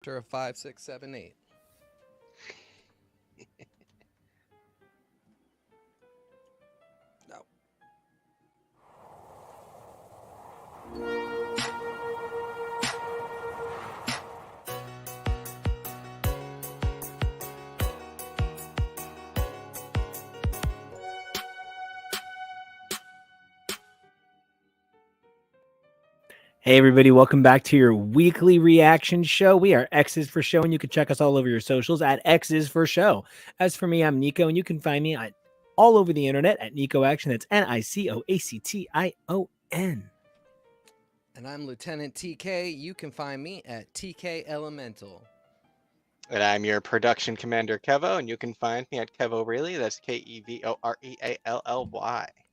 After a 5, 6, 7, 8. No. Hey, everybody, welcome back to your weekly reaction show. We are X's for Show, and you can check us all over your socials at X's for Show. As for me, I'm Nico, and you can find me all over the internet at Nico Action. That's NICOACTION. And I'm Lieutenant TK. You can find me at TK Elemental. And I'm your production commander, Kevo, and you can find me at Kevo Really. That's KEVOREALLY.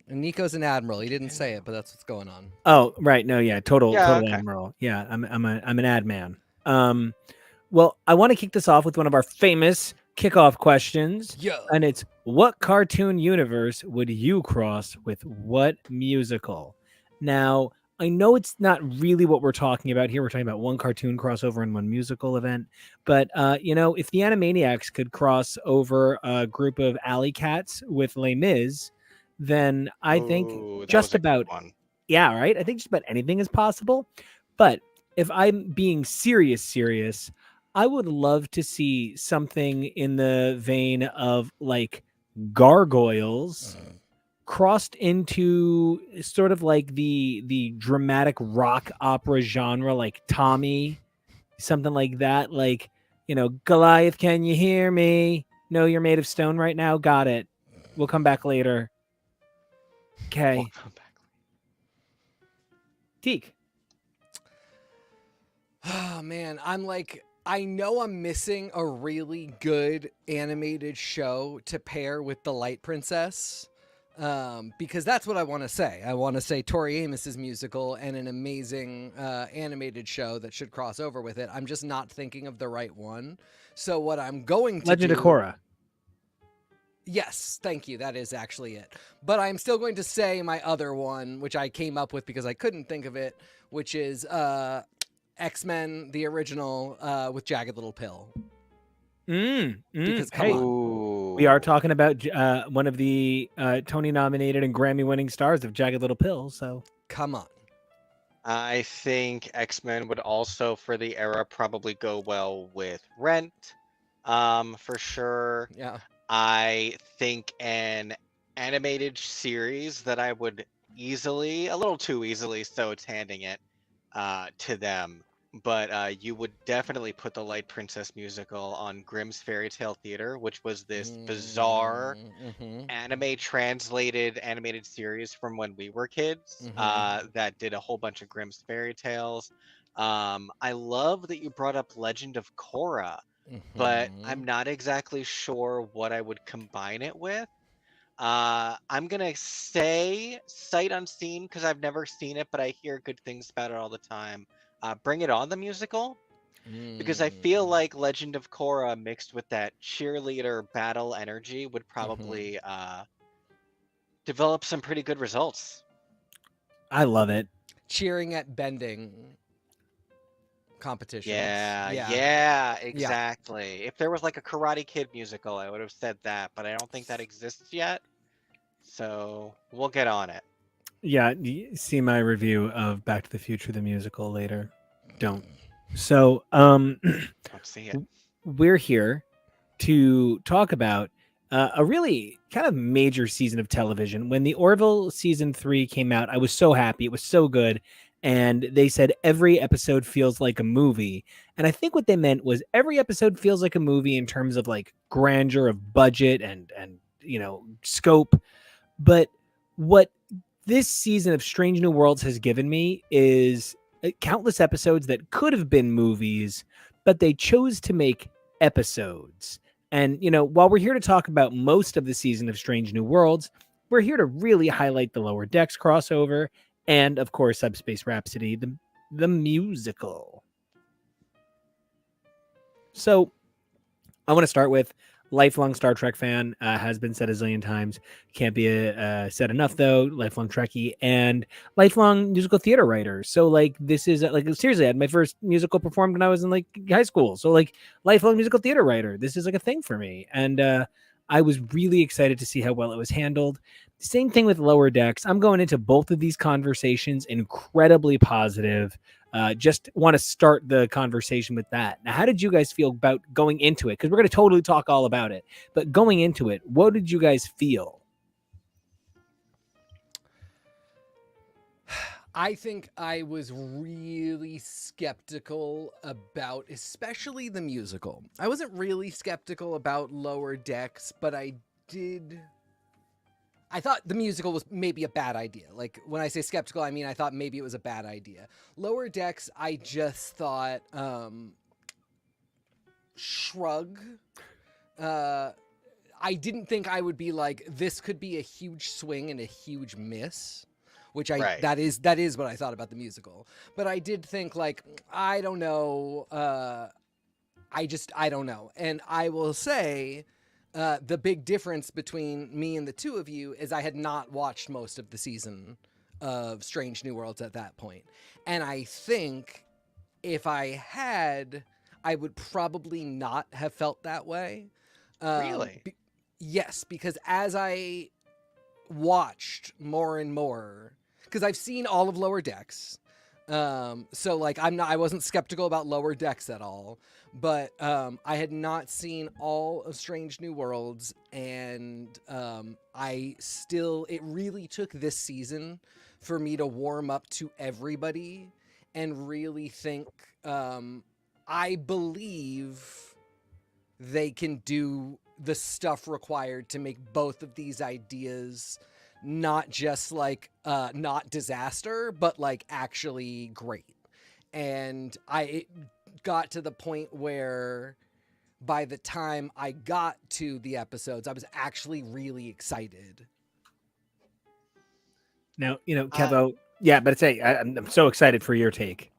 And Nico's an admiral. He didn't say it, but that's what's going on. Oh, right. No, yeah, total okay. admiral. Yeah, I'm an ad man. Well, I want to kick this off with one of our famous kickoff questions. Yeah. And it's, what cartoon universe would you cross with what musical? Now, I know it's not really what we're talking about here. We're talking about one cartoon crossover and one musical event. But, if the Animaniacs could cross over a group of alley cats with Les Mis, then I think just about, yeah, right? I think just about anything is possible. But if I'm being serious, I would love to see something in the vein of like Gargoyles crossed into sort of like the dramatic rock opera genre, like Tommy, something like that. Like, Goliath, can you hear me? No, you're made of stone right now. Got it. We'll come back later. Okay. We'll come back. Teak. Oh, man. I know I'm missing a really good animated show to pair with The Light Princess. Because that's what I want to say. I want to say Tori Amos's musical and an amazing animated show that should cross over with it. I'm just not thinking of the right one. So what I'm going to Legend of Korra. Yes, thank you. That is actually it. But I'm still going to say my other one, which I came up with because I couldn't think of it, which is X-Men, the original, with Jagged Little Pill. Because come on. We are talking about one of the Tony-nominated and Grammy-winning stars of Jagged Little Pill, so... Come on. I think X-Men would also, for the era, probably go well with Rent, for sure. Yeah. I think an animated series that I would easily, a little too easily, so it's handing it to them. But you would definitely put the Light Princess musical on Grimm's Fairy Tale Theater, which was this bizarre anime translated animated series from when we were kids that did a whole bunch of Grimm's fairy tales. I love that you brought up Legend of Korra, but I'm not exactly sure what I would combine it with. I'm gonna say Sight Unseen because I've never seen it, but I hear good things about it all the time. Bring It On the musical, because I feel like Legend of Korra mixed with that cheerleader battle energy would probably develop some pretty good results. I love it. Cheering at bending competitions. Yeah, exactly. If there was like a Karate Kid musical, I would have said that, but I don't think that exists yet. So we'll get on it. Yeah, see my review of Back to the Future, the musical later. Don't. So, Don't see it. We're here to talk about a really kind of major season of television. When the Orville season 3 came out, I was so happy. It was so good. And they said every episode feels like a movie. And I think what they meant was every episode feels like a movie in terms of like grandeur of budget and scope. But what this season of Strange New Worlds has given me is countless episodes that could have been movies, but they chose to make episodes. And, while we're here to talk about most of the season of Strange New Worlds, we're here to really highlight the Lower Decks crossover and, of course, Subspace Rhapsody, the musical. So I want to start with lifelong Star Trek fan, has been said a zillion times. Can't be said enough though. Lifelong Trekkie and lifelong musical theater writer. So like this is like seriously, I had my first musical performed when I was in like high school. So like lifelong musical theater writer. This is like a thing for me, and I was really excited to see how well it was handled. Same thing with Lower Decks. I'm going into both of these conversations incredibly positive. Just want to start the conversation with that. Now, how did you guys feel about going into it? Because we're going to totally talk all about it. But going into it, what did you guys feel? I think I was really skeptical about, especially the musical. I wasn't really skeptical about Lower Decks, but I thought the musical was maybe a bad idea. Like, when I say skeptical, I mean I thought maybe it was a bad idea. Lower Decks, I just thought, shrug. I didn't think I would be like, this could be a huge swing and a huge miss. Which Right. that is what I thought about the musical. But I did think, like, I don't know. I don't know. And I will say, the big difference between me and the two of you is I had not watched most of the season of Strange New Worlds at that point. And I think if I had, I would probably not have felt that way. Really? Yes, because as I watched more and more, because I've seen all of Lower Decks, so like I wasn't skeptical about Lower Decks at all, but I had not seen all of Strange New Worlds, and it really took this season for me to warm up to everybody and really think, I believe they can do the stuff required to make both of these ideas not just like not disaster, but like actually great. And it got to the point where by the time I got to the episodes, I was actually really excited. Now, Kevo, yeah, but I'm so excited for your take.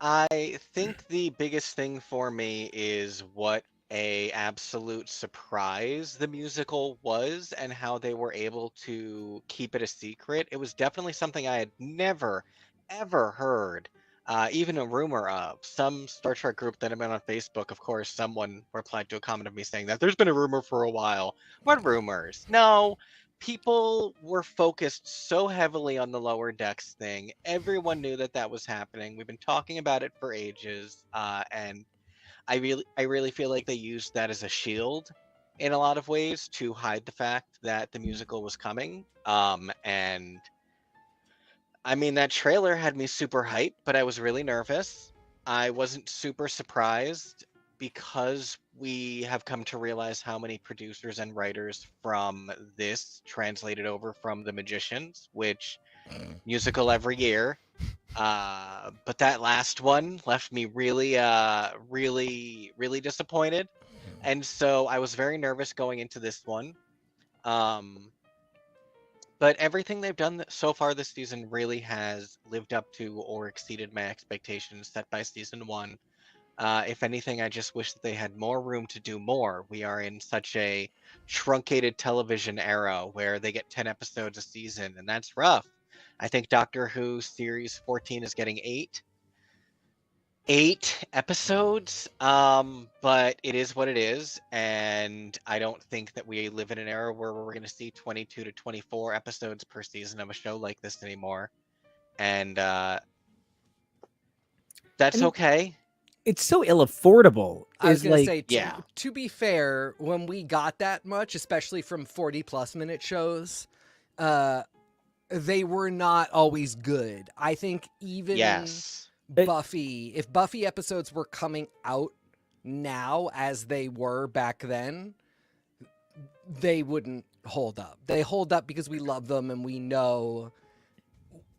I think the biggest thing for me is what a absolute surprise the musical was and how they were able to keep it a secret. It was definitely something I had never, ever heard, even a rumor of. Some Star Trek group that I'm in on Facebook, of course, someone replied to a comment of me saying that there's been a rumor for a while. What rumors? No, people were focused so heavily on the Lower Decks thing. Everyone knew that that was happening. We've been talking about it for ages, and I really feel like they used that as a shield in a lot of ways to hide the fact that the musical was coming. And I mean, that trailer had me super hyped, but I was really nervous. I wasn't super surprised because we have come to realize how many producers and writers from this translated over from The Magicians, which musical every year. But that last one left me really, really disappointed. And so I was very nervous going into this one. But everything they've done so far this season really has lived up to or exceeded my expectations set by season one. If anything, I just wish that they had more room to do more. We are in such a truncated television era where they get 10 episodes a season, and that's rough. I think Doctor Who series 14 is getting eight episodes, but it is what it is, and I don't think that we live in an era where we're going to see 22 to 24 episodes per season of a show like this anymore, and that's okay. It's so ill affordable. I was going to say, yeah. to be fair, when we got that much, especially from 40+ minute shows, they were not always good. I think even Yes. Buffy, if Buffy episodes were coming out now as they were back then, they wouldn't hold up. They hold up because we love them and we know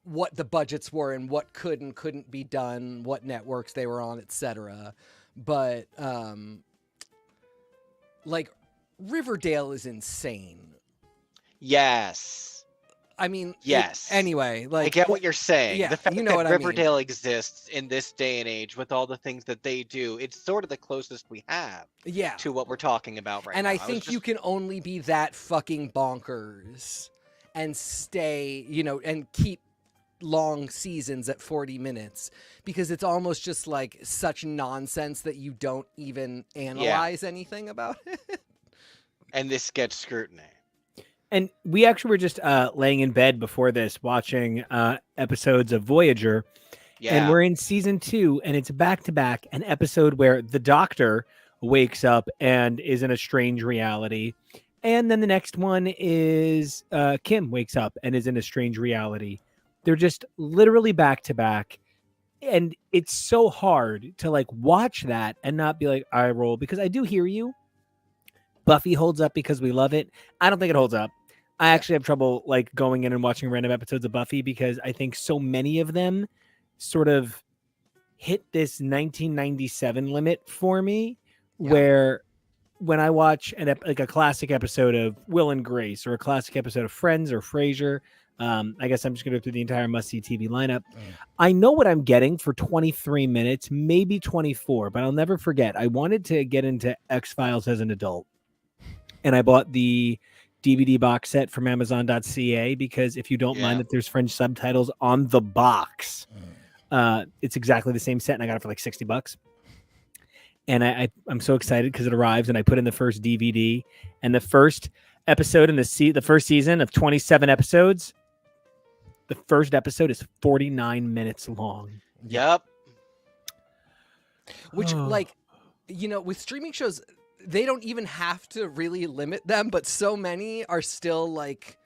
what the budgets were and what could and couldn't be done, what networks they were on, etc. But like Riverdale is insane. Yes. I mean, Yes. anyway, I like, get what you're saying. yeah, The fact you know that what I mean. Riverdale exists in this day and age with all the things that they do, it's sort of the closest we have Yeah. to what we're talking about right And now. I think you can only be that fucking bonkers and stay, and keep long seasons at 40 minutes because it's almost just like such nonsense that you don't even analyze anything about it. And this gets scrutiny. And we actually were just laying in bed before this watching episodes of Voyager. Yeah. And we're in season 2, and it's back to back an episode where the Doctor wakes up and is in a strange reality. And then the next one is Kim wakes up and is in a strange reality. They're just literally back to back. And it's so hard to like watch that and not be like, eye roll, because I do hear you. Buffy holds up because we love it. I don't think it holds up. I actually have trouble like going in and watching random episodes of Buffy because I think so many of them sort of hit this 1997 limit for me, where when I watch like a classic episode of Will and Grace or a classic episode of Friends or Frasier, I guess I'm just going to go through the entire must-see TV lineup. I know what I'm getting for 23 minutes, maybe 24, but I'll never forget. I wanted to get into X-Files as an adult, and I bought the DVD box set from Amazon.ca because if you don't mind that there's French subtitles on the box, it's exactly the same set, and I got it for like $60. And I'm so excited because it arrives, and I put in the first DVD, and the first episode in the first season of 27 episodes, the first episode is 49 minutes long. Yep. Which, like, with streaming shows, they don't even have to really limit them, but so many are still like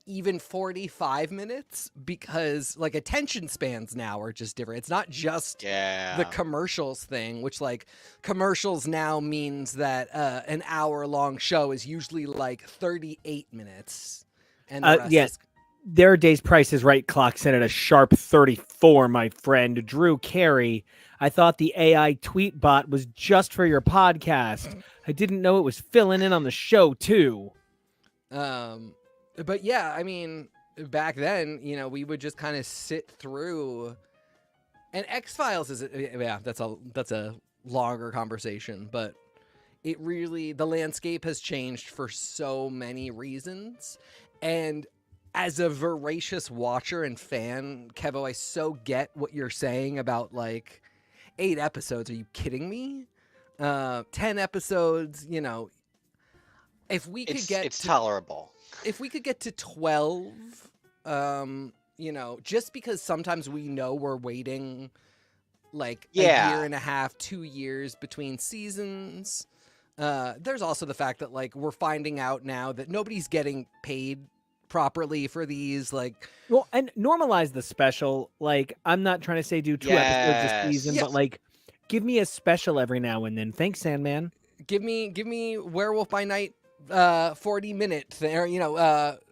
even 45 minutes because like attention spans now are just different. It's not just the commercials thing, which like commercials now means that an hour-long show is usually like 38 minutes. And the rest is... Their Days Price is Right clocks in at a sharp 34, my friend. Drew Carey, I thought the AI tweet bot was just for your podcast. I didn't know it was filling in on the show too. But yeah, I mean, back then, we would just kind of sit through, and X-Files that's a longer conversation, but it really, the landscape has changed for so many reasons. And as a voracious watcher and fan, Kevo, I so get what you're saying about like 8 episodes. Are you kidding me? 10 episodes, if we could it's tolerable. If we could get to 12, just because sometimes we know we're waiting like a year and a half, 2 years between seasons. There's also the fact that like we're finding out now that nobody's getting paid properly for these, like, well, and normalize the special. Like, I'm not trying to say do 2 episodes a season, but like give me a special every now and then. Thanks, Sandman. Give me Werewolf by Night 40-minute thing, or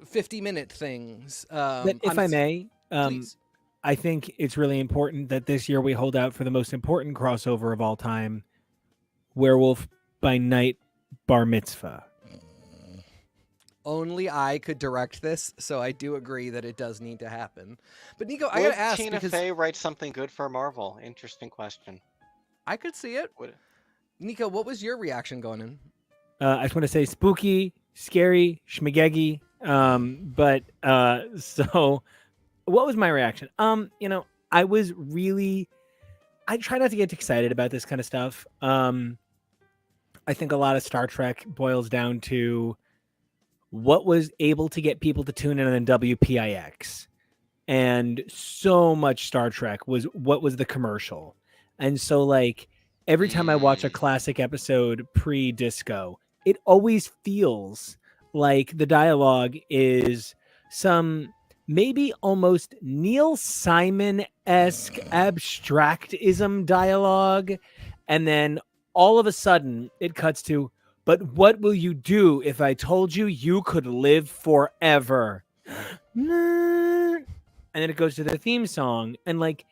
50-minute things. But if I may, I think it's really important that this year we hold out for the most important crossover of all time, Werewolf by Night Bar Mitzvah. Only I could direct this, so I do agree that it does need to happen. But Nico, I gotta ask, Tina Fey write something good for Marvel? Interesting question. I could see it. Nico, what was your reaction going in? I just want to say spooky, scary, schmageggy. So what was my reaction? I try not to get excited about this kind of stuff. I think a lot of Star Trek boils down to what was able to get people to tune in on WPIX. And so much Star Trek was what was the commercial. And so like every time I watch a classic episode pre-disco, it always feels like the dialogue is some maybe almost Neil Simon-esque abstractism dialogue. And then all of a sudden it cuts to, but what will you do if I told you you could live forever? And then it goes to the theme song. And like,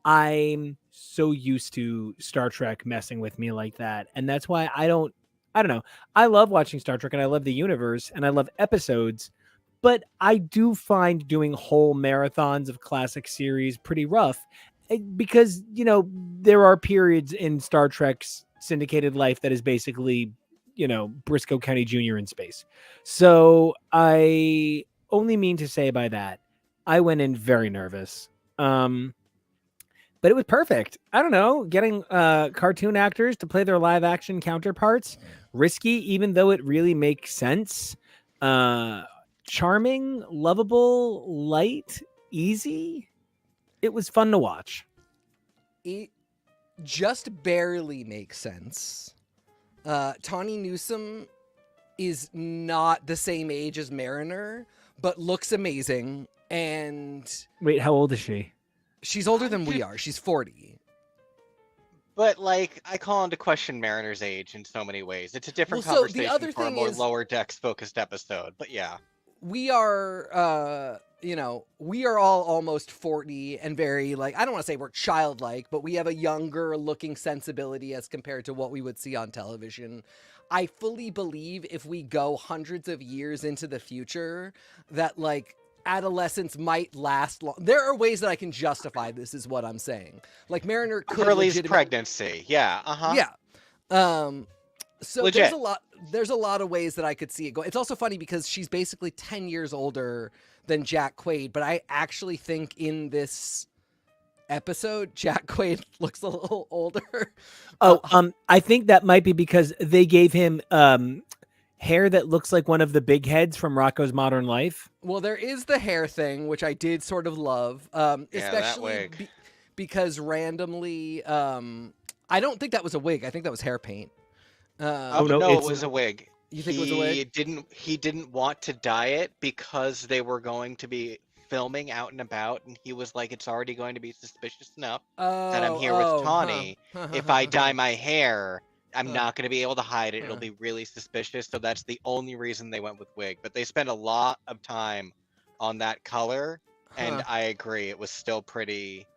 I'm so used to Star Trek messing with me like that. And that's why I don't know. I love watching Star Trek and I love the universe and I love episodes, but I do find doing whole marathons of classic series pretty rough because, there are periods in Star Trek's syndicated life that is basically, Briscoe County Jr. in space. So I only mean to say by that, I went in very nervous. But it was perfect. I don't know, getting cartoon actors to play their live action counterparts, risky, even though it really makes sense. Charming, lovable, light, easy. It was fun to watch. It just barely makes sense. Tawny Newsome is not the same age as Mariner, but looks amazing. And wait, how old is she? She's older than we are. She's 40. But like, I call into question Mariner's age in so many ways. It's a different conversation for a more lower decks focused episode. But yeah, we are, we are all almost 40 and very I don't want to say we're childlike, but we have a younger looking sensibility as compared to what we would see on television. I fully believe if we go hundreds of years into the future that adolescence might last long. There are ways that I can justify this, is what I'm saying. Mariner could Hurley's pregnancy. Yeah. Yeah. So Legit. there's a lot of ways that I could see it go. It's also funny because she's basically 10 years older than Jack Quaid, but I actually think in this episode Jack Quaid looks a little older. I think that might be because they gave him hair that looks like one of the big heads from Rocko's Modern Life. Well, there is the hair thing, which I did sort of love, especially because randomly, I don't think that was a wig. I think that was hair paint. No, it was a wig. You think it was a wig? He didn't want to dye it because they were going to be filming out and about, and he was like, "It's already going to be suspicious enough that I'm here with Tawny. If I dye my hair, I'm not going to be able to hide it. It'll be really suspicious." So that's the only reason they went with wig. But they spent a lot of time on that color, and I agree, it was still pretty.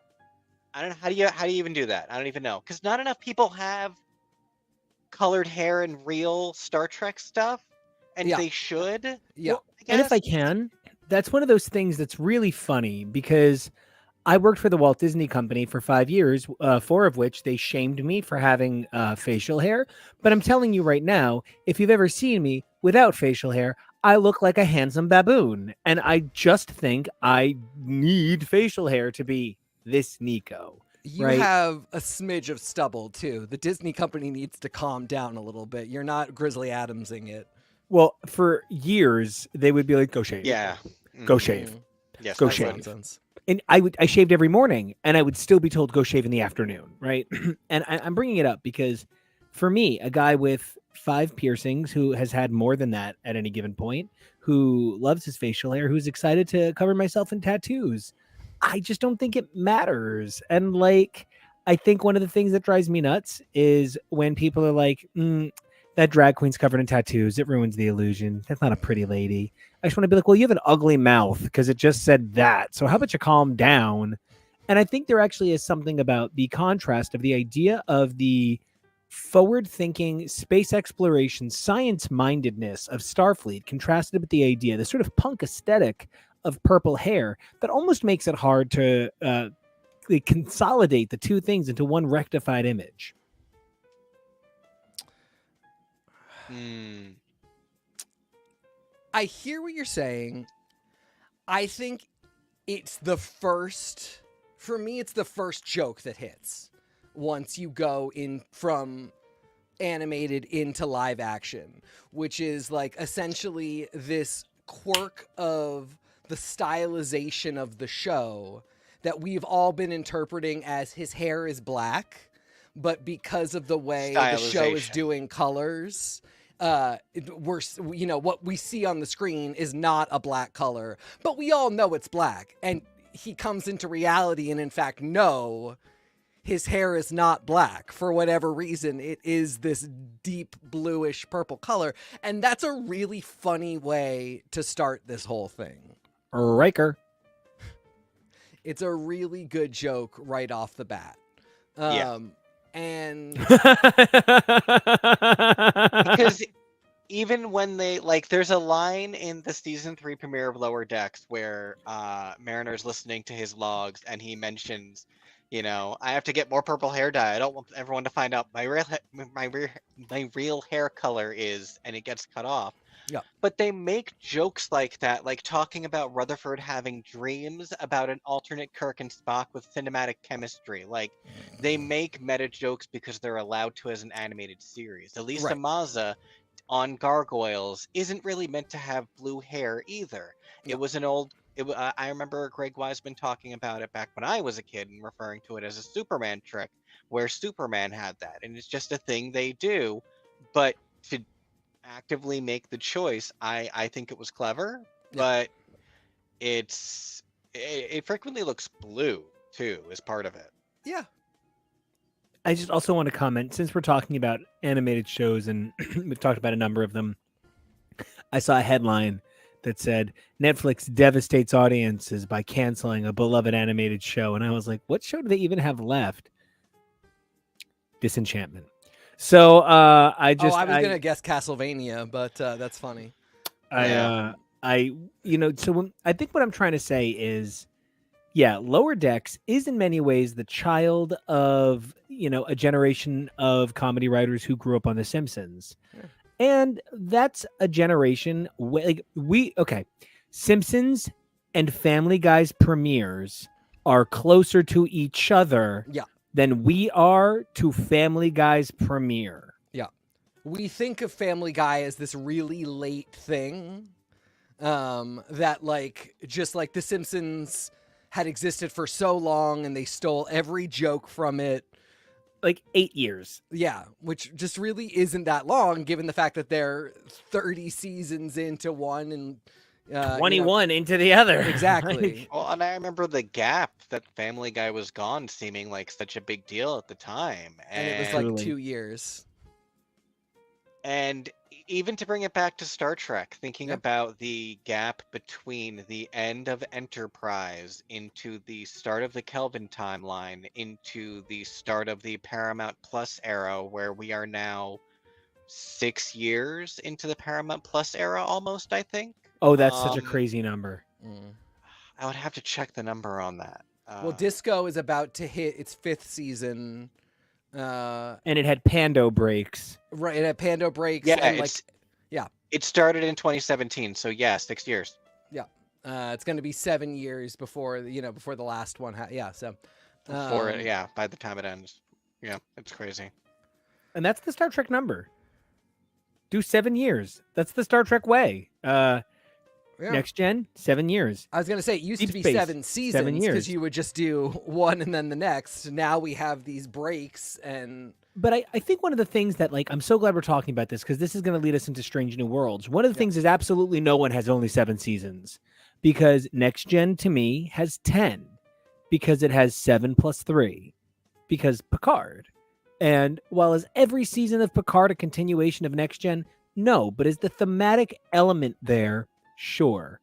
I don't know, how do you even do that? I don't even know, because not enough people have colored hair in real Star Trek stuff, and they should. Yeah, well, and if I can, that's one of those things that's really funny because I worked for the Walt Disney Company for 5 years, 4 of which they shamed me for having facial hair. But I'm telling you right now, if you've ever seen me without facial hair, I look like a handsome baboon. And I just think I need facial hair to be this Nico. You have a smidge of stubble, too. The Disney Company needs to calm down a little bit. You're not Grizzly Adamsing it. Well, for years, they would be like, go shave. Yeah. Go shave. Yes, go shave. Nonsense. And I shaved every morning, and I would still be told go shave in the afternoon, right? And I'm bringing it up because for me, a guy with 5 piercings who has had more than that at any given point, who loves his facial hair, who's excited to cover myself in tattoos, I just don't think it matters. And I think one of the things that drives me nuts is when people are like, that drag queen's covered in tattoos. It ruins the illusion. That's not a pretty lady. I just want to be like, well, you have an ugly mouth because it just said that. So how about you calm down? And I think there actually is something about the contrast of the idea of the forward-thinking space exploration, science-mindedness of Starfleet contrasted with the idea, the sort of punk aesthetic of purple hair that almost makes it hard to consolidate the two things into one rectified image. I hear what you're saying. I think it's the first, for me, it's the first joke that hits once you go in from animated into live action, which is essentially this quirk of the stylization of the show that we've all been interpreting as his hair is black, but because of the way the show is doing colors, what we see on the screen is not a black color, but we all know it's black. And he comes into reality and in fact, no, his hair is not black. For whatever reason, it is this deep bluish purple color. And that's a really funny way to start this whole thing. Riker. It's a really good joke right off the bat. And because even when they like, there's a line in the season 3 premiere of Lower Decks where Mariner's listening to his logs and he mentions, I have to get more purple hair dye. I don't want everyone to find out my real hair color is, and it gets cut off. Yeah. But they make jokes like that, like talking about Rutherford having dreams about an alternate Kirk and Spock with cinematic chemistry. Like, they make meta jokes because they're allowed to as an animated series. Elisa Right. Maza on Gargoyles isn't really meant to have blue hair either. It No. was an old. I remember Greg Wiseman talking about it back when I was a kid and referring to it as a Superman trick, where Superman had that, and it's just a thing they do. But to actively make the choice, I think it was clever, Yeah. but it frequently looks blue too, as part of it. Yeah. I just also want to comment, since we're talking about animated shows and we've talked about a number of them, I saw a headline that said Netflix devastates audiences by canceling a beloved animated show. And I was like, what show do they even have left? Disenchantment. So I was going to guess Castlevania, but that's funny. So I think what I'm trying to say is, yeah, Lower Decks is in many ways the child of, a generation of comedy writers who grew up on The Simpsons. Yeah. And that's a generation Simpsons and Family Guy's premieres are closer to each other than we are to Family Guy's premiere. Yeah. We think of Family Guy as this really late thing that just like The Simpsons had existed for so long and they stole every joke from it. Like 8 years. Yeah, which just really isn't that long given the fact that they're 30 seasons into one and 21 into the other. Exactly. Well, and I remember the gap that Family Guy was gone seeming like such a big deal at the time. And it was like 2 years. And even to bring it back to Star Trek, thinking about the gap between the end of Enterprise into the start of the Kelvin timeline, into the start of the Paramount Plus era, where we are now 6 years into the Paramount Plus era almost, I think. Oh, that's such a crazy number. I would have to check the number on that. Well, Disco is about to hit its 5th season. And it had Pando breaks. Right, it had Pando breaks. Yeah, and it started in 2017, so yeah, 6 years. Yeah, it's going to be 7 years before the last one. So before it, by the time it ends, it's crazy. And that's the Star Trek number. Do 7 years. That's the Star Trek way. Next gen, 7 years. I was going to say, it used Deep to be Space, 7 seasons 7 years. because you would just do one and then the next. Now we have these breaks and... But I think one of the things that, I'm so glad we're talking about this because this is going to lead us into Strange New Worlds. One of the things is absolutely no one has only 7 seasons because Next Gen, to me, has 10 because it has 7 plus 3 because Picard. And while is every season of Picard a continuation of Next Gen? No, but is the thematic element there? Sure.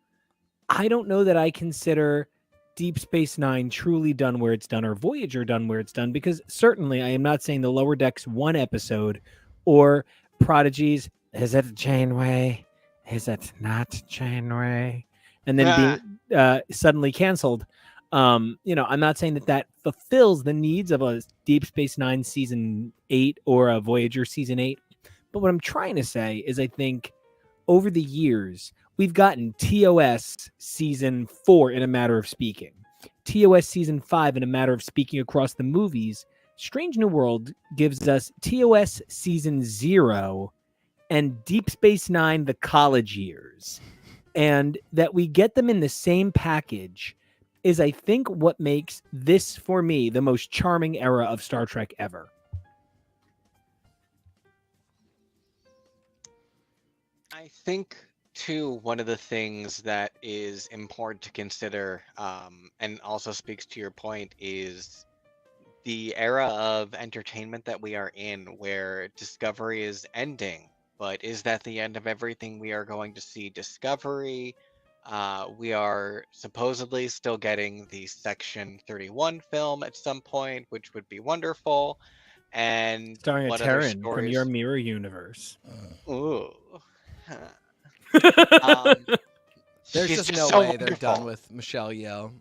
I don't know that I consider Deep Space Nine truly done where it's done or Voyager done where it's done, because certainly I am not saying the Lower Decks 1 episode or Prodigy's is it Janeway? Is it not Janeway? And then being suddenly canceled. I'm not saying that fulfills the needs of a Deep Space Nine season 8 or a Voyager season 8. But what I'm trying to say is I think over the years, we've gotten TOS season 4 in a matter of speaking, TOS season 5 in a matter of speaking across the movies. Strange New World gives us TOS season 0 and Deep Space Nine, the college years. And that we get them in the same package is, I think, what makes this, for me, the most charming era of Star Trek ever. I think, too, one of the things that is important to consider, and also speaks to your point, is the era of entertainment that we are in, where Discovery is ending. But is that the end of everything we are going to see Discovery? We are supposedly still getting the Section 31 film at some point, which would be wonderful. And starring what a other Terran from stories? your mirror universe. Ooh. um, There's she's just just no so way they're done wonderful. with Michelle Yeoh.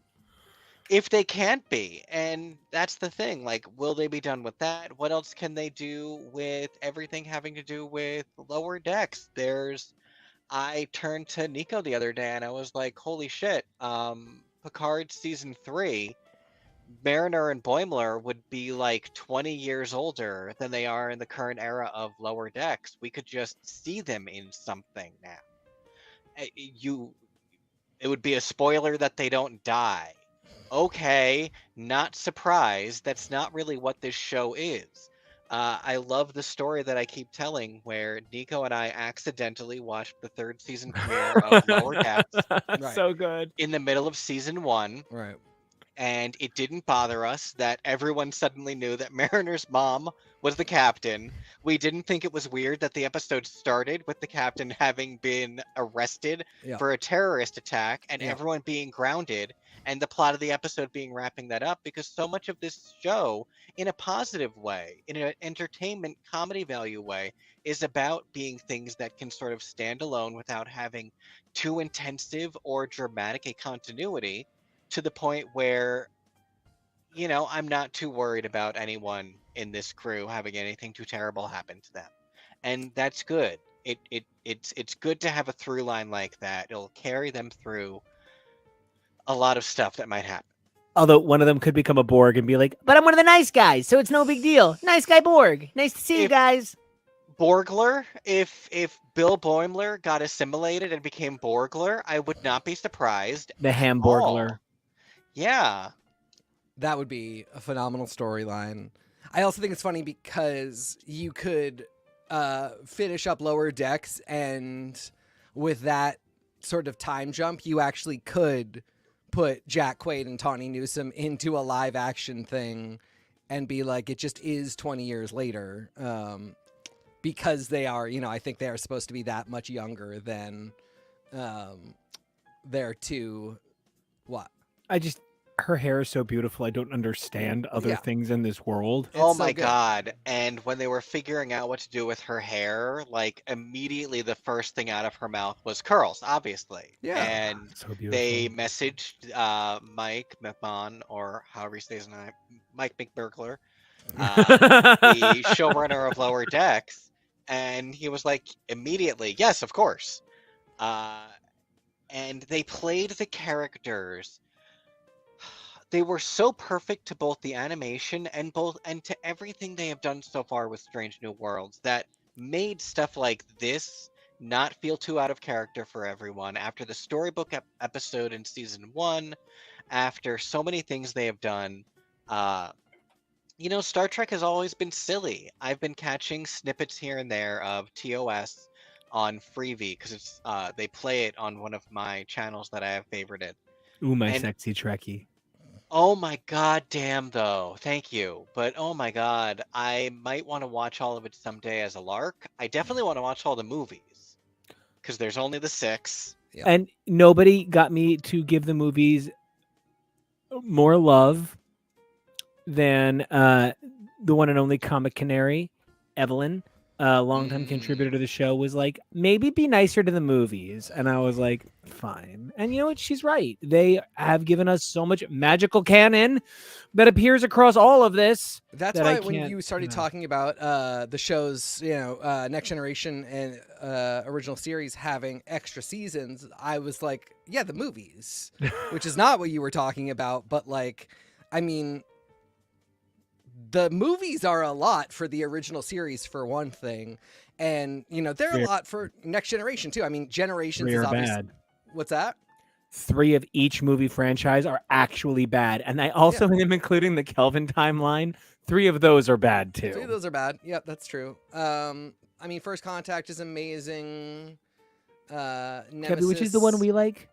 If they can't be, and that's the thing, like, will they be done with that? What else can they do with everything having to do with lower decks? I turned to Nico the other day and I was like, holy shit, Picard season 3, Mariner and Boimler would be like 20 years older than they are in the current era of lower decks. We could just see them in something now. It would be a spoiler that they don't die. Okay, not surprised. That's not really what this show is. I love the story that I keep telling where Nico and I accidentally watched the 3rd season premiere of Lower Decks Right. So good. in the middle of season 1, Right. and it didn't bother us that everyone suddenly knew that Mariner's mom was the captain. We didn't think it was weird that the episode started with the captain having been arrested Yeah. for a terrorist attack and Yeah. everyone being grounded, and the plot of the episode being wrapping that up, because so much of this show, in a positive way, in an entertainment comedy value way, is about being things that can sort of stand alone without having too intensive or dramatic a continuity, to the point where, I'm not too worried about anyone in this crew having anything too terrible happen to them. And that's good. It's good to have a through line like that. It'll carry them through a lot of stuff that might happen. Although one of them could become a Borg and be like, but I'm one of the nice guys, so it's no big deal. Nice guy Borg. Nice to see you If guys. Borgler, if Bill Boimler got assimilated and became Borgler, I would not be surprised The at all. Hamburglar. Yeah. That would be a phenomenal storyline. I also think it's funny because you could finish up Lower Decks, and with that sort of time jump, you actually could put Jack Quaid and Tawny Newsome into a live action thing and be like, it just is 20 years later. Because they are, I think they are supposed to be that much younger than their two, what? Her hair is so beautiful. I don't understand other Yeah. things in this world. It's Oh so my good. God. And when they were figuring out what to do with her hair, like immediately the first thing out of her mouth was curls, obviously. Yeah. And So beautiful. they messaged Mike McMahon, or however he says his name, Mike McBurglar, the showrunner of Lower Decks, and he was like, immediately, yes, of course. And they played the characters. They were so perfect to both the animation and to everything they have done so far with Strange New Worlds, that made stuff like this not feel too out of character for everyone. After the storybook episode in season 1, after so many things they have done, Star Trek has always been silly. I've been catching snippets here and there of TOS on Freevee because it's they play it on one of my channels that I have favorited. Ooh, my And sexy Trekkie. oh my god damn though. Thank you. But oh my god, I might want to watch all of it someday as a lark. I definitely want to watch all the movies because there's only the 6. Yeah. And nobody got me to give the movies more love than the one and only Comic Canary, Evelyn, a longtime contributor to the show, was like, maybe be nicer to the movies. And I was like, fine. And you know what? She's right. They have given us so much magical canon that appears across all of this. That's that why I when can't, you started talking about the show's, Next Generation and original series having extra seasons, I was like, yeah, the movies, which is not what you were talking about. But like, I mean, the movies are a lot for the original series, for one thing. And, they're a lot for Next Generation, too. I mean, Generations Three is are obviously... bad. What's that? 3 of each movie franchise are actually bad. And I also am including the Kelvin timeline. 3 of those are bad, too. 3 of those are bad. Yep, that's true. I mean, First Contact is amazing. Nemesis... Kevin, which is the one we like?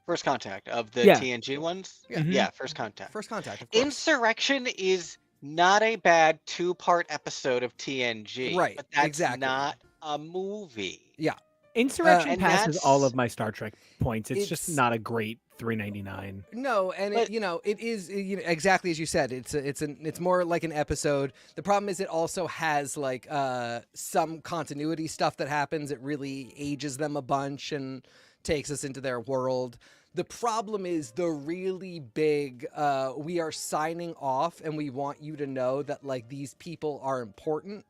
First Contact of the Yeah. TNG ones? Yeah. Yeah, First Contact. First Contact, of course. Insurrection is not a bad 2-part episode of TNG. Right, But that's exactly. not a movie. Yeah. Insurrection And passes all that's of my Star Trek points. It's just not a great $3.99. No, and But- it is exactly as you said. It's more like an episode. The problem is it also has like some continuity stuff that happens. It really ages them a bunch and takes us into their world. The problem is the really big we are signing off and we want you to know that like these people are important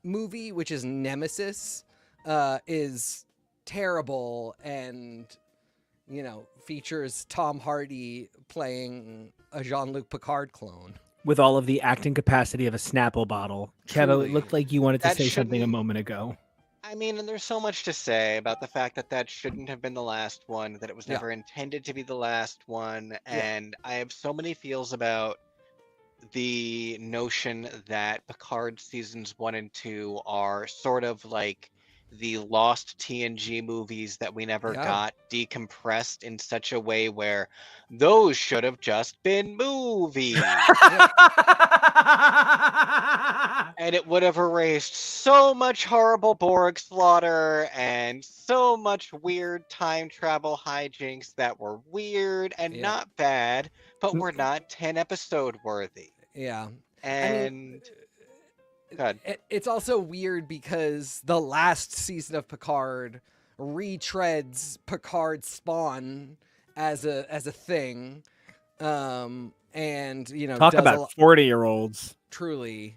movie, which is Nemesis, is terrible and features Tom Hardy playing a Jean-Luc Picard clone. With all of the acting capacity of a Snapple bottle. Kevo, Truly. it looked like you wanted to That say something a shouldn't- moment ago. I mean, and there's so much to say about the fact that that shouldn't have been the last one, that it was Yeah. never intended to be the last one, Yeah. and I have so many feels about the notion that Picard seasons 1 and 2 are sort of like the lost TNG movies that we never Yeah. got decompressed in such a way where those should have just been movies. And it would have erased so much horrible Borg slaughter and so much weird time travel hijinks that were weird and Yeah. not bad, but were not 10 episode worthy. Yeah. And God. It's also weird because the last season of Picard retreads Picard's spawn as a thing. And Talk does about 40-year-olds. truly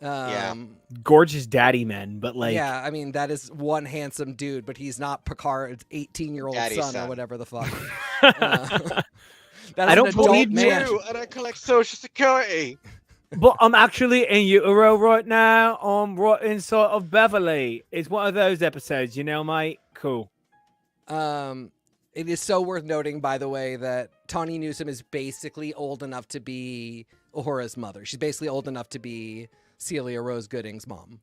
Yeah. Gorgeous daddy men, but like yeah, I mean that is one handsome dude, but he's not Picard's 18-year-old Daddy son or son. whatever the fuck. That is I don't an adult believe man. you. And I collect Social Security. But I'm actually in utero right now. I'm right inside of Beverly. It's one of those episodes, mate. Cool. It is so worth noting, by the way, that Tawny Newsome is basically old enough to be Uhura's mother. She's basically old enough to be Celia Rose Gooding's mom.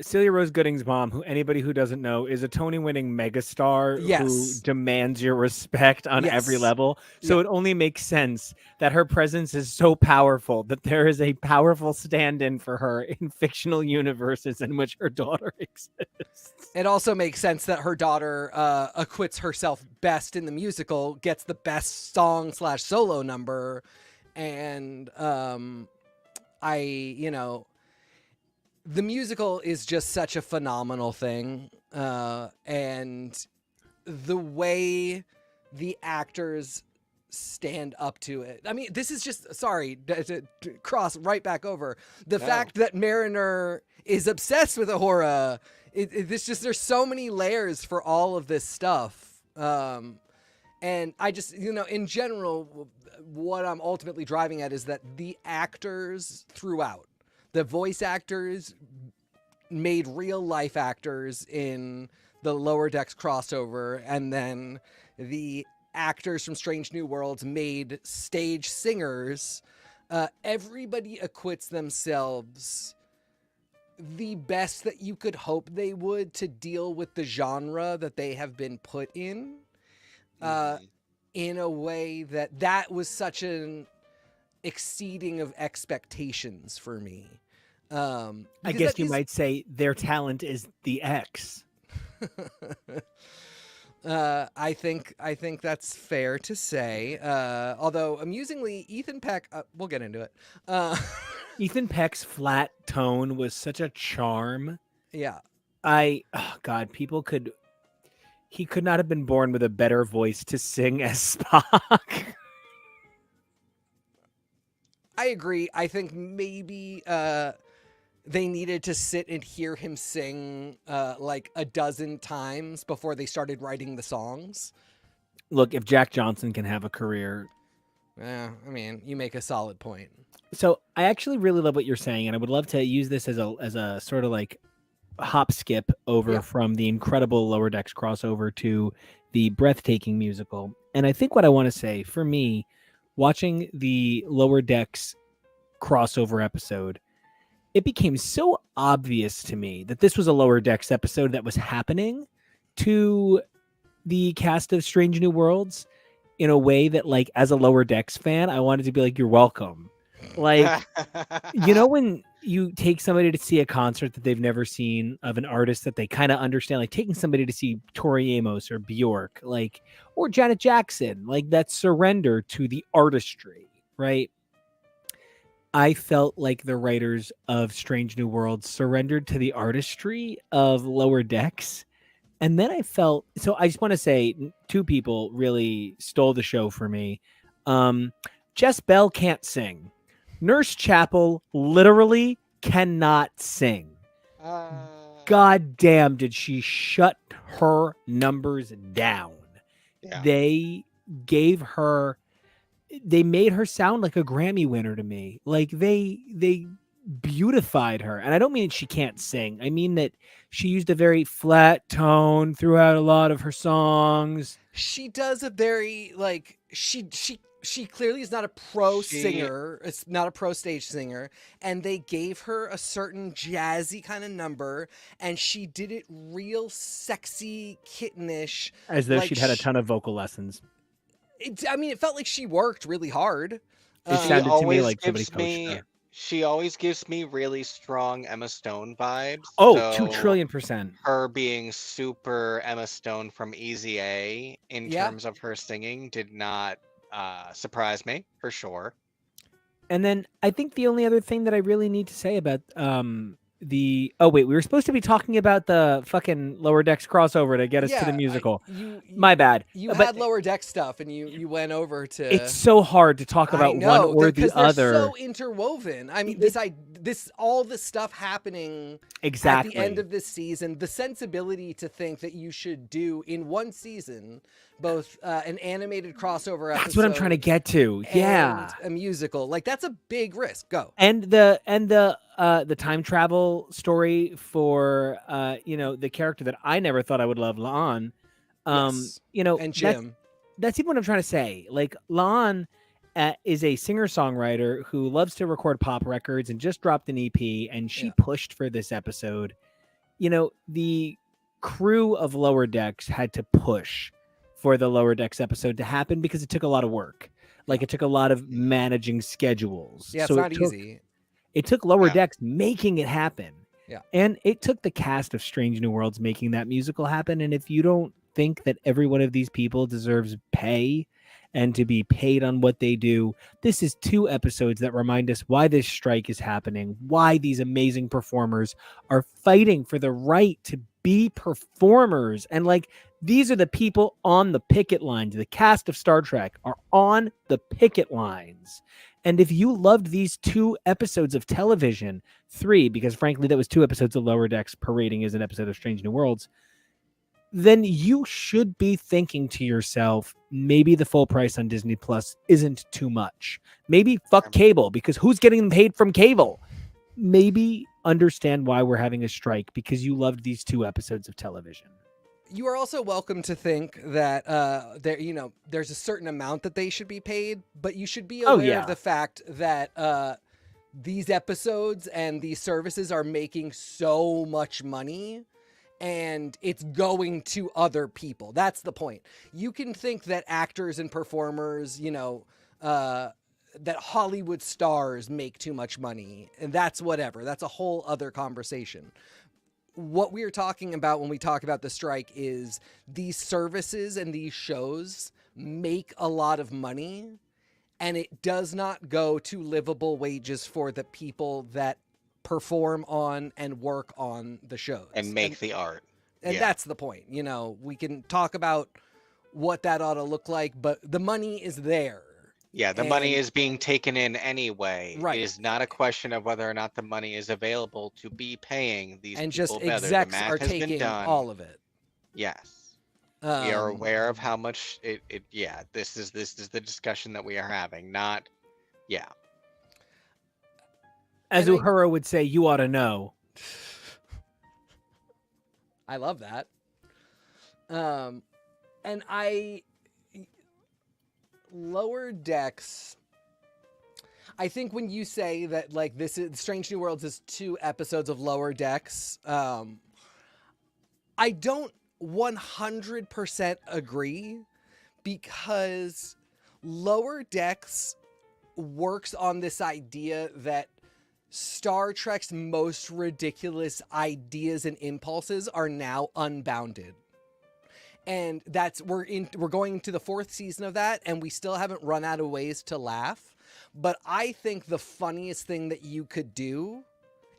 Celia Rose Gooding's mom, who anybody who doesn't know, is a Tony-winning megastar who Yes. demands your respect on every Yes. level. So Yeah. it only makes sense that her presence is so powerful that there is a powerful stand-in for her in fictional universes in which her daughter exists. It also makes sense that her daughter acquits herself best in the musical, gets the best song/solo number, and the musical is just such a phenomenal thing, and the way the actors stand up to it. I mean, this is just to cross right back over the No. fact that Mariner is obsessed with Uhura. There's so many layers for all of this stuff, and I just in general, what I'm ultimately driving at is that the actors throughout. The voice actors made real life actors in the Lower Decks crossover, and then the actors from Strange New Worlds made stage singers. Everybody acquits themselves the best that you could hope they would to deal with the genre that they have been put in a way that was such an exceeding of expectations for me. I Because guess that you is- might say their talent is the X. I think that's fair to say. Although amusingly, Ethan Peck, we'll get into it. Ethan Peck's flat tone was such a charm. Yeah, He could not have been born with a better voice to sing as Spock. I agree. I think maybe they needed to sit and hear him sing like a dozen times before they started writing the songs. Look, if Jack Johnson can have a career. Yeah, I mean, you make a solid point. So I actually really love what you're saying, and I would love to use this as a sort of like hop skip over Yeah. from the incredible Lower Decks crossover to the breathtaking musical. And I think what I want to say, for me, watching the Lower Decks crossover episode, it became so obvious to me that this was a Lower Decks episode that was happening to the cast of Strange New Worlds in a way that, like, as a Lower Decks fan, I wanted to be like, you're welcome. Like, when you take somebody to see a concert that they've never seen of an artist that they kind of understand, like taking somebody to see Tori Amos or Bjork, like, or Janet Jackson, like that surrender to the artistry, right? I felt like the writers of Strange New Worlds surrendered to the artistry of Lower Decks. And then I felt, so I just want to say two people really stole the show for me. Jess Bell can't sing. Nurse Chapel literally cannot sing. God damn, did she shut her numbers down. Yeah. They made her sound like a Grammy winner to me. Like they beautified her. And I don't mean she can't sing. I mean that she used a very flat tone throughout a lot of her songs. She does a very like she clearly is not a pro singer. It's not a pro stage singer, and they gave her a certain jazzy kind of number, and she did it real sexy, kittenish, as though like she'd had a ton of vocal lessons. I mean, it felt like she worked really hard. It sounded to me like somebody coached her. She always gives me really strong Emma Stone vibes. Oh, so 2,000,000,000%. Her being super Emma Stone from Easy A in terms of her singing did not surprise me, for sure. And then I think the only other thing that I really need to say about we were supposed to be talking about the fucking Lower Decks crossover to get us to the musical. My bad. You had Lower Deck stuff, and you went over to. It's so hard to talk about one or the other. They're so interwoven. I mean, all this stuff happening exactly at the end of this season. The sensibility to think that you should do in one season both an animated crossover episode. That's what I'm trying to get to. Yeah, and a musical. Like that's a big risk. Go. And the time travel story for the character that I never thought I would love, La'an. And Jim. That's even what I'm trying to say. Like La'an is a singer-songwriter who loves to record pop records and just dropped an EP, and she pushed for this episode. The crew of Lower Decks had to push for the Lower Decks episode to happen because it took a lot of work. Like it took a lot of managing schedules. Yeah, it's not easy. It took Lower Decks making it happen. Yeah. And it took the cast of Strange New Worlds making that musical happen. And if you don't think that every one of these people deserves pay and to be paid on what they do, this is 2 episodes that remind us why this strike is happening, why these amazing performers are fighting for the right to be performers. And like, these are the people on the picket lines. The cast of Star Trek are on the picket lines. And if you loved these 2 episodes of television, 3, because frankly, that was 2 episodes of Lower Decks parading as an episode of Strange New Worlds, then you should be thinking to yourself, maybe the full price on Disney Plus isn't too much. Maybe fuck cable, because who's getting paid from cable? Maybe understand why we're having a strike, because you loved these 2 episodes of television. You are also welcome to think that there's a certain amount that they should be paid, but you should be aware of the fact that these episodes and these services are making so much money, and it's going to other people. That's the point. You can think that actors and performers, that Hollywood stars make too much money, and that's whatever. That's a whole other conversation. What we are talking about when we talk about the strike is these services and these shows make a lot of money, and it does not go to livable wages for the people that perform on and work on the shows and make the art. And that's the point. We can talk about what that ought to look like, but the money is there. Yeah, the money is being taken in anyway. Right. It is not a question of whether or not the money is available to be paying these and people just better. execs are taking all of it. Yes. We are aware of how much it this is the discussion that we are having, not As Uhura would say, you ought to know. I love that. And Lower Decks, I think when you say that like this is Strange New Worlds is 2 episodes of Lower Decks, I don't 100% agree, because Lower Decks works on this idea that Star Trek's most ridiculous ideas and impulses are now unbounded. And we're going into the 4th season of that, and we still haven't run out of ways to laugh. But I think the funniest thing that you could do,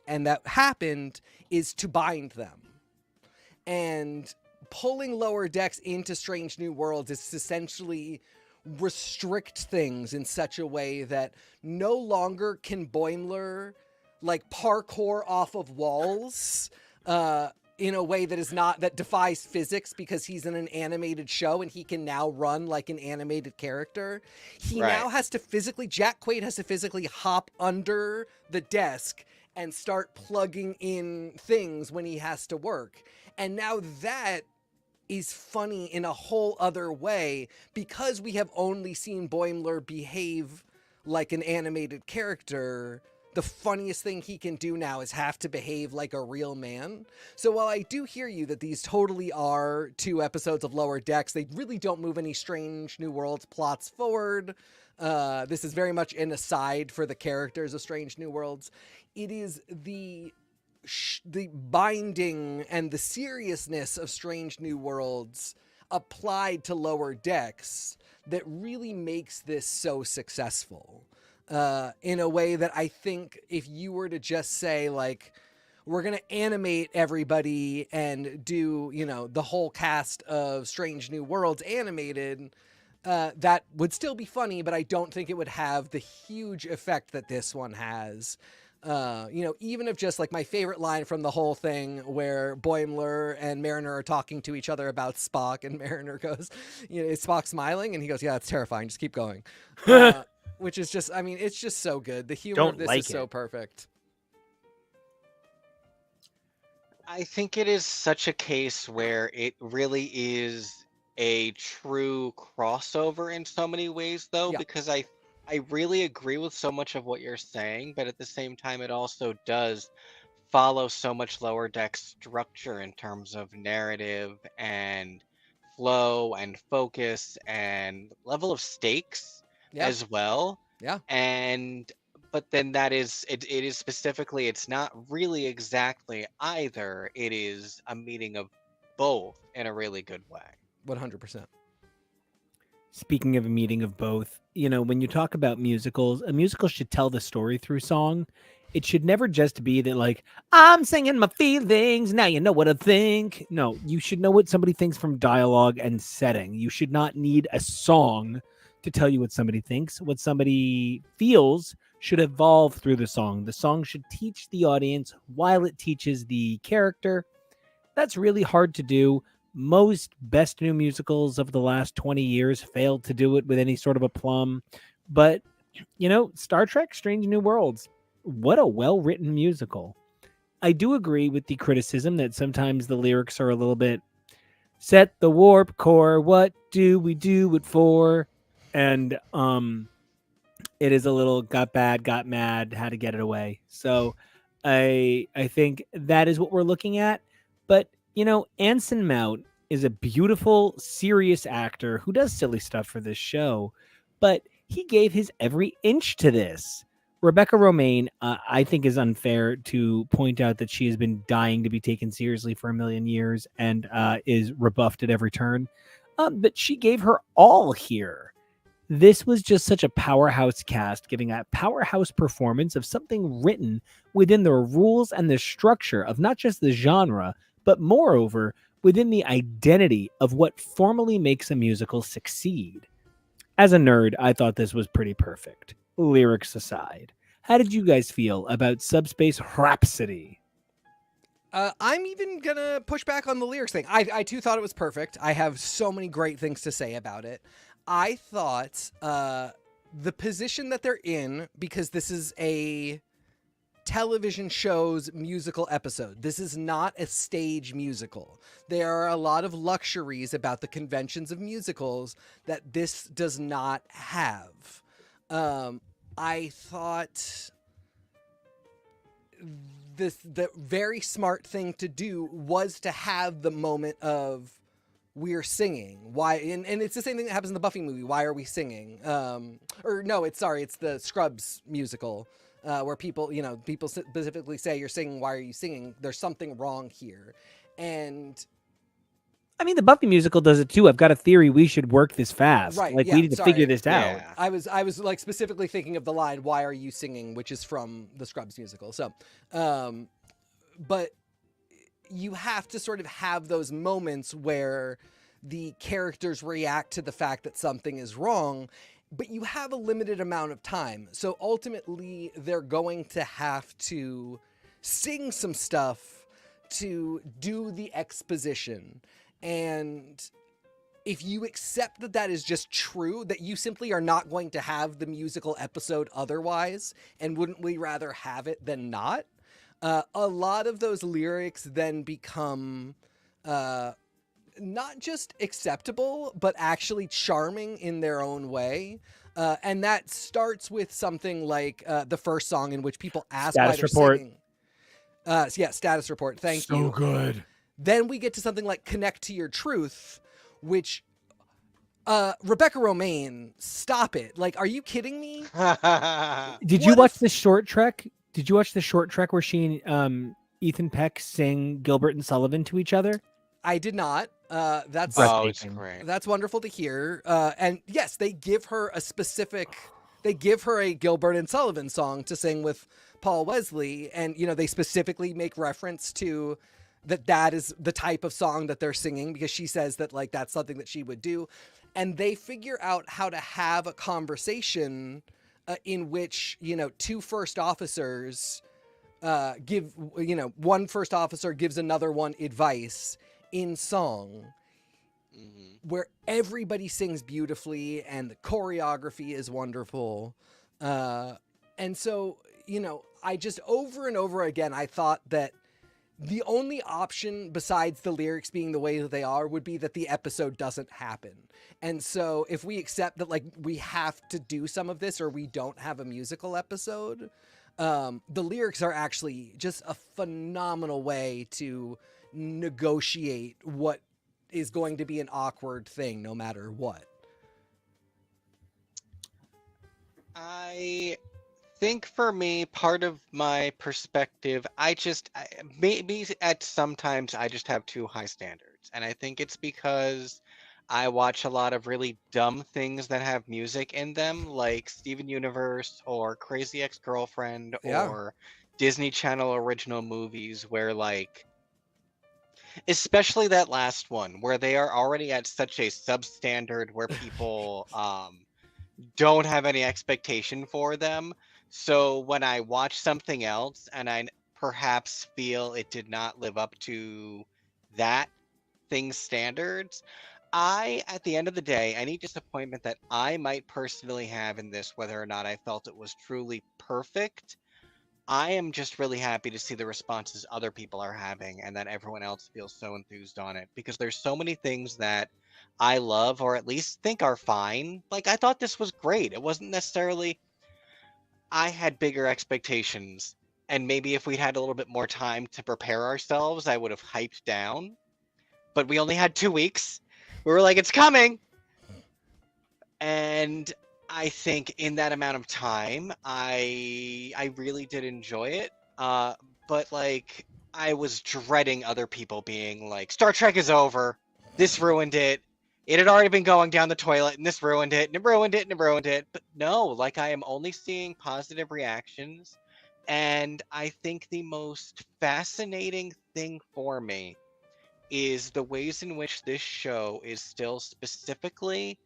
and that happened, is to bind them. And pulling Lower Decks into Strange New Worlds is essentially restrict things in such a way that no longer can Boimler like parkour off of walls in a way that defies physics, because he's in an animated show and he can now run like an animated character. He now has to Jack Quaid has to physically hop under the desk and start plugging in things when he has to work. And now that is funny in a whole other way, because we have only seen Boimler behave like an animated character. The funniest thing he can do now is have to behave like a real man. So while I do hear you that these totally are 2 episodes of Lower Decks, they really don't move any Strange New Worlds plots forward. This is very much an aside for the characters of Strange New Worlds. It is the binding and the seriousness of Strange New Worlds applied to Lower Decks that really makes this so successful. In a way that I think if you were to just say, like, we're going to animate everybody and do, the whole cast of Strange New Worlds animated, that would still be funny, but I don't think it would have the huge effect that this one has. Even if just like my favorite line from the whole thing where Boimler and Mariner are talking to each other about Spock, and Mariner goes, is Spock smiling? And he goes, yeah, it's terrifying. Just keep going. Which is just, it's just so good. The humor of this is so perfect. I think it is such a case where it really is a true crossover in so many ways, though, because I really agree with so much of what you're saying, but at the same time, it also does follow so much Lower Deck structure in terms of narrative and flow and focus and level of stakes as well. Yeah. But then it is specifically, it's not really exactly either. It is a meeting of both in a really good way. 100%. Speaking of a meeting of both, when you talk about musicals, a musical should tell the story through song. It should never just be that, like, I'm singing my feelings, now you know what I think. No, you should know what somebody thinks from dialogue and setting. You should not need a song to tell you what somebody thinks. What somebody feels should evolve through the song. The song should teach the audience while it teaches the character. That's really hard to do. Most best new musicals of the last 20 years failed to do it with any sort of aplomb. But, Star Trek Strange New Worlds, what a well-written musical. I do agree with the criticism that sometimes the lyrics are a little bit, set the warp core, what do we do it for? And it is a little got bad, got mad, had to get it away. So I think that is what we're looking at. But, Anson Mount is a beautiful, serious actor who does silly stuff for this show, but he gave his every inch to this. Rebecca Romaine, I think, is unfair to point out that she has been dying to be taken seriously for a million years and is rebuffed at every turn. But she gave her all here. This was just such a powerhouse cast, giving a powerhouse performance of something written within the rules and the structure of not just the genre, but moreover, within the identity of what formally makes a musical succeed. As a nerd, I thought this was pretty perfect. Lyrics aside, how did you guys feel about Subspace Rhapsody? I'm even gonna push back on the lyrics thing. I too thought it was perfect. I have so many great things to say about it. I thought the position that they're in, because this is a television show's musical episode. This is not a stage musical. There are a lot of luxuries about the conventions of musicals that this does not have. I thought the very smart thing to do was to have the moment of we're singing. Why? And it's the same thing that happens in the Buffy movie. Why are we singing? It's the Scrubs musical. where people specifically say you're singing, why are you singing? There's something wrong here. And I mean, the Buffy musical does it too. I've got a theory we should work this fast. Right, Like, yeah, we need to figure sorry. this out. Yeah. I was like specifically thinking of the line, why are you singing, which is from the Scrubs musical. So, but you have to sort of have those moments where the characters react to the fact that something is wrong, but you have a limited amount of time. So ultimately, they're going to have to sing some stuff to do the exposition. And if you accept that that is just true, that you simply are not going to have the musical episode otherwise, and wouldn't we rather have it than not? A lot of those lyrics then become not just acceptable, but actually charming in their own way. And that starts with something like the first song in which people ask why Status they're Report. singing. Yeah, Status Report. Thank you. So good. Then we get to something like Connect to Your Truth, which Rebecca Romaine, stop it. Like, are you kidding me? Did you What watch if- the short trek? Did you watch the short trek where she and Ethan Peck sing Gilbert and Sullivan to each other? I did not. That's Oh, it's breathtaking. great. that's wonderful to hear. And yes, they give her a Gilbert and Sullivan song to sing with Paul Wesley, and they specifically make reference to that is the type of song that they're singing, because she says that like that's something that she would do. And they figure out how to have a conversation in which two first officers give one first officer gives another one advice in song, where everybody sings beautifully and the choreography is wonderful. And so I just over and over again I thought that the only option besides the lyrics being the way that they are would be that the episode doesn't happen. And so if we accept that like we have to do some of this or we don't have a musical episode, the lyrics are actually just a phenomenal way to negotiate what is going to be an awkward thing no matter what. I think for me, part of my perspective, maybe at sometimes I just have too high standards. And I think it's because I watch a lot of really dumb things that have music in them, like Steven Universe or Crazy Ex-Girlfriend Yeah. or Disney Channel original movies where like, especially that last one where they are already at such a substandard where people don't have any expectation for them. So when I watch something else and I perhaps feel it did not live up to that thing's standards, at the end of the day, any disappointment that I might personally have in this, whether or not I felt it was truly perfect, I am just really happy to see the responses other people are having and that everyone else feels so enthused on it, because there's so many things that I love or at least think are fine. Like, I thought this was great. It wasn't necessarily, I had bigger expectations, and maybe if we'd had a little bit more time to prepare ourselves, I would have hyped down. But we only had 2 weeks. We were like, it's coming. And I think in that amount of time, I really did enjoy it. But like, I was dreading other people being like, Star Trek is over. This ruined it. It had already been going down the toilet, and this ruined it, and it ruined it, and it ruined it. But no, like, I am only seeing positive reactions. And I think the most fascinating thing for me is the ways in which this show is still specifically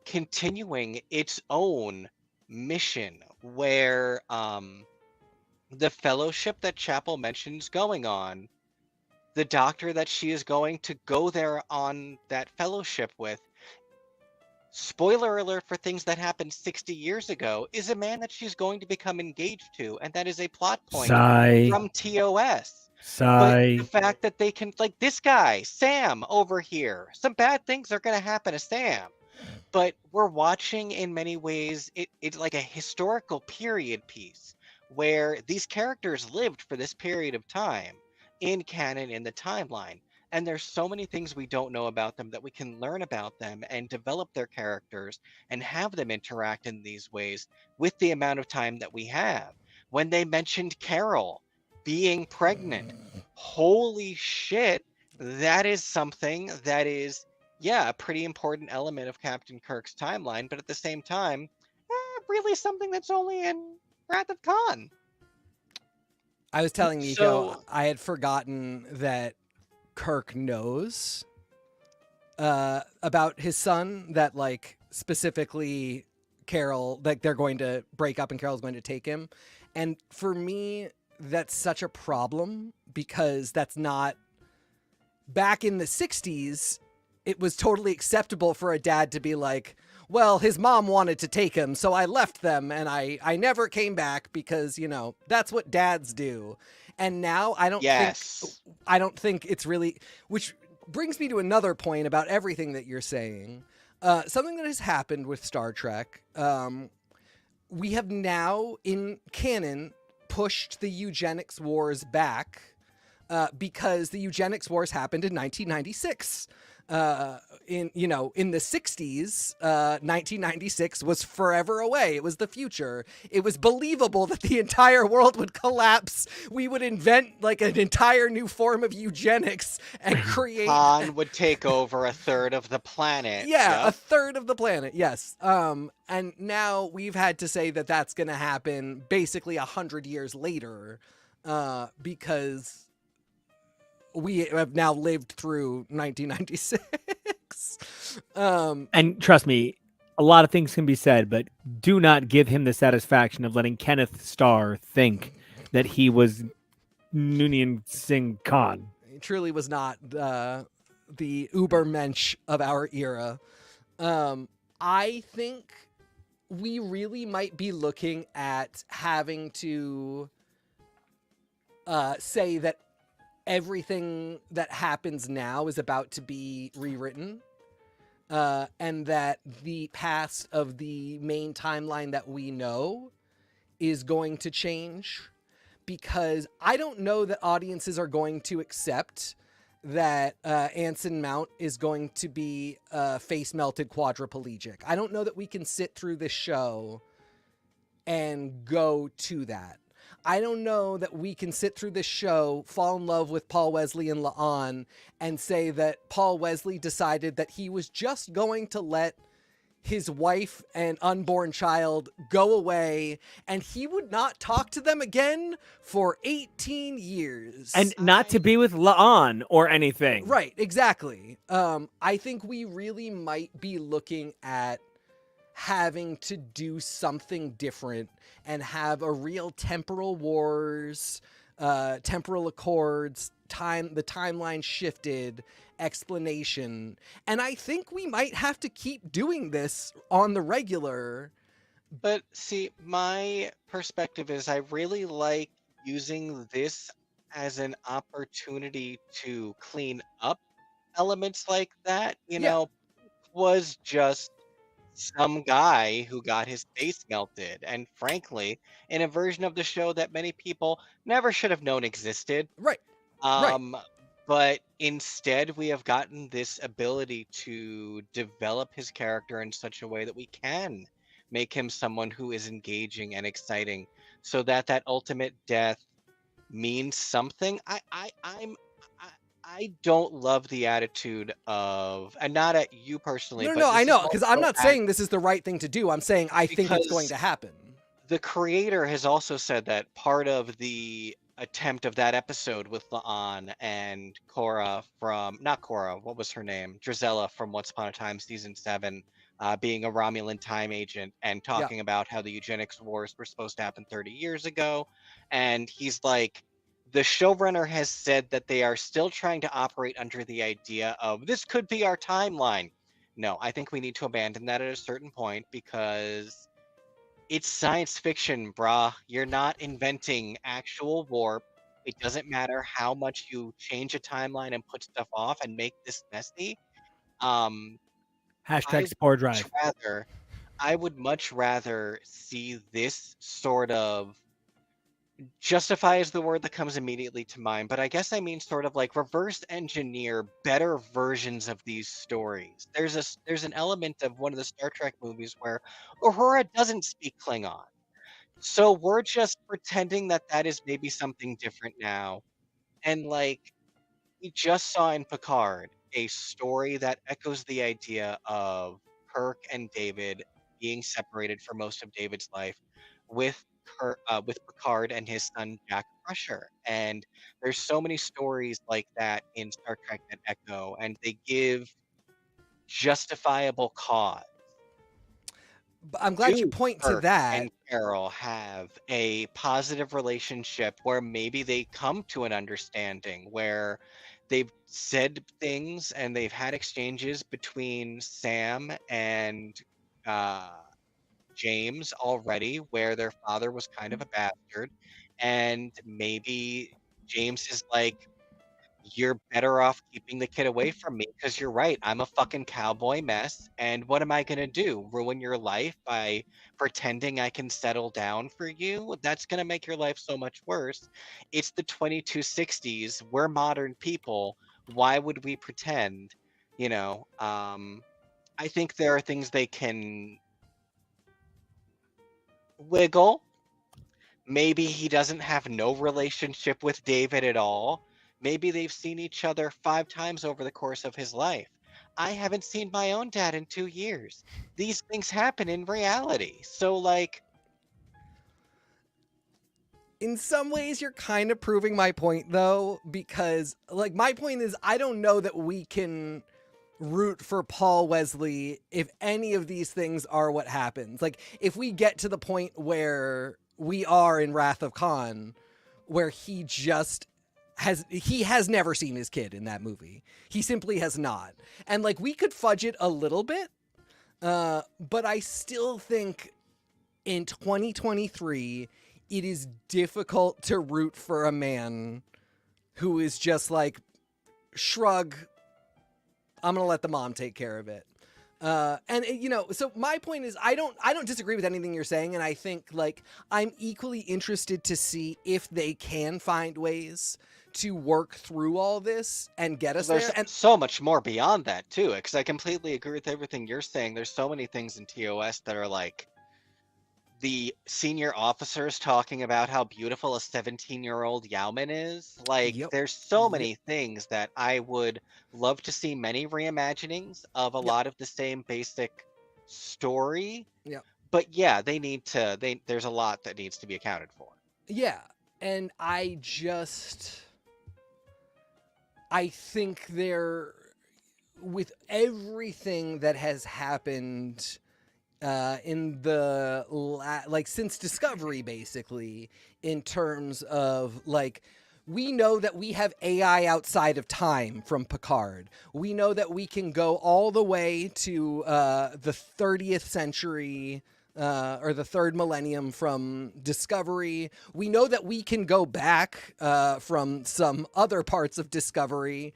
continuing its own mission, where the fellowship that Chapel mentions going on, the doctor that she is going to go there on that fellowship with, spoiler alert for things that happened 60 years ago, is a man that she's going to become engaged to, and that is a plot point Sigh. from TOS. But Sigh. the fact that they can, like, this guy, Sam, over here, some bad things are going to happen to Sam. But we're watching, in many ways, it's like a historical period piece where these characters lived for this period of time in canon, in the timeline. And there's so many things we don't know about them that we can learn about them and develop their characters and have them interact in these ways with the amount of time that we have. when they mentioned Carol being pregnant. Holy shit, that is something that is, yeah, a pretty important element of Captain Kirk's timeline, but at the same time, really something that's only in Wrath of Khan. I was telling Nico So, I had forgotten that Kirk knows about his son, that like specifically Carol, like they're going to break up and Carol's going to take him. And for me, that's such a problem because that's not back in the 60s. It was totally acceptable for a dad to be like, well, his mom wanted to take him, so I left them and I never came back because, you know, that's what dads do. And now I don't yes. think it's really, which brings me to another point about everything that you're saying. Something that has happened with Star Trek. We have now in canon pushed the eugenics wars back because the eugenics wars happened in 1996. In the 60s, 1996 was forever away. It was the future. It was believable that the entire world would collapse. We would invent like an entire new form of eugenics and create. Khan would take over a third of the planet. Yeah, a Yep. third of the planet. Yes. And now we've had to say that that's going to happen basically 100 years later, because we have now lived through 1996. And trust me, a lot of things can be said, but do not give him the satisfaction of letting Kenneth Starr think that he was Noonien Singh Khan. He truly was not the Ubermensch of our era. I think we really might be looking at having to say that everything that happens now is about to be rewritten, and that the past of the main timeline that we know is going to change, because I don't know that audiences are going to accept that Anson Mount is going to be face melted quadriplegic. I don't know that we can sit through this show and go to that. I don't know that we can sit through this show, fall in love with Paul Wesley and La'an, and say that Paul Wesley decided that he was just going to let his wife and unborn child go away, and he would not talk to them again for 18 years. And not to be with La'an or anything. Right, exactly. I think we really might be looking at having to do something different and have a real temporal wars, temporal accords, the timeline shifted explanation. And I think we might have to keep doing this on the regular. But see, my perspective is I really like using this as an opportunity to clean up elements like that. You Yeah. know, was just some guy who got his face melted. And frankly, in a version of the show that many people never should have known existed. Right. Um, but instead, we have gotten this ability to develop his character in such a way that we can make him someone who is engaging and exciting, so that that ultimate death means something. I don't love the attitude of, and not at you personally, No, but no, I this is know, because I'm also not saying this is the right thing to do. I'm saying I think it's going because to happen. the creator has also said that part of the attempt of that episode with La'an and Cora from, not Cora, what was her name? Drizella from Once Upon a Time season 7, being a Romulan time agent and Yeah. talking about how the eugenics wars were supposed to happen 30 years ago. And he's like, the showrunner has said that they are still trying to operate under the idea of this could be our timeline. No, I think we need to abandon that at a certain point because it's science fiction, brah. You're not inventing actual warp. It doesn't matter how much you change a timeline and put stuff off and make this messy. Um, I Hashtag would Spore much Drive. rather, I would much rather see this sort of, justify is the word that comes immediately to mind, but I guess I mean sort of like reverse engineer better versions of these stories. There's an element of one of the Star Trek movies where Uhura doesn't speak Klingon. So we're just pretending that that is maybe something different now. And like, we just saw in Picard a story that echoes the idea of Kirk and David being separated for most of David's life with with Picard and his son Jack Crusher. And there's so many stories like that in Star Trek that echo, and they give justifiable cause. But I'm glad you Do point to Kirk that. and Carol have a positive relationship where maybe they come to an understanding where they've said things and they've had exchanges between Sam and uh, James already where their father was kind of a bastard, and maybe James is like, you're better off keeping the kid away from me because you're right. I'm a fucking cowboy mess. And what am I going to do? Ruin your life by pretending I can settle down for you? That's going to make your life so much worse. It's the 2260s. We're modern people. Why would we pretend? I think there are things they can wiggle. Maybe he doesn't have no relationship with David at all. Maybe they've seen each other 5 times over the course of his life. I haven't seen my own dad in 2 years. These things happen in reality. So, like, In some ways, you're kind of proving my point, though, because, like, my point is I don't know that we can root for Paul Wesley if any of these things are what happens. Like, if we get to the point where we are in Wrath of Khan, where he has never seen his kid in that movie. He simply has not. And, like, we could fudge it a little bit, but I still think in 2023, it is difficult to root for a man who is just like, shrug, I'm gonna let the mom take care of it. So my point is, I don't disagree with anything you're saying, and I think, like, I'm equally interested to see if they can find ways to work through all this and get us there's there. And so much more beyond that, too, because I completely agree with everything you're saying. There's so many things in TOS that are like, the senior officers talking about how beautiful a 17-year-old Yauman is. Like, yep, there's so yep, many things that I would love to see many reimaginings of a yep, lot of the same basic story. yep, But yeah, there's a lot that needs to be accounted for. yeah. And I think with everything that has happened in since Discovery, basically, in terms of, like, we know that we have AI outside of time from Picard. We know that we can go all the way to the 30th century or the third millennium from Discovery. We know that we can go back from some other parts of Discovery.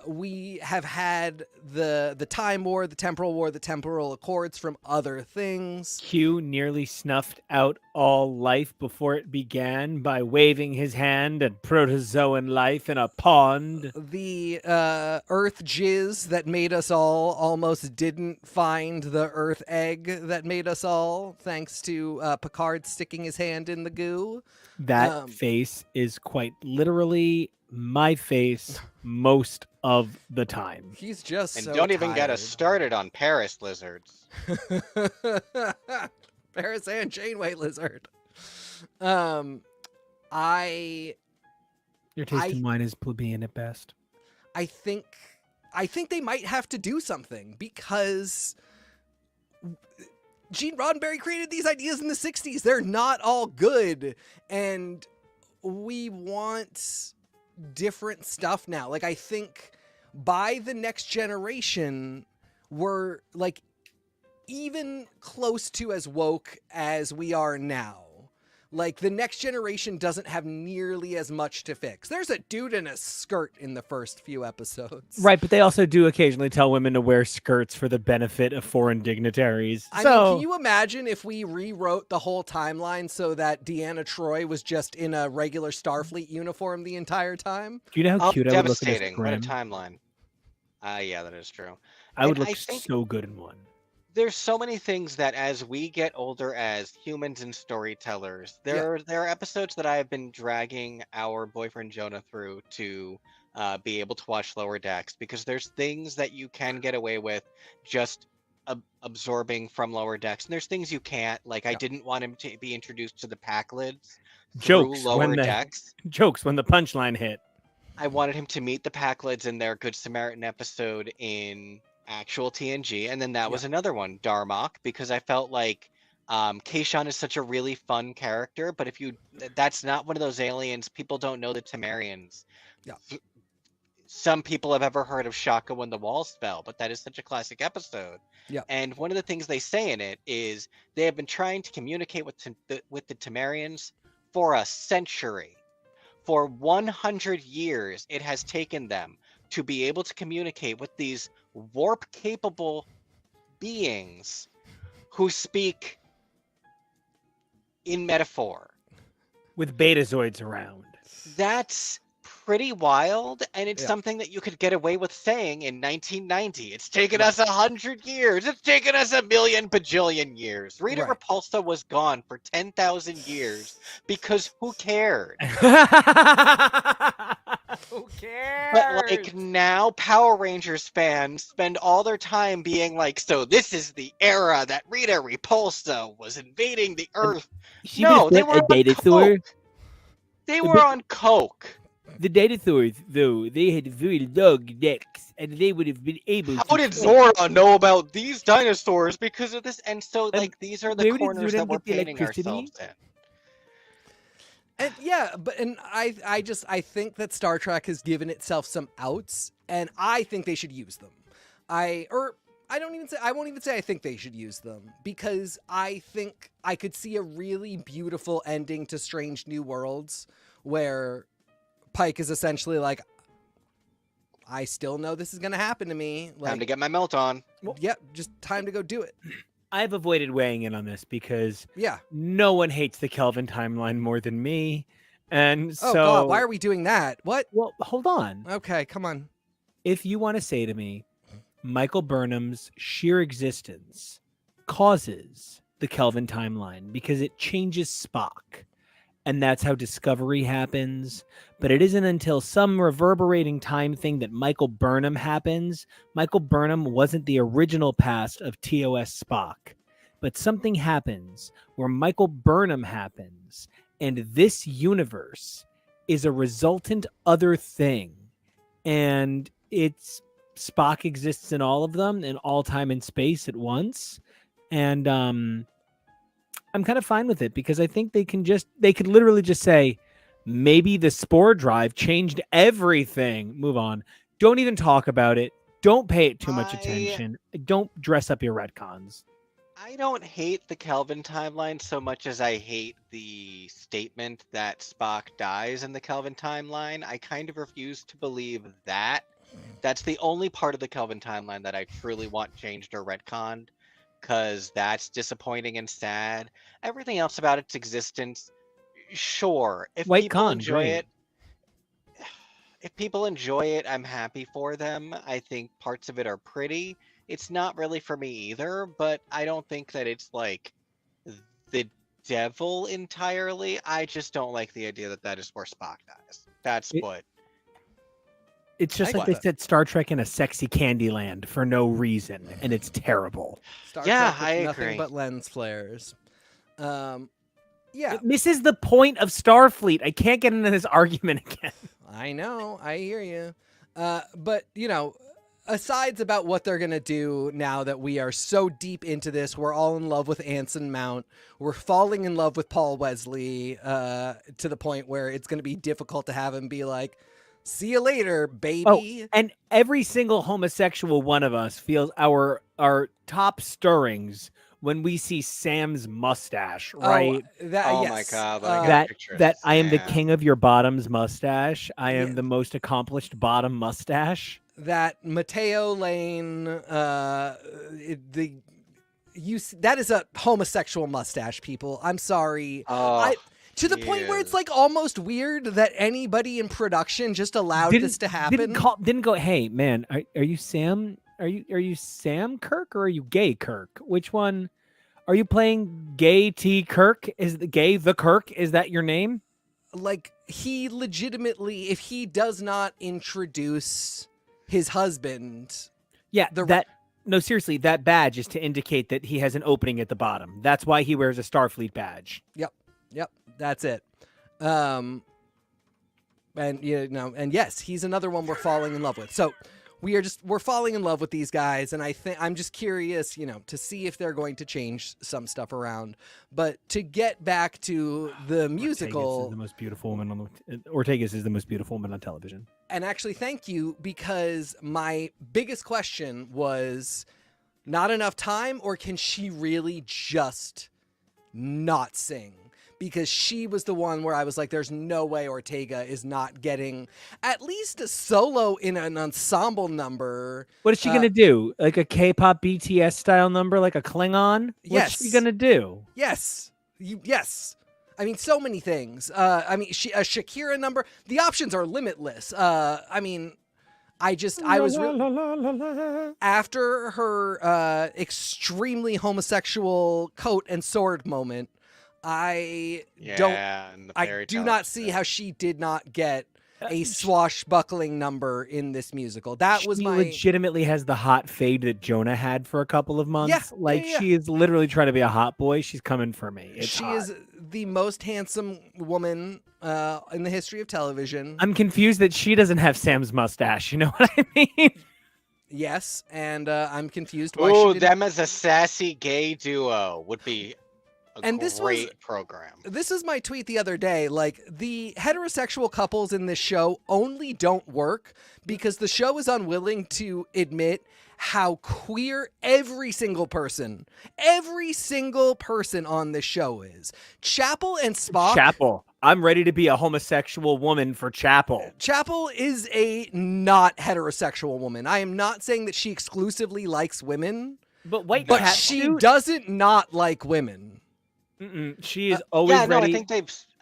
We have had the Time War, the Temporal War, the Temporal Accords from other things. Q nearly snuffed out all life before it began by waving his hand at protozoan life in a pond. The Earth jizz that made us all almost didn't find the Earth egg that made us all, thanks to Picard sticking his hand in the goo. That face is quite literally my face most of the time. He's just And so don't even get tired. us started on Paris lizards. Paris and Janeway lizard. Your taste in wine is plebeian at best. I think they might have to do something, because Gene Roddenberry created these ideas in the 60s. They're not all good, and we want different stuff now. Like, I think by the next generation, we're, like, even close to as woke as we are now. Like, the next generation doesn't have nearly as much to fix. There's a dude in a skirt in the first few episodes. Right, but they also do occasionally tell women to wear skirts for the benefit of foreign dignitaries. I mean, can you imagine if we rewrote the whole timeline so that Deanna Troi was just in a regular Starfleet uniform the entire time? Do you know how cute I would look in this Devastating. What a grim? timeline. Yeah, that is true. I would And look so good in one. there's so many things that as we get older as humans and storytellers, Yeah. there are episodes that I have been dragging our boyfriend Jonah through to be able to watch Lower Decks, because there's things that you can get away with just absorbing from Lower Decks, and there's things you can't. Like, I Yeah. didn't want him to be introduced to the Packlids through Jokes Lower when the Decks. punchline hit. I wanted him to meet the Packlids in their Good Samaritan episode in actual TNG, and then that was another one, Darmok, because I felt like Kayshawn is such a really fun character, but if you that's not one of those aliens. People don't know the Temerians. Yeah. Some people have ever heard of Shaka when the walls fell, but that is such a classic episode. Yeah. And one of the things they say in it is they have been trying to communicate with the Temerians for a century. For 100 years, it has taken them to be able to communicate with these warp-capable beings who speak in metaphor. With betazoids around. That's pretty wild, and it's Yeah. something that you could get away with saying in 1990. It's taken us 100 years. It's taken us a million bajillion years. Rita Right. Repulsa was gone for 10,000 years because who cared? Who cares? But like now, Power Rangers fans spend all their time being like, so this is the era that Rita Repulsa was invading the Earth. She No, was they a were on datasaur. coke. They were on coke. The datasaurs, though, they had very long necks, and they would have been able to... How did Zora know about these dinosaurs because of this? And so, like, these are the where did corners Zora that we're get the painting electricity? ourselves in. And yeah, but I think that Star Trek has given itself some outs, and I think they should use them. I won't even say I think they should use them, because I think I could see a really beautiful ending to Strange New Worlds where Pike is essentially like, I still know this is going to happen to me. Like, Time to get my melt on. Yep, just time to go do it. I've avoided weighing in on this because Yeah. no one hates the Kelvin timeline more than me. And so... Oh, God, why are we doing that? What? Well, hold on. Okay, come on. If you want to say to me, Michael Burnham's sheer existence causes the Kelvin timeline because it changes Spock. And that's how Discovery happens. But it isn't until some reverberating time thing that Michael Burnham happens. Michael Burnham wasn't the original past of TOS Spock. But something happens where Michael Burnham happens. And this universe is a resultant other thing. And it's Spock exists in all of them in all time and space at once. And I'm kind of fine with it because I think they could literally just say, maybe the spore drive changed everything. Move on. Don't even talk about it. Don't pay it too much attention. Don't dress up your retcons. I don't hate the Kelvin timeline so much as I hate the statement that Spock dies in the Kelvin timeline. I kind of refuse to believe that. That's the only part of the Kelvin timeline that I truly want changed or retconned, because that's disappointing and sad. Everything else about its existence, sure. If White people Con, enjoy great. it, if people enjoy it, I'm happy for them. I think parts of it are pretty. It's not really for me either, but I don't think that it's like the devil entirely. I just don't like the idea that that is where Spock dies. That's what. It's just I like get they that. said Star Trek in a sexy candy land for no reason, and it's terrible. Star Yeah, Trek with I nothing agree. but lens flares. Yeah, It misses the point of Starfleet. I can't get into this argument again. I know. I hear you. But, you know, asides about what they're going to do now that we are so deep into this, we're all in love with Anson Mount. We're falling in love with Paul Wesley to the point where it's going to be difficult to have him be like, see you later, baby. Oh, and every single homosexual one of us feels our top stirrings when we see Sam's mustache, right? Oh my yes. God, let me get a that picture of that I am the Sam. king of your bottoms mustache. I am Yeah. the most accomplished bottom mustache. That Mateo Lane, that is a homosexual mustache, people. I'm sorry. Oh, To the point where it's like almost weird that anybody in production just allowed this to happen. Didn't go, hey man, are you Sam? Are you Sam Kirk or are you Gay Kirk? Which one are you playing? Gay T Kirk? Is the Gay the Kirk? Is that your name? Like, he legitimately, if he does not introduce his husband, Yeah, the no, seriously, that badge is to indicate that he has an opening at the bottom. That's why he wears a Starfleet badge. Yep, that's it. And and yes, he's another one we're falling in love with. So we're falling in love with these guys, and I'm just curious, to see if they're going to change some stuff around. But to get back to the musical, Ortegas is the most beautiful woman Ortegas is the most beautiful woman on television. And actually, thank you, because my biggest question was not enough time, or can she really just not sing? Because she was the one where I was like, there's no way Ortega is not getting at least a solo in an ensemble number. What is she going to do? Like a K-pop BTS style number, like a Klingon? What's she going to do? Yes. Yes. I mean, so many things. A Shakira number. The options are limitless. I was after her extremely homosexual coat and sword moment. I do not see how she did not get a swashbuckling number in this musical. She legitimately has the hot fade that Jonah had for a couple of months. She is literally trying to be a hot boy. She's coming for me. She is the most handsome woman in the history of television. I'm confused that she doesn't have Sam's mustache. You know what I mean? Yes, and I'm confused why she didn't. Them as a sassy gay duo would be great program. This was my tweet the other day. Like, the heterosexual couples in this show only don't work because the show is unwilling to admit how queer every single person on this show is. Chapel and Spock. Chapel. I'm ready to be a homosexual woman for Chapel. Chapel is a not heterosexual woman. I am not saying that she exclusively likes women, but she doesn't not like women. She is always ready.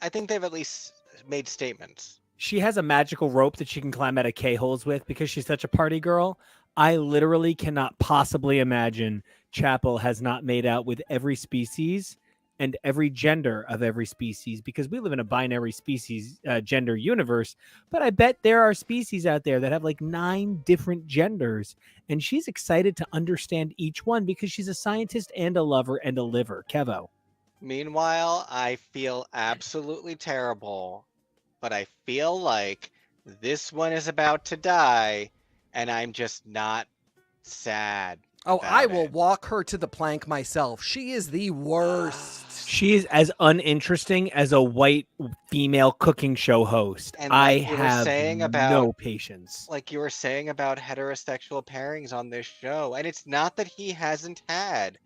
I think they've at least made statements. She has a magical rope that she can climb out of K-holes with because she's such a party girl. I literally cannot possibly imagine Chapel has not made out with every species and every gender of every species, because we live in a binary species gender universe. But I bet there are species out there that have like 9 different genders, and she's excited to understand each one because she's a scientist and a lover and a liver. Kevo. Meanwhile, I feel absolutely terrible, but I feel like this one is about to die, and I'm just not sad. Oh, I will walk her to the plank myself. She is the worst. She is as uninteresting as a white female cooking show host. And I have no patience. Like you were saying about heterosexual pairings on this show, and it's not that he hasn't had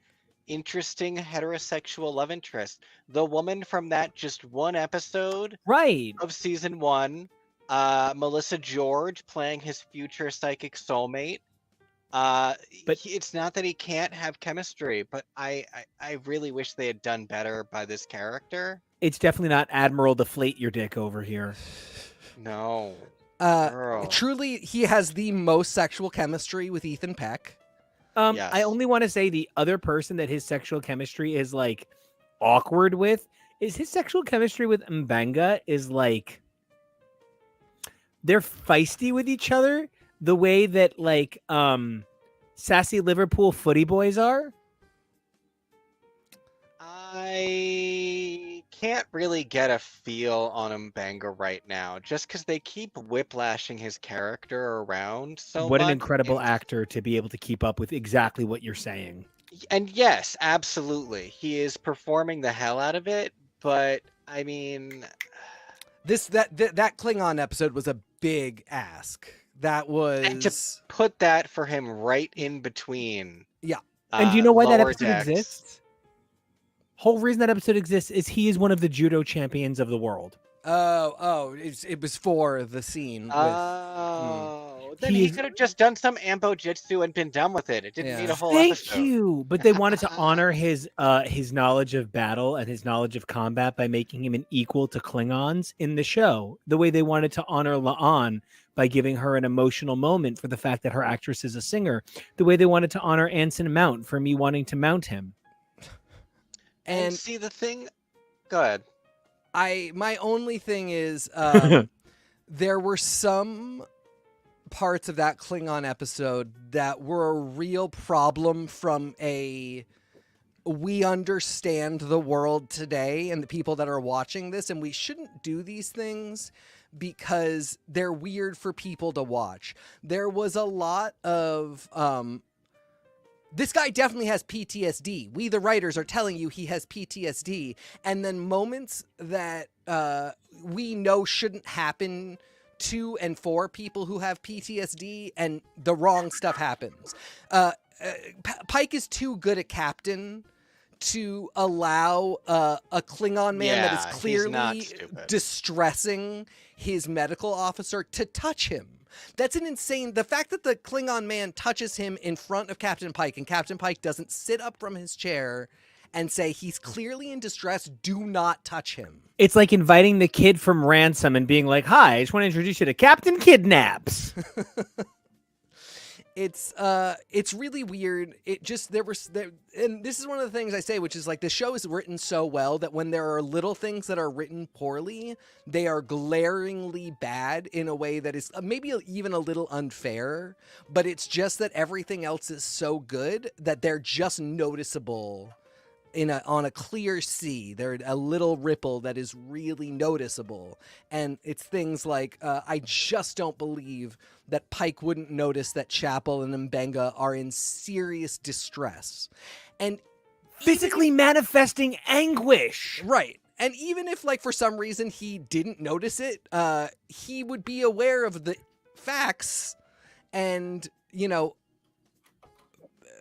interesting heterosexual love interest. The woman from that just one episode of season 1, Melissa George playing his future psychic soulmate. But it's not that he can't have chemistry, but I really wish they had done better by this character. It's definitely not Admiral Deflate Your Dick over here. No. Truly, he has the most sexual chemistry with Ethan Peck. Yes. I only want to say the other person that his sexual chemistry is like awkward with is his sexual chemistry with Mbenga is like they're feisty with each other the way that like sassy Liverpool footy boys are. I can't really get a feel on Mbenga right now, just because they keep whiplashing his character around so much. What an incredible actor to be able to keep up with exactly what you're saying. And yes, absolutely. He is performing the hell out of it, but I mean... That Klingon episode was a big ask. That was... And to put that for him right in between. Yeah. And do you know why that episode decks. exists? Whole reason that episode exists is he is one of the judo champions of the world. It was for the scene. Then he could have just done some ambo jitsu and been done with it. It didn't need a whole episode. Thank you. But they wanted to honor his knowledge of battle and his knowledge of combat by making him an equal to Klingons in the show. The way they wanted to honor La'an by giving her an emotional moment for the fact that her actress is a singer, the way they wanted to honor Anson Mount for me wanting to mount him. And see the thing. Go ahead. My only thing is there were some parts of that Klingon episode that were a real problem from we understand the world today and the people that are watching this, and we shouldn't do these things because they're weird for people to watch. There was a lot of this guy definitely has PTSD. We, the writers, are telling you he has PTSD. And then moments that we know shouldn't happen to and for people who have PTSD, and the wrong stuff happens. Pike is too good a captain to allow a Klingon man that is clearly distressing his medical officer to touch him. That's an insane... The fact that the Klingon man touches him in front of Captain Pike, and Captain Pike doesn't sit up from his chair and say, he's clearly in distress, do not touch him. It's like inviting the kid from Ransom and being like, hi, I just want to introduce you to Captain Kidnaps. It's really weird. It just, and this is one of the things I say, which is like the show is written so well that when there are little things that are written poorly, they are glaringly bad in a way that is maybe even a little unfair, but it's just that everything else is so good that they're just noticeable on a clear sea. They're a little ripple that is really noticeable. And it's things like, I just don't believe that Pike wouldn't notice that Chapel and Mbenga are in serious distress. And physically manifesting anguish. Right. And even if, like, for some reason he didn't notice it, he would be aware of the facts and, you know,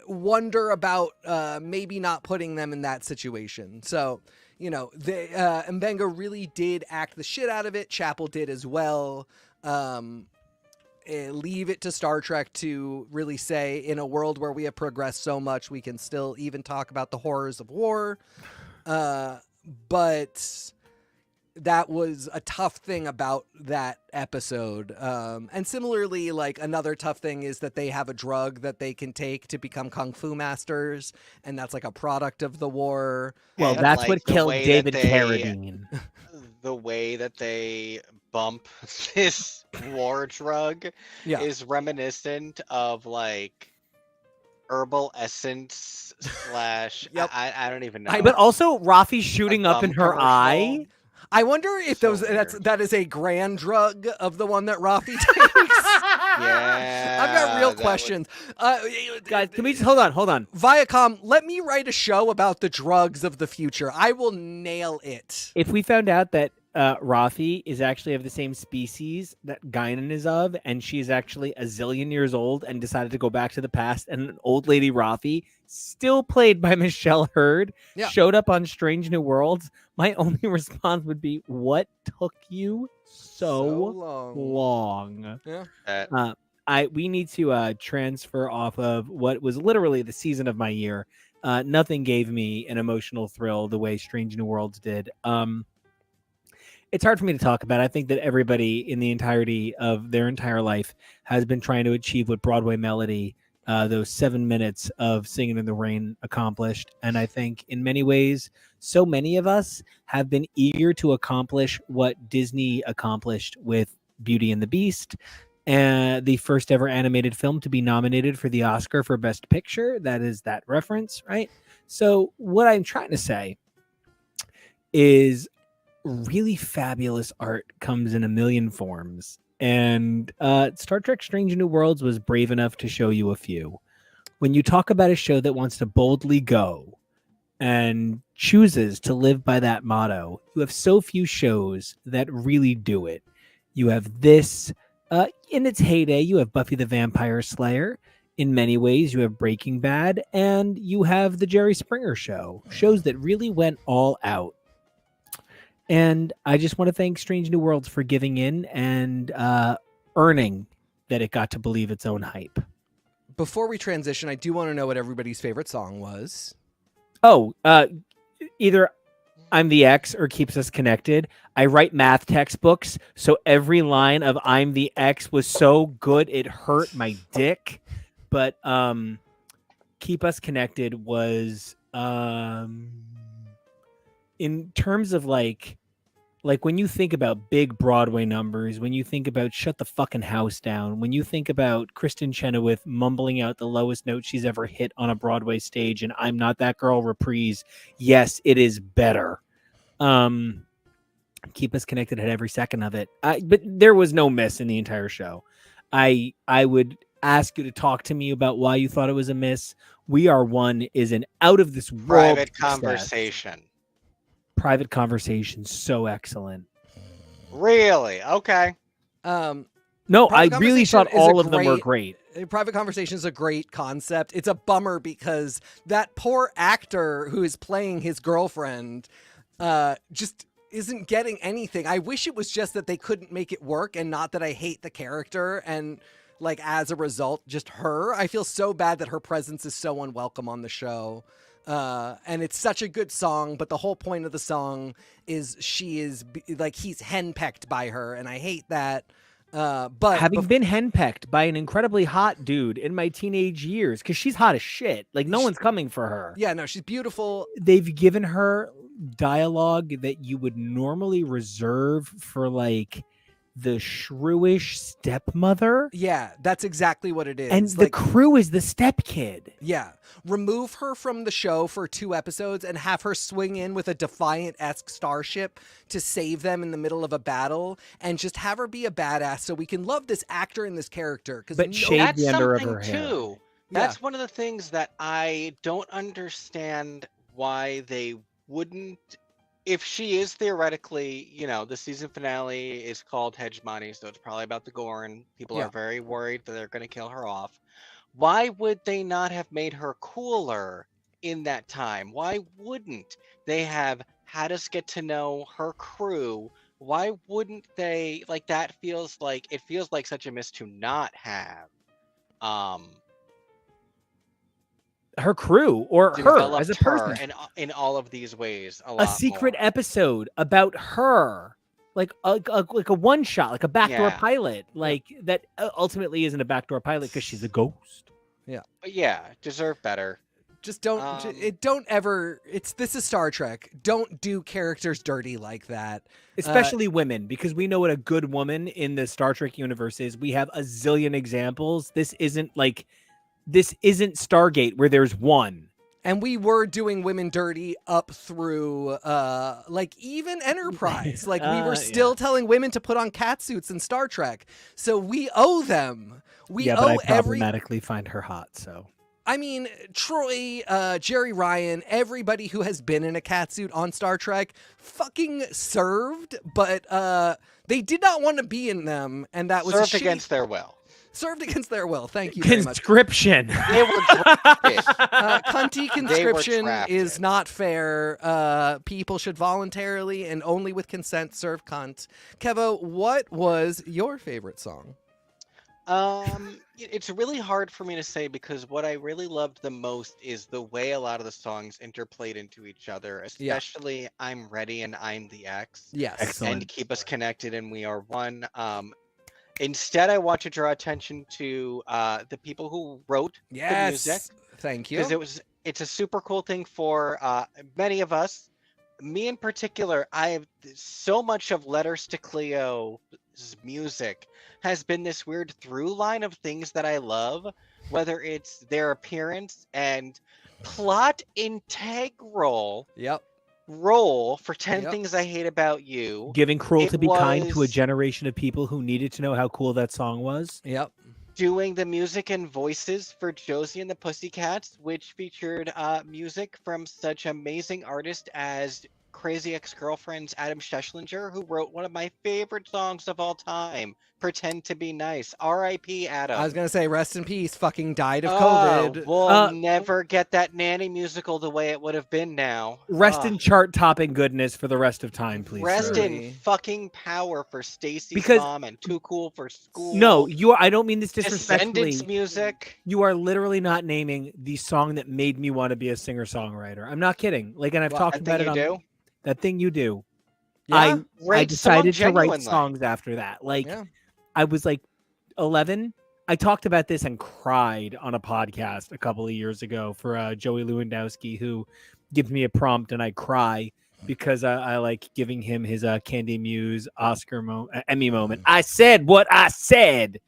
wonder about maybe not putting them in that situation. So, you know, Mbenga really did act the shit out of it. Chapel did as well. Leave it to Star Trek to really say, in a world where we have progressed so much, we can still even talk about the horrors of war. But that was a tough thing about that episode. And similarly, like, another tough thing is that they have a drug that they can take to become kung fu masters, and that's like a product of the war. Well, And, that's like, what the killed way David that they- Carradine. The way that they bump this war drug is reminiscent of, like, herbal essence slash I don't even know. But also Rafi shooting up in her commercial. eye. I wonder if So that is a grand drug of the one that Rafi takes. Yeah, I've got real that questions. Guys, can we just hold on? Viacom, let me write a show about the drugs of the future. I will nail it. If we found out that Rafi is actually of the same species that Guinan is of, and she's actually a zillion years old and decided to go back to the past, and an old lady Rafi, still played by Michelle Hurd, showed up on Strange New Worlds, my only response would be, what took you so long? Yeah. We need to transfer off of what was literally the season of my year. Nothing gave me an emotional thrill the way Strange New Worlds did. It's hard for me to talk about. I think that everybody in the entirety of their entire life has been trying to achieve what Broadway Melody, those 7 minutes of Singing in the Rain, accomplished. And I think in many ways, so many of us have been eager to accomplish what Disney accomplished with Beauty and the Beast, and the first ever animated film to be nominated for the Oscar for Best Picture. That is that reference, right? So what I'm trying to say is really fabulous art comes in a million forms. And Star Trek Strange New Worlds was brave enough to show you a few. When you talk about a show that wants to boldly go and chooses to live by that motto, you have so few shows that really do it. You have this, in its heyday, you have Buffy the Vampire Slayer. In many ways, you have Breaking Bad, and you have the Jerry Springer Show, shows that really went all out. And I just want to thank Strange New Worlds for giving in and earning that it got to believe its own hype. Before we transition, I do want to know what everybody's favorite song was. Oh, either I'm the X or keeps us connected. I write math textbooks, so every line of I'm the X was so good it hurt my dick. But keep us connected was in terms of like when you think about big Broadway numbers, when you think about Shut the Fucking House Down, when you think about Kristen Chenoweth mumbling out the lowest note she's ever hit on a Broadway stage and I'm Not That Girl reprise, yes, it is better. Keep us connected at every second of it. But there was no miss in the entire show. I would ask you to talk to me about why you thought it was a miss. We Are One is an out of this world Private success. conversation. Private conversation, so excellent. Really? Okay. No, I Private really Conversation thought is a all of them were great. Private Conversation is a great concept. It's a bummer because that poor actor who is playing his girlfriend just isn't getting anything. I wish it was just that they couldn't make it work and not that I hate the character and like as a result just her. I feel so bad that her presence is so unwelcome on the show. And it's such a good song, but the whole point of the song is she is like he's henpecked by her, and I hate that. But having been henpecked by an incredibly hot dude in my teenage years, because she's hot as shit. Like no one's coming for her. Yeah, no, she's beautiful. They've given her dialogue that you would normally reserve for like the shrewish stepmother. Yeah, that's exactly what it is. And the crew is the stepkid. Yeah. Remove her from the show for 2 episodes and have her swing in with a Defiant-esque starship to save them in the middle of a battle and just have her be a badass so we can love this actor and this character. But shade the under of her hair. Too. That's one of the things that I don't understand why they wouldn't. If she is theoretically, the season finale is called Hegemony, so it's probably about the gore, and people are very worried that they're going to kill her off. Why would they not have made her cooler in that time? Why wouldn't they have had us get to know her crew? Why wouldn't they, like, it feels like such a miss to not have her crew or her as a person in all of these ways. A secret episode about her, like a one shot, like a backdoor pilot, like that ultimately isn't a backdoor pilot because she's a ghost. Yeah, but deserve better. Just don't. Don't ever. This is Star Trek. Don't do characters dirty like that, especially women, because we know what a good woman in the Star Trek universe is. We have a zillion examples. This isn't Stargate where there's one. And we were doing women dirty up through, even Enterprise. Like, we were still telling women to put on catsuits in Star Trek. So we owe them. But I problematically find her hot, so. I mean, Troy, Jerry Ryan, everybody who has been in a catsuit on Star Trek fucking served, but they did not want to be in them, and that was served against their will. Served against their will. Thank you very much. Conscription. They were drafted. Cunty conscription is not fair. People should voluntarily and only with consent serve cunt. Kevo, what was your favorite song? It's really hard for me to say because what I really loved the most is the way a lot of the songs interplayed into each other, especially I'm Ready and I'm the X. Yes. Excellent. And Keep Us Connected and We Are One. Instead, I want to draw attention to the people who wrote the music. Thank you. Because it's a super cool thing for many of us. Me in particular, I have so much of Letters to Cleo's music has been this weird through line of things that I love, whether it's their appearance and plot integral. Role for 10 Things I Hate About You. Giving Cruel to Be Kind to a generation of people who needed to know how cool that song was. Doing the music and voices for Josie and the Pussycats, which featured music from such amazing artists as Crazy Ex-Girlfriend's Adam Schechlinger, who wrote one of my favorite songs of all time, Pretend to Be Nice. R.I.P. Adam. I was going to say, rest in peace, fucking died of COVID. We'll never get that Nanny musical the way it would have been now. Rest in chart-topping goodness for the rest of time, please. Rest in fucking power for Stacey's mom and Too Cool for School. No, I don't mean this disrespectfully. Descendants music. You are literally not naming the song that made me want to be a singer-songwriter. I'm not kidding. And I've talked about it on... That thing you do. Yeah. I Great song, decided to write genuinely. songs after that. Like Yeah. I was like 11. I talked about this and cried on a podcast a couple of years ago for Joey Lewandowski, who gives me a prompt and I cry because I like giving him his Candy Muse Emmy moment. I said what I said,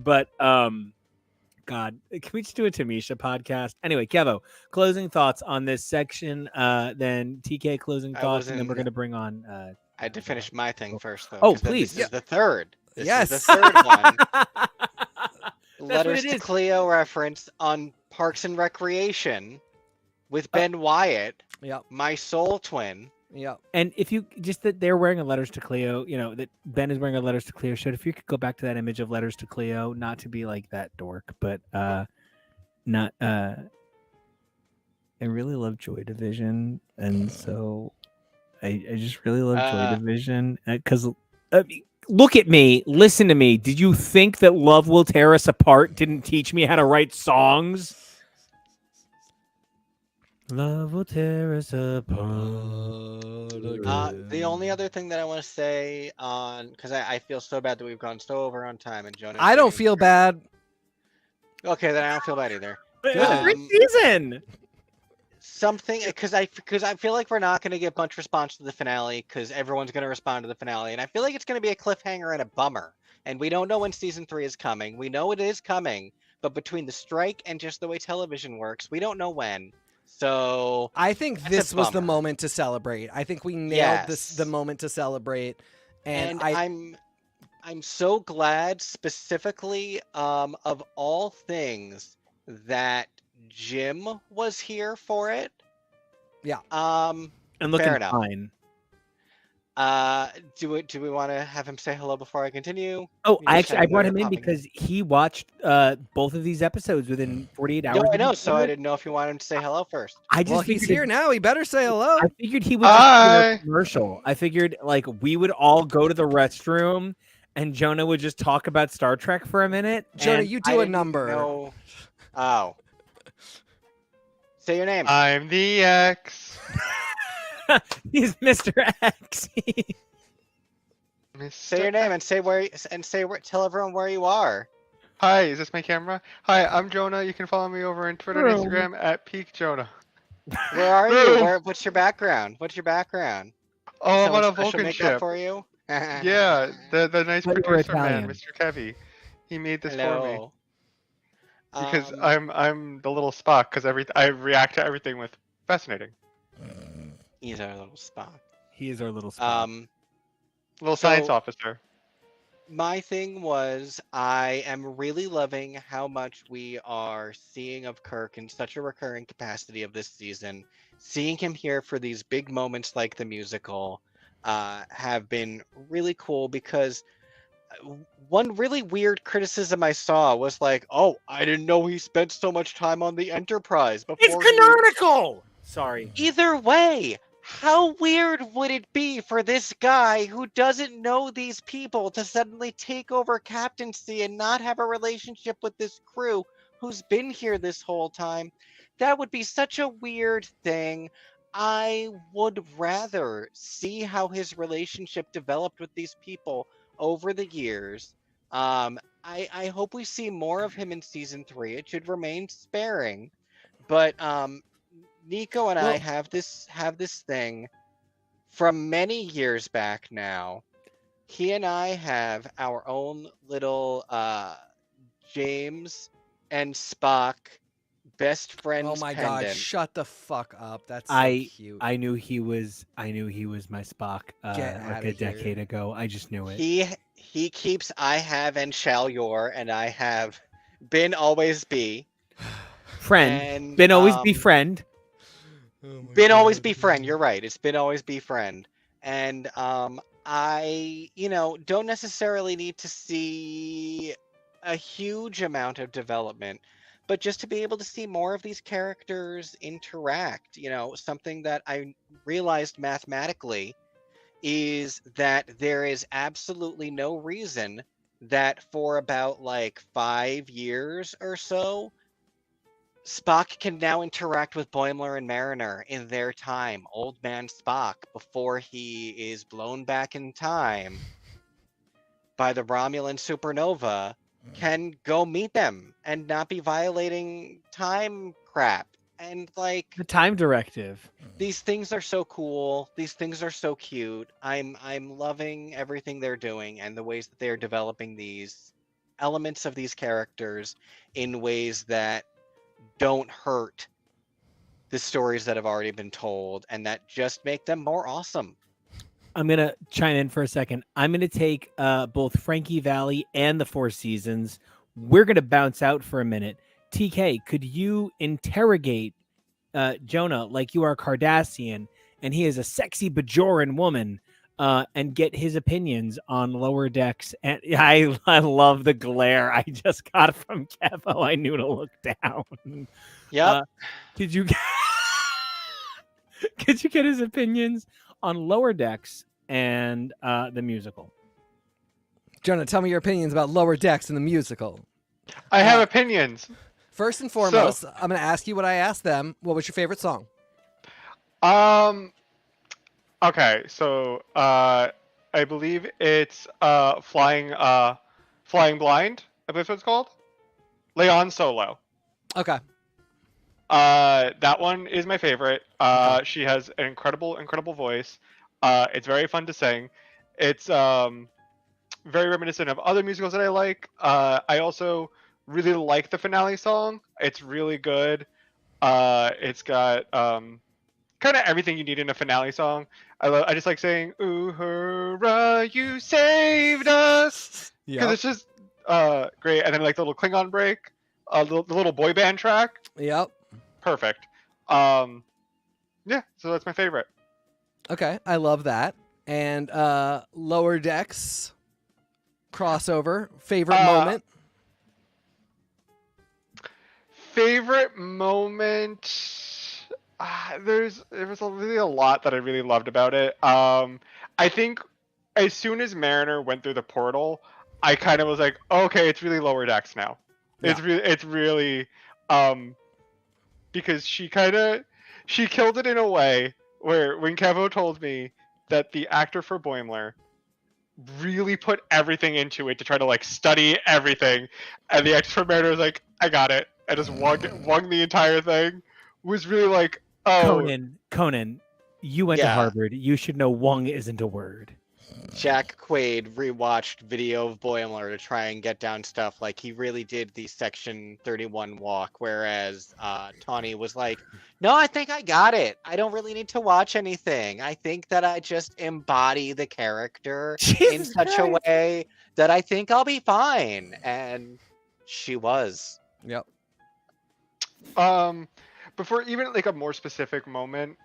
but God, can we just do a Tamisha podcast? Anyway, Kevo, closing thoughts on this section. Then TK closing thoughts, and then we're gonna bring on. I had to finish my thing first, though. Oh, 'cause then please. This is the third. This Yes. is the third one. what Letters it to is. Cleo reference on Parks and Recreation with Ben Wyatt, Yep. my soul twin. Yep. And if you just that they're wearing a Letters to Cleo, that Ben is wearing a Letters to Cleo shirt. If you could go back to that image of Letters to Cleo, not to be like that dork, but not I really love Joy Division, and so I just really love Joy Division because look at me, listen to me. Did you think that Love Will Tear Us Apart didn't teach me how to write songs? Love will tear us apart. The only other thing that I want to say on, because I feel so bad that we've gone so over on time, and Jonah. I don't feel bad. Okay, then I don't feel bad either. It's a great season. Something because I feel like we're not going to get much response to the finale because everyone's going to respond to the finale, and I feel like it's going to be a cliffhanger and a bummer. And we don't know when season 3 is coming. We know it is coming, but between the strike and just the way television works, we don't know when. So I think that's this a was the bummer. moment to celebrate. I think we nailed Yes. the moment to celebrate, and I'm so glad specifically of all things that Jim was here for it. Yeah. And looking fair enough. fine. Do we want to have him say hello before I continue? Oh, You just I had brought him another in popping- because he watched both of these episodes within 48 hours. No, I of know. each So other. I didn't know if you wanted him to say hello first. I just well, he's figured, here now. He better say hello. I figured he would just Hi. do a commercial. I figured like we would all go to the restroom and Jonah would just talk about Star Trek for a minute. Jonah, and you I do a didn't number. know- Oh. Say your name. I'm the X. he's Mr. X. Say your name and say where tell everyone where you are. Hi, is this my camera? Hi, I'm Jonah. You can follow me over on Twitter and Instagram at Peak Jonah. Where are you? What's your background? What's your background? Oh, I'm Someone on a special Vulcan make that ship. for you? Yeah, the nice But you're producer Italian. man, Mr. Kevy. He made this for me. Hello. Because I'm the little Spock. Because I react to everything with fascinating. He's our little Spock. He is our little spot. Little science So- officer. My thing was, I am really loving how much we are seeing of Kirk in such a recurring capacity of this season. Seeing him here for these big moments like the musical have been really cool because one really weird criticism I saw was like, oh, I didn't know he spent so much time on the Enterprise before It's canonical. Sorry. Either way, how weird would it be for this guy who doesn't know these people to suddenly take over captaincy and not have a relationship with this crew who's been here this whole time? That would be such a weird thing. I would rather see how his relationship developed with these people over the years. I hope we see more of him in season 3. It should remain sparing, but Nico and I have this thing from many years back now. He and I have our own little James and Spock best friends Oh my pendant. god, shut the fuck up. That's so cute. I knew he was my Spock Get like outta a decade here. ago. I just knew it. He keeps I have and shall your and I have been always be. Friend. And, Been always be friend. Been always be friend. You're right. It's been always be friend. And I, don't necessarily need to see a huge amount of development, but just to be able to see more of these characters interact, something that I realized mathematically is that there is absolutely no reason that for about like 5 years or so, Spock can now interact with Boimler and Mariner in their time. Old man Spock, before he is blown back in time by the Romulan supernova, can go meet them and not be violating time crap. And like The time directive. these things are so cool. These things are so cute. I'm loving everything they're doing and the ways that they're developing these elements of these characters in ways that don't hurt the stories that have already been told and that just make them more awesome. I'm going to chime in for a second. I'm going to take both Frankie Valli and the Four Seasons. We're going to bounce out for a minute. TK, could you interrogate Jonah like you are Cardassian and he is a sexy Bajoran woman and get his opinions on Lower Decks? And I love the glare I just got from Kevo. I knew to look down. Yep. Could you get his opinions on Lower Decks and the musical? Jonah, tell me your opinions about Lower Decks and the musical. I have opinions. First and foremost, I'm going to ask you what I asked them. What was your favorite song? Okay, so I believe it's Flying Blind. I believe that's what it's called. Leon Solo. Okay. That one is my favorite. Okay. She has an incredible voice. It's very fun to sing. It's very reminiscent of other musicals that I like. I also really like the finale song. It's really good. It's got kind of everything you need in a finale song. I just like saying "Uhura, you saved us" because it's just great. And then like the little Klingon break, the little boy band track. Yep. Perfect. Yeah, so that's my favorite. Okay, I love that. And Lower Decks crossover favorite moment. Favorite moment. There was really a lot that I really loved about it. I think as soon as Mariner went through the portal, I kind of was like, okay, it's really Lower Decks now. Yeah. It's really because she killed it in a way where when Kevo told me that the actor for Boimler really put everything into it to try to like study everything, and the actor for Mariner was like, I got it. I just wung the entire thing. Was really like, oh, Conan, you went to Harvard. You should know "wung" isn't a word. Jack Quaid rewatched video of Boimler to try and get down stuff. Like he really did the Section 31 walk, whereas Tawny was like, "No, I think I got it. I don't really need to watch anything. I think that I just embody the character in such a way that I think I'll be fine." And she was. Yep. Before even like a more specific moment,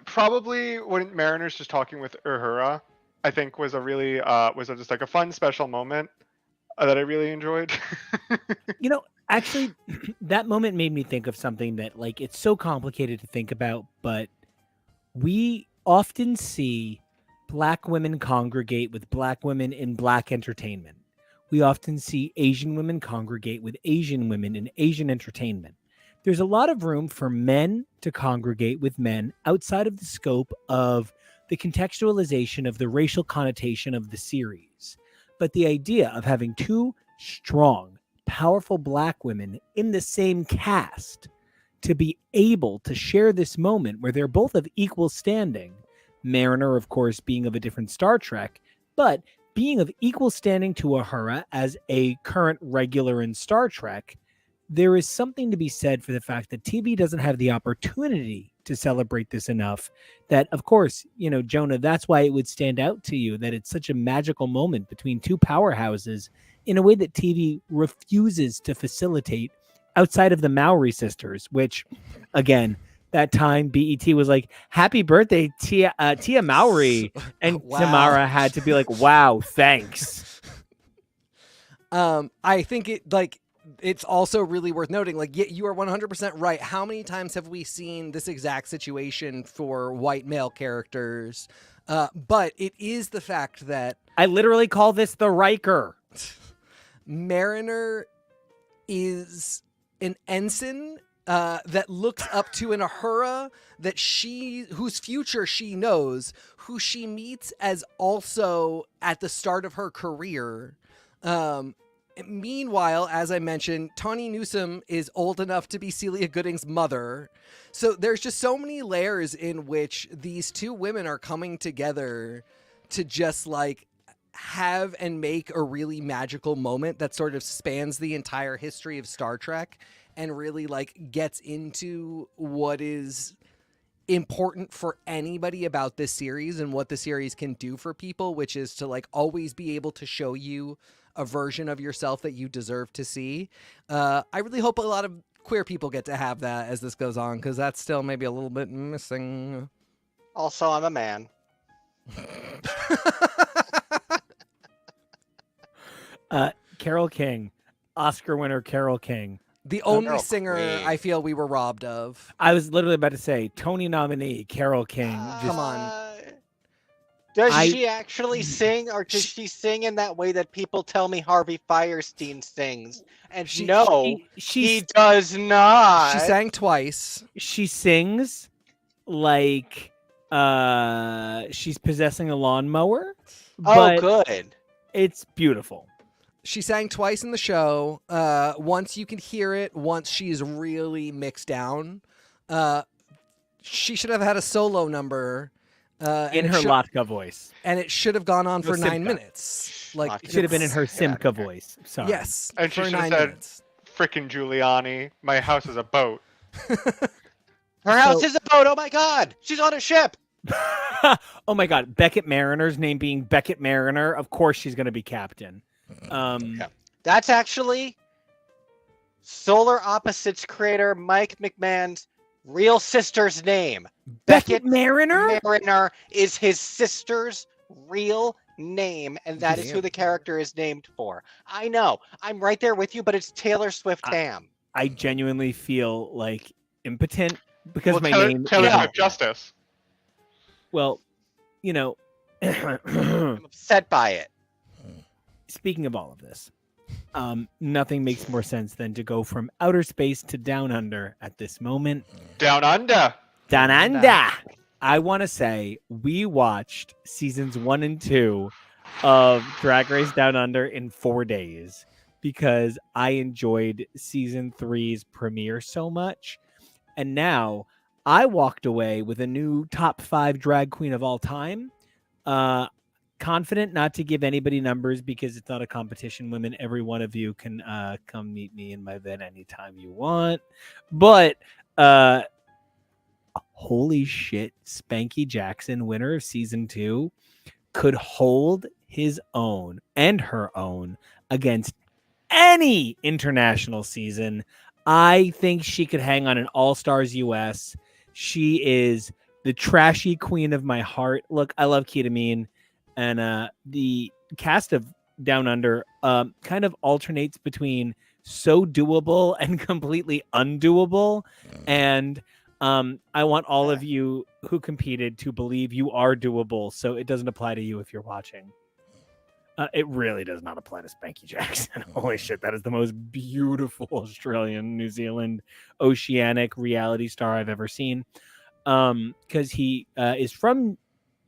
probably when Mariner's just talking with Uhura, I think was a really just like a fun special moment that I really enjoyed. You know, actually, that moment made me think of something that like it's so complicated to think about, but we often see Black women congregate with Black women in Black entertainment. We often see Asian women congregate with Asian women in Asian entertainment. There's a lot of room for men to congregate with men outside of the scope of the contextualization of the racial connotation of the series. But the idea of having two strong, powerful Black women in the same cast to be able to share this moment where they're both of equal standing, Mariner, of course, being of a different Star Trek, but being of equal standing to Uhura as a current regular in Star Trek, there is something to be said for the fact that TV doesn't have the opportunity to celebrate this enough that, of course, you know, Jonah, that's why it would stand out to you that it's such a magical moment between two powerhouses in a way that TV refuses to facilitate outside of the Maori sisters, which, again, that time BET was like, happy birthday, Tia Maori. And Wow. Tamara had to be like, wow, thanks. I think it's also really worth noting, like, you are 100% right. How many times have we seen this exact situation for white male characters? But it is the fact that I literally call this the Riker. Mariner is an ensign that looks up to an Ahura whose future she knows, who she meets as also at the start of her career. Meanwhile, as I mentioned, Tawny Newsome is old enough to be Celia Gooding's mother. So there's just so many layers in which these two women are coming together to just like have and make a really magical moment that sort of spans the entire history of Star Trek and really like gets into what is important for anybody about this series and what the series can do for people, which is to like always be able to show you a version of yourself that you deserve to see. I really hope a lot of queer people get to have that as this goes on, because that's still maybe a little bit missing. Also, I'm a man. Carole King, Oscar winner Carole King. The only Carole singer Queen. I feel we were robbed of. I was literally about to say Tony nominee Carole King. Come on. Does she actually sing, or does she sing in that way that people tell me Harvey Firestein sings? And he does not. She sang twice. She sings like she's possessing a lawnmower. Oh, good. It's beautiful. She sang twice in the show. Once you can hear it, once she's really mixed down. She should have had a solo number. In her Latka voice. And it should have gone on for 9 Simca. minutes. Like It should have been in her Simca voice. Sorry. Yes, And she for should 9 have said, minutes. "Frickin' Giuliani, my house is a boat." Her house is a boat. Oh my God, she's on a ship. Oh my God, Beckett Mariner's name being Beckett Mariner. Of course she's going to be captain. That's actually Solar Opposites creator Mike McMahon's real sister's name. Beckett Mariner? Mariner is his sister's real name, and that is who the character is named for. I know, I'm right there with you, but it's Taylor Swift Ham. I genuinely feel like impotent because Well, my Taylor name. Swift Justice. Well, you know. I'm upset by it. Speaking of all of this, nothing makes more sense than to go from outer space to down under at this moment. Down under. Down under. I want to say we watched seasons 1 and 2 of Drag Race Down Under in 4 days because I enjoyed season 3's premiere so much. And now I walked away with a new top 5 drag queen of all time. Confident not to give anybody numbers because it's not a competition. Women, every one of you can come meet me in my bed anytime you want. But holy shit, Spanky Jackson, winner of season 2, could hold his own and her own against any international season. I think she could hang on an All-Stars US. She is the trashy queen of my heart. Look, I love Ketamine. And the cast of Down Under kind of alternates between so doable and completely undoable. And I want all of you who competed to believe you are doable, so it doesn't apply to you if you're watching. It really does not apply to Spanky Jackson. Holy shit, that is the most beautiful Australian, New Zealand, oceanic reality star I've ever seen. Because he is from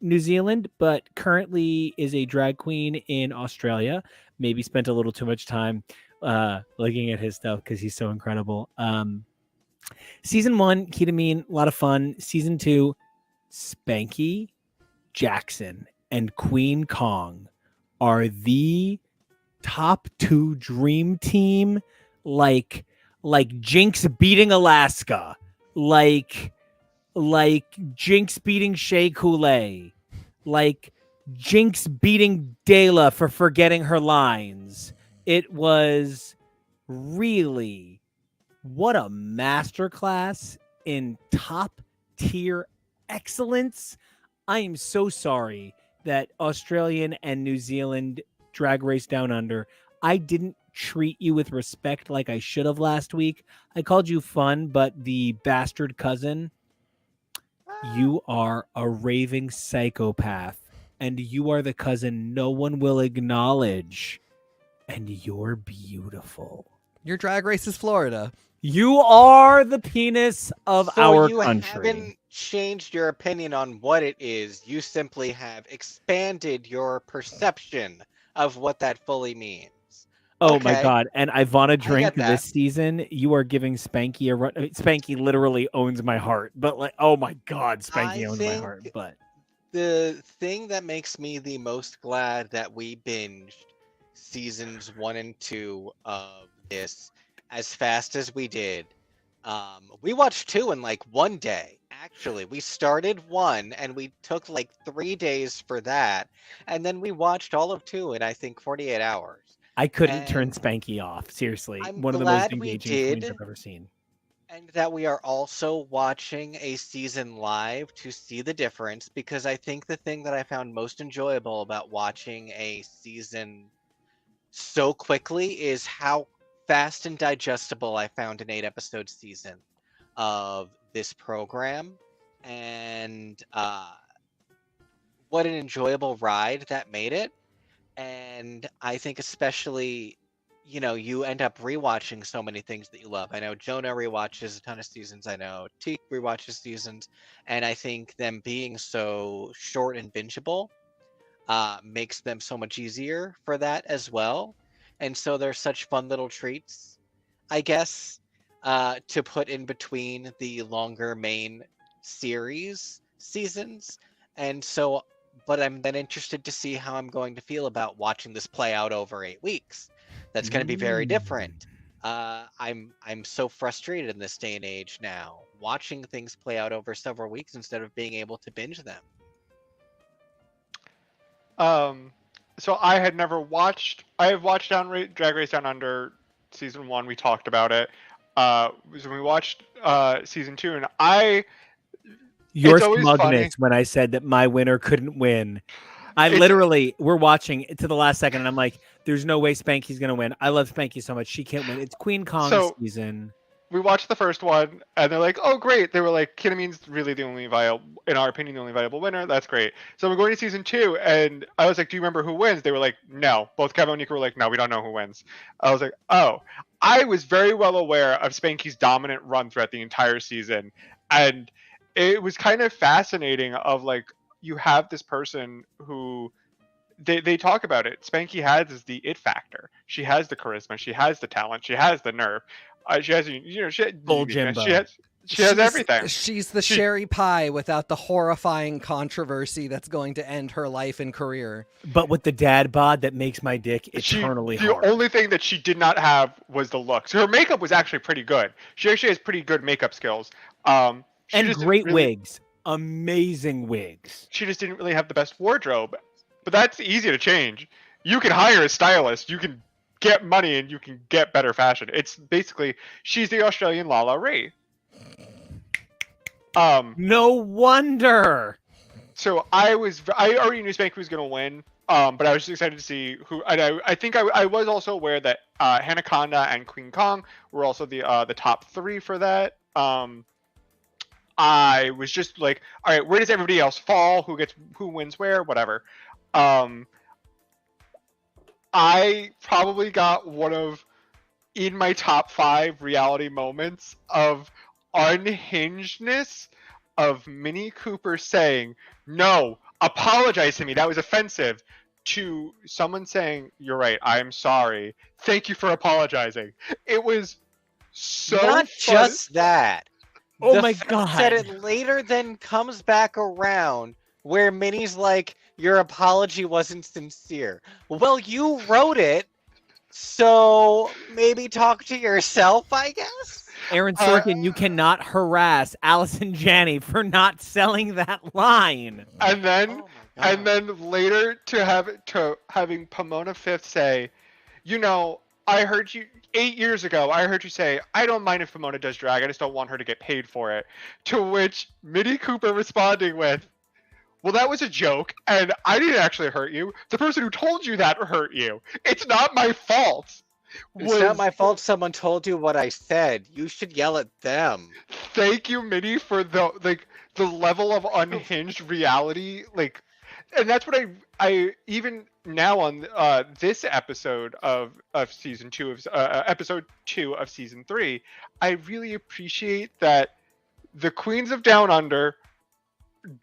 New Zealand, but currently is a drag queen in Australia. Maybe spent a little too much time looking at his stuff because he's so incredible. Season 1, Ketamine, a lot of fun. Season 2, Spanky Jackson and Queen Kong are the top 2 dream team, like Jinx beating Alaska, like Jinx beating Shea Coulee, like Jinx beating Dela for forgetting her lines. It was really, what a masterclass in top tier excellence. I am so sorry that Australian and New Zealand Drag Race Down Under, I didn't treat you with respect like I should have last week. I called you fun, but the bastard cousin, you are a raving psychopath, and you are the cousin no one will acknowledge, and you're beautiful. Your Drag Race is Florida. You are the penis of So our you country. haven't changed your opinion on what it is. You simply have expanded your perception of what that fully means. Oh my Okay, god! And Ivana I drink get that. this season. You are giving Spanky a run. I mean, Spanky literally owns my heart. But like, oh my god, Spanky I owns my heart. think But the thing that makes me the most glad that we binged seasons 1 and 2 of this as fast as we did. We watched 2 in like 1 day. Actually, we started 1 and we took like 3 days for that, and then we watched all of 2 in I think 48 hours. I couldn't turn And Spanky off. Seriously, I'm one of the most glad we engaging queens did, I've ever seen. and that we are also watching a season live to see the difference, because I think the thing that I found most enjoyable about watching a season so quickly is how fast and digestible I found an 8 episode season of this program, and what an enjoyable ride that made it. And I think especially, you end up rewatching so many things that you love. I know Jonah rewatches a ton of seasons. I know Teak rewatches seasons, and I think them being so short and bingeable makes them so much easier for that as well. And so they're such fun little treats, I guess, to put in between the longer main series seasons. And so, but I'm then interested to see how I'm going to feel about watching this play out over 8 weeks. That's going to be very different. I'm so frustrated in this day and age now, watching things play out over several weeks instead of being able to binge them. So I had never watched. I have watched Drag Race Down Under season 1. We talked about it. So we watched season 2, and Your it's always funny. smugness when I said that my winner couldn't win. We're watching it to the last second, and I'm like, there's no way Spanky's gonna win. I love Spanky so much, she can't win. It's Queen Kong season. We watched the first one, and they're like, "Oh, great!" They were like, "Kinnamin's really the only viable, in our opinion, the only viable winner. That's great." So we're going to season 2, and I was like, "Do you remember who wins?" They were like, "No." Both Kevin and Nico were like, "No, we don't know who wins." I was like, "Oh." I was very well aware of Spanky's dominant run throughout the entire season, and it was kind of fascinating. Of like, you have this person who. They talk about it. Spanky has the it factor. She has the charisma. She has the talent. She has the nerve. She has, Full Jimbo. She has everything. She's the Sherry Pie without the horrifying controversy that's going to end her life and career. But with the dad bod that makes my dick eternally hard. The only thing that she did not have was the looks. Her makeup was actually pretty good. She actually has pretty good makeup skills. And great wigs. Amazing wigs. She just didn't really have the best wardrobe. But that's easy to change. You can hire a stylist. You can get money and you can get better fashion. It's basically, she's the Australian Lala Ray. No wonder. So I already knew Spanky was going to win, but I was just excited to see who. And I think I was also aware that Hanaconda and Queen Kong were also the top 3 for that. I was just like, all right, where does everybody else fall? Who wins where? Whatever. I probably got one of, in my top 5 reality moments of unhingedness of Minnie Cooper saying, "No, apologize to me. That was offensive," to someone saying, "You're right. I'm sorry. Thank you for apologizing." It was so Not fun. just that. Oh my god. That it later then comes back around where Minnie's like, "Your apology wasn't sincere." Well, you wrote it, so maybe talk to yourself, I guess? Aaron Sorkin, you cannot harass Allison Janney for not selling that line. And then, later to having Pomona Fifth say, I heard you 8 years ago. I heard you say, "I don't mind if Pomona does drag. I just don't want her to get paid for it." To which Minnie Cooper responding with, "Well, that was a joke, and I didn't actually hurt you. The person who told you that hurt you. It's not my fault." It's not my fault someone told you what I said. You should yell at them. Thank you, Minnie, for the level of unhinged reality. Like, and that's what I even now on this episode of season 2 of episode 2 of season 3, I really appreciate that the Queens of Down Under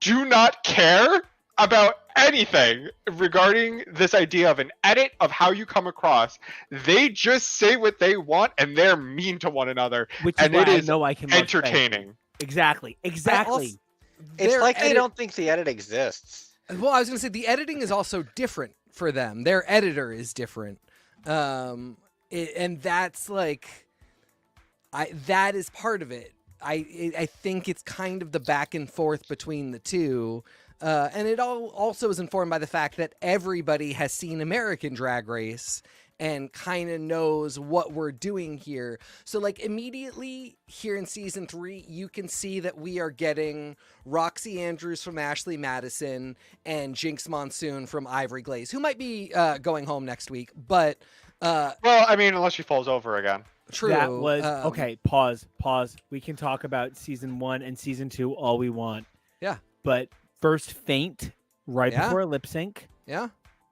do not care about anything regarding this idea of an edit of how you come across. They just say what they want and they're mean to one another, Which is and why it I is know I can love Spanky. entertaining. Exactly. It's Their like they edit- don't think the edit exists. Well, I was going to say the editing is also different for them. Their editor is different, and that's like, that is part of it. I think it's kind of the back and forth between the two, and it all also is informed by the fact that everybody has seen American Drag Race and kind of knows what we're doing here. So like immediately here in season 3, you can see that we are getting Roxy Andrews from Ashley Madison and Jinx Monsoon from Ivory Glaze, who might be going home next week, but Well, I mean, unless she falls over again. true. That was okay. Pause. We can talk about season 1 and season 2 all we want. Yeah. But first faint right Yeah. before lip sync. Yeah.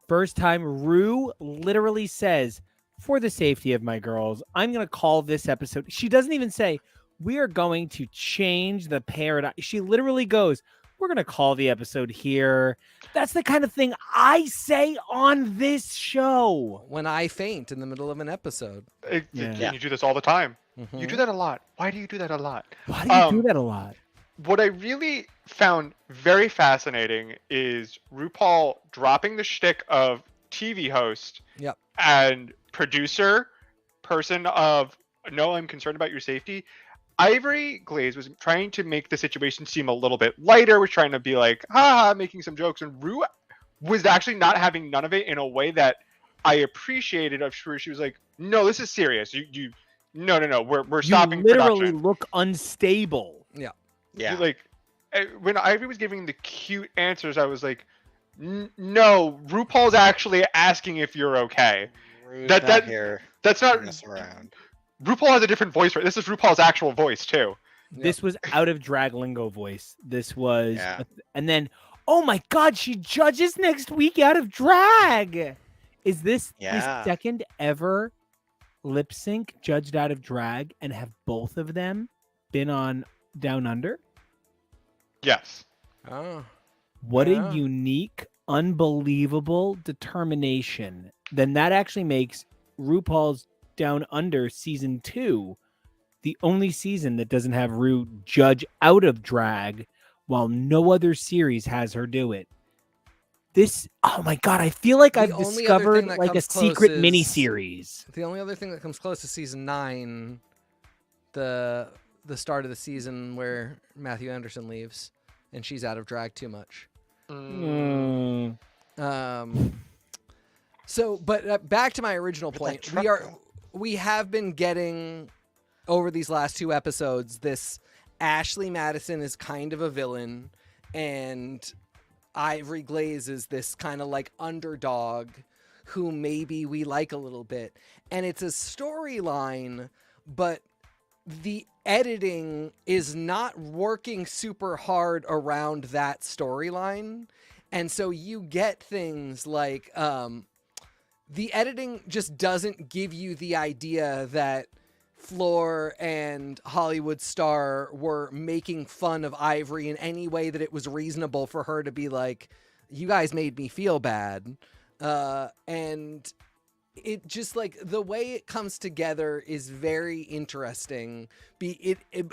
First time Rue literally says, "For the safety of my girls, I'm going to call this episode." She doesn't even say, "We are going to change the paradigm." She literally goes, "We're going to call the episode here." That's the kind of thing I say on this show. When I faint in the middle of an episode. Yeah. You do this all the time. Mhm. You do that a lot. Why do you do that a lot? Why do you do that a lot? What I really found very fascinating is RuPaul dropping the shtick of TV host Yep. and producer, person of, no, I'm concerned about your safety. Ivory Glaze was trying to make the situation seem a little bit lighter, was trying to be like, making some jokes, and Rue was actually not having none of it in a way that I appreciated. I'm sure she was like, no, this is serious. No, we're stopping You literally production. look unstable. Yeah. Like, when Ivy was giving the cute answers, I was like, no, RuPaul's actually asking if you're okay. Rue's That- not that- here That's not to mess around. RuPaul has a different voice. This is RuPaul's actual voice too. This was out of drag lingo voice. This was, Yeah. and then, oh my God, she judges next week out of drag. Is this the Yeah. second ever lip sync judged out of drag, and have both of them been on Down Under? Yes. Oh. What Yeah. a unique, unbelievable determination. Then that actually makes RuPaul's Down Under season 2 the only season that doesn't have Ru judge out of drag, while no other series has her do it. This, oh my God, I feel like The I've only other discovered thing that like a comes close secret is- mini series. The only other thing that comes close to season 9, the start of the season where Matthew Anderson leaves and she's out of drag too much. So, but back to my original Where'd that point, truck go? we have been getting over these last 2 episodes this Ashley Madison is kind of a villain and Ivory Glaze is this kind of like underdog who maybe we like a little bit, and it's a storyline, but the editing is not working super hard around that storyline. And so you get things like the editing just doesn't give you the idea that Floor and Hollywood Star were making fun of Ivory in any way that it was reasonable for her to be like, you guys made me feel bad. And it just like the way it comes together is very interesting.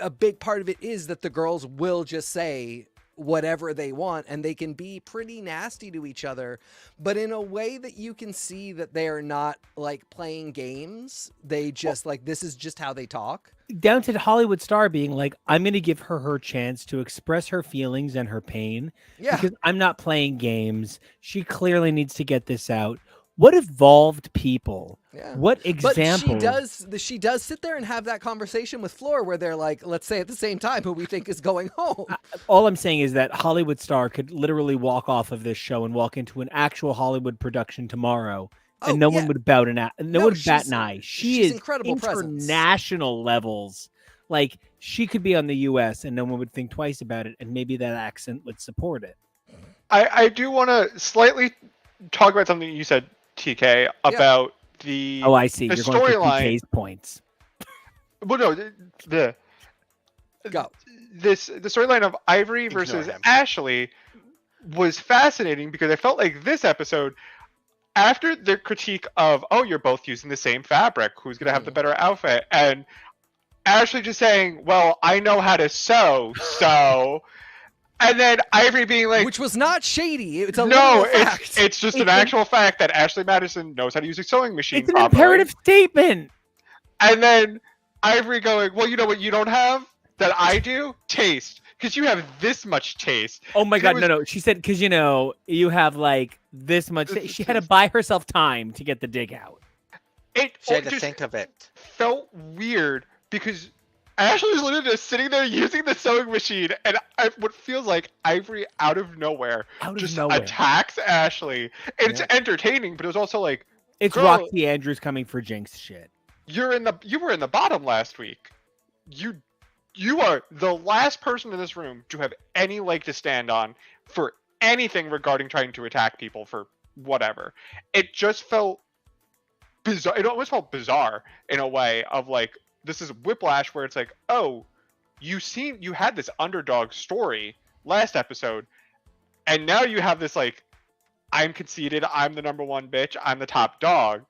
A big part of it is that the girls will just say whatever they want and they can be pretty nasty to each other, but in a way that you can see that they are not like playing games. They just like, this is just how they talk. Down to Hollywood Star being like, I'm going to give her chance to express her feelings and her pain. Yeah. Because I'm not playing games. She clearly needs to get this out. What evolved people? Yeah. What But example? she does sit there and have that conversation with Floor where they're like, let's say at the same time who we think is going home. All I'm saying is that Hollywood Star could literally walk off of this show and walk into an actual Hollywood production tomorrow, and no one would bat an eye. No one would bat an eye. She she's is incredible presence. international levels. Like she could be on the U.S. and no one would think twice about it, and maybe that accent would support it. I do want to slightly talk about something you said, TK, about the Oh, I see. the You're going for storyline. TK's points. Well, no, the Go. the storyline of Ivory Ignore versus him. Ashley was fascinating because I felt like this episode, after the critique of, oh, you're both using the same fabric, who's gonna have the better outfit, and Ashley just saying, well, I know how to sew, so. And then Ivory being like, Which was not shady. It's a no, literal fact. it's just an actual fact that Ashley Madison knows how to use a sewing machine It's an properly. imperative statement. And then Ivory going, well, you know what you don't have that I do? Taste. Because you have this much taste. Oh my God, was- no. She said, because, you have like this much. She had to buy herself time to get the dig out. It She had to just think of it. felt weird because Ashley was literally just sitting there using the sewing machine, and what feels like Ivory out of nowhere Out of just nowhere. attacks Ashley. And it's Yeah. entertaining, but it was also like, It's girl, Roxy Andrews coming for Jinx shit. you were in the bottom last week. You are the last person in this room to have any leg to stand on for anything regarding trying to attack people for whatever. It just felt bizarre. It almost felt bizarre in a way of like, this is Whiplash where it's like, oh, you had this underdog story last episode, and now you have this like, I'm conceited, I'm the number one bitch, I'm the top dog.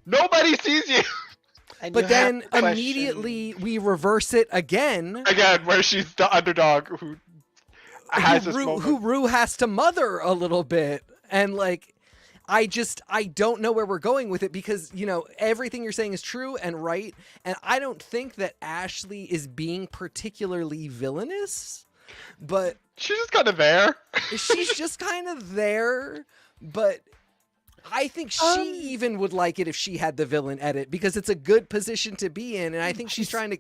Nobody sees you. And But you have then to question- immediately we reverse it again. Again, where she's the underdog who has this moment. Who Rue has to mother a little bit. And like, I don't know where we're going with it because, everything you're saying is true and right. And I don't think that Ashley is being particularly villainous, but She's just kind of there. she's just kind of there. But I think she even would like it if she had the villain edit because it's a good position to be in. And I think she's trying to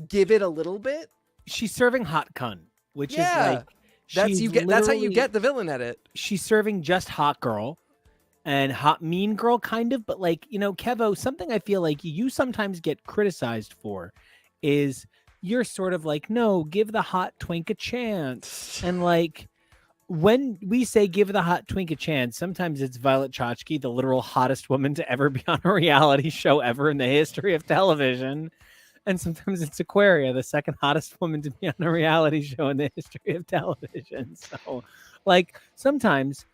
give it a little bit. She's serving hot cunt, which Yeah. is like That's how you literally- get the villain edit. She's serving just hot girl and hot mean girl kind of, but like, Kevo, something I feel like you sometimes get criticized for is you're sort of like, no, give the hot twink a chance. And like when we say give the hot twink a chance, sometimes it's Violet Chachki, the literal hottest woman to ever be on a reality show ever in the history of television. And sometimes it's Aquaria, the second hottest woman to be on a reality show in the history of television. So, like, sometimes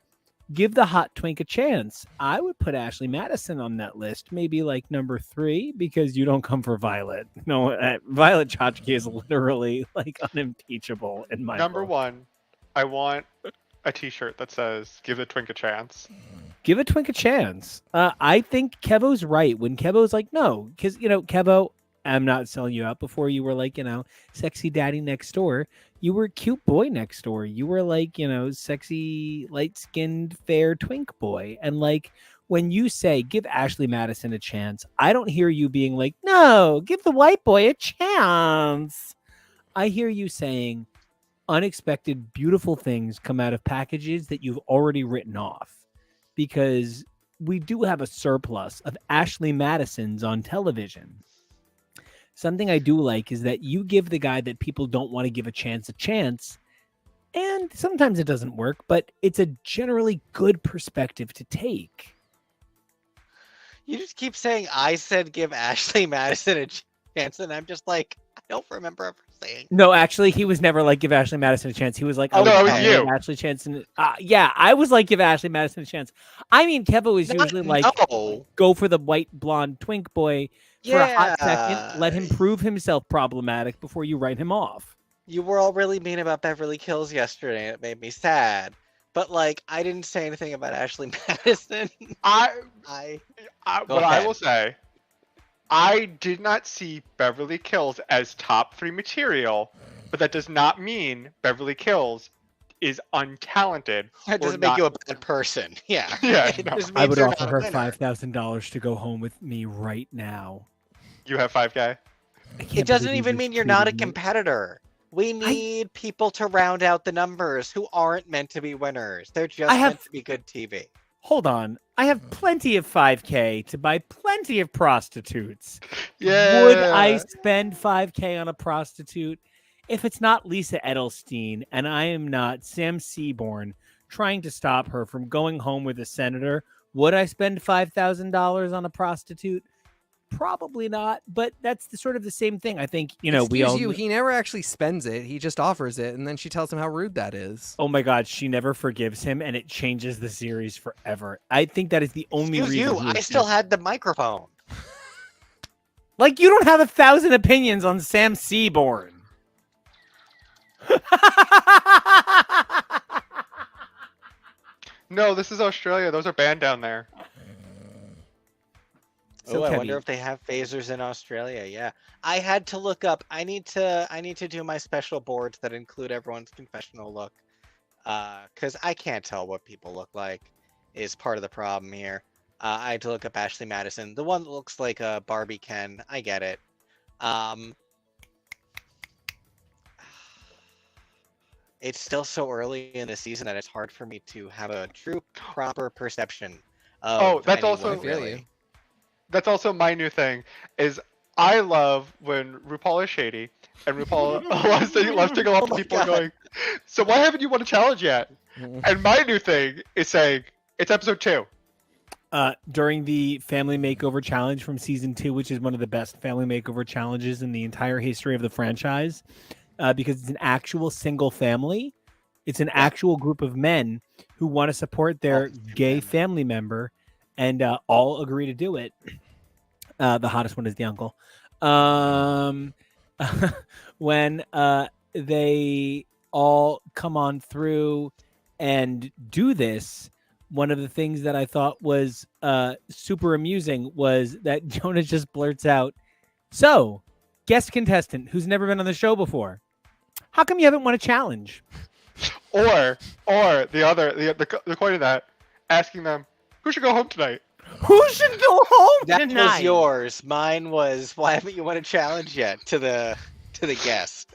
give the hot twink a chance. I would put Ashley Madison on that list, maybe like number 3, because you don't come for Violet. No, Violet Chachki is literally like unimpeachable in my Number book. 1, I want a t-shirt that says, give the twink a chance. Give a twink a chance. I think Kevo's right when Kevo's like, no, because, Kevo, I'm not selling you out. Before you were like, sexy daddy next door. You were cute boy next door. You were like, sexy, light-skinned, fair twink boy. And like, when you say give Ashley Madison a chance, I don't hear you being like, no, give the white boy a chance. I hear you saying unexpected, beautiful things come out of packages that you've already written off. Because we do have a surplus of Ashley Madisons on television. Something I do like is that you give the guy that people don't want to give a chance, and sometimes it doesn't work, but it's a generally good perspective to take. You just keep saying I said give Ashley Madison a chance, and I'm just like, I don't remember ever saying. No, actually, he was never like give Ashley Madison a chance. He was like, Oh, no, it was give you. Ashley chance. Yeah, I was like give Ashley Madison a chance. I mean, Kevo was usually like No. go for the white blonde twink boy for a hot second. Let him prove himself problematic before you write him off. You were all really mean about Beverly Hills yesterday, and it made me sad. But like, I didn't say anything about Ashley Madison. Go What I ahead. will say, I did not see Beverly Hills as top 3 material, but that does not mean Beverly Hills is untalented. That or doesn't make you a not- bad person. Yeah. Yeah, It no. just I means would you're offer not a her winner. $5,000 to go home with me right now. You have 5K? I can't It doesn't believe even you mean you're not a treated me- competitor. We need people to round out the numbers who aren't meant to be winners. They're just I have- meant to be good TV. Hold on. I have plenty of 5K to buy plenty of prostitutes. Yeah. Would I spend 5K on a prostitute if it's not Lisa Edelstein and I am not Sam Seaborn trying to stop her from going home with a senator. Would I spend $5,000 on a prostitute? Probably not, but that's sort of the same thing. I think, we all... he never actually spends it. He just offers it, and then she tells him how rude that is. Oh my God, she never forgives him, and it changes the series forever. I think that is the only reason. I still had the microphone. Like, you don't have 1,000 opinions on Sam Seaborn. No, this is Australia. Those are banned down there. So I wonder if they have phasers in Australia. Yeah, I had to look up. I need to do my special boards that include everyone's confessional look, because I can't tell what people look like. Is part of the problem here. I had to look up Ashley Madison, the one that looks like a Barbie Ken. I get it. It's still so early in the season that it's hard for me to have a true, proper perception of. That's anyone, also really. That's also my new thing. Is I love when RuPaul is shady and RuPaul loves to go up to people going, "So why haven't you won a challenge yet?" And my new thing is saying it's episode 2. During the Family Makeover Challenge from season 2, which is one of the best Family Makeover challenges in the entire history of the franchise, because it's an actual single family. It's an actual group of men who want to support their gay family member, and all agree to do it. The hottest one is the uncle. When they all come on through and do this, one of the things that I thought was super amusing was that Jonah just blurts out, "So, guest contestant who's never been on the show before, how come you haven't won a challenge?" Or the coin of that, asking them, "Who should go home tonight?" Who should go home That tonight? was yours. Mine was, why haven't you won a challenge yet? To the guest.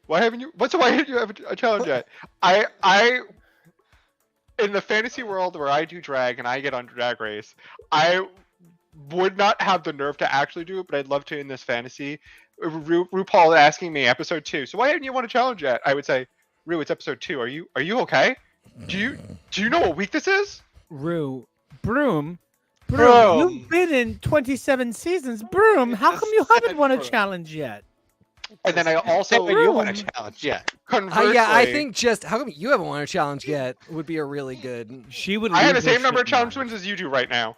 Why haven't you have a challenge yet? I in the fantasy world where I do drag and I get on Drag Race, I would not have the nerve to actually do it, but I'd love to in this fantasy. RuPaul asking me episode 2, "So why haven't you won a challenge yet?" I would say, "Ru, it's episode 2. Are you okay? Do you know what week this is?" Broom, you've been in 27 seasons. Broom, how come you haven't won a challenge yet? And then I also You won a challenge yet? Conversely, Yeah, I think just how come you haven't won a challenge yet would be a really good. She would. I have the lose her same number of shit challenge mind. wins as you do right now.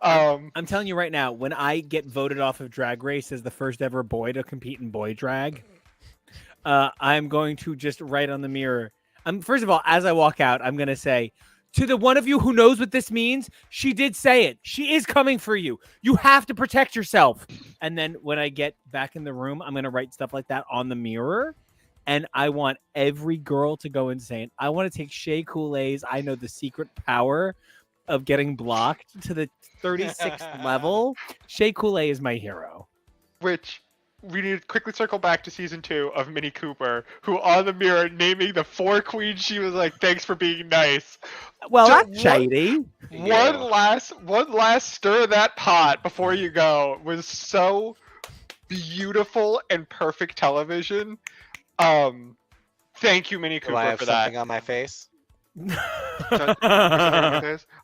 I'm telling you right now, when I get voted off of Drag Race as the first ever boy to compete in boy drag, I'm going to just write on the mirror. First of all, as I walk out, I'm going to say, to the one of you who knows what this means, she did say it. She is coming for you. You have to protect yourself. And then when I get back in the room, I'm going to write stuff like that on the mirror. And I want every girl to go insane. I want to take Shea Coulee's I know the secret power of getting blocked to the 36th level. Shea Coulee is my hero. Which we need to quickly circle back to season 2 of Minnie Cooper, who on the mirror naming the 4 queens, she was like, "Thanks for being nice." Well, So that's shady. One last stir of that pot before you go was so beautiful and perfect television. Thank you, Minnie Do I Cooper, have for something that. on my face?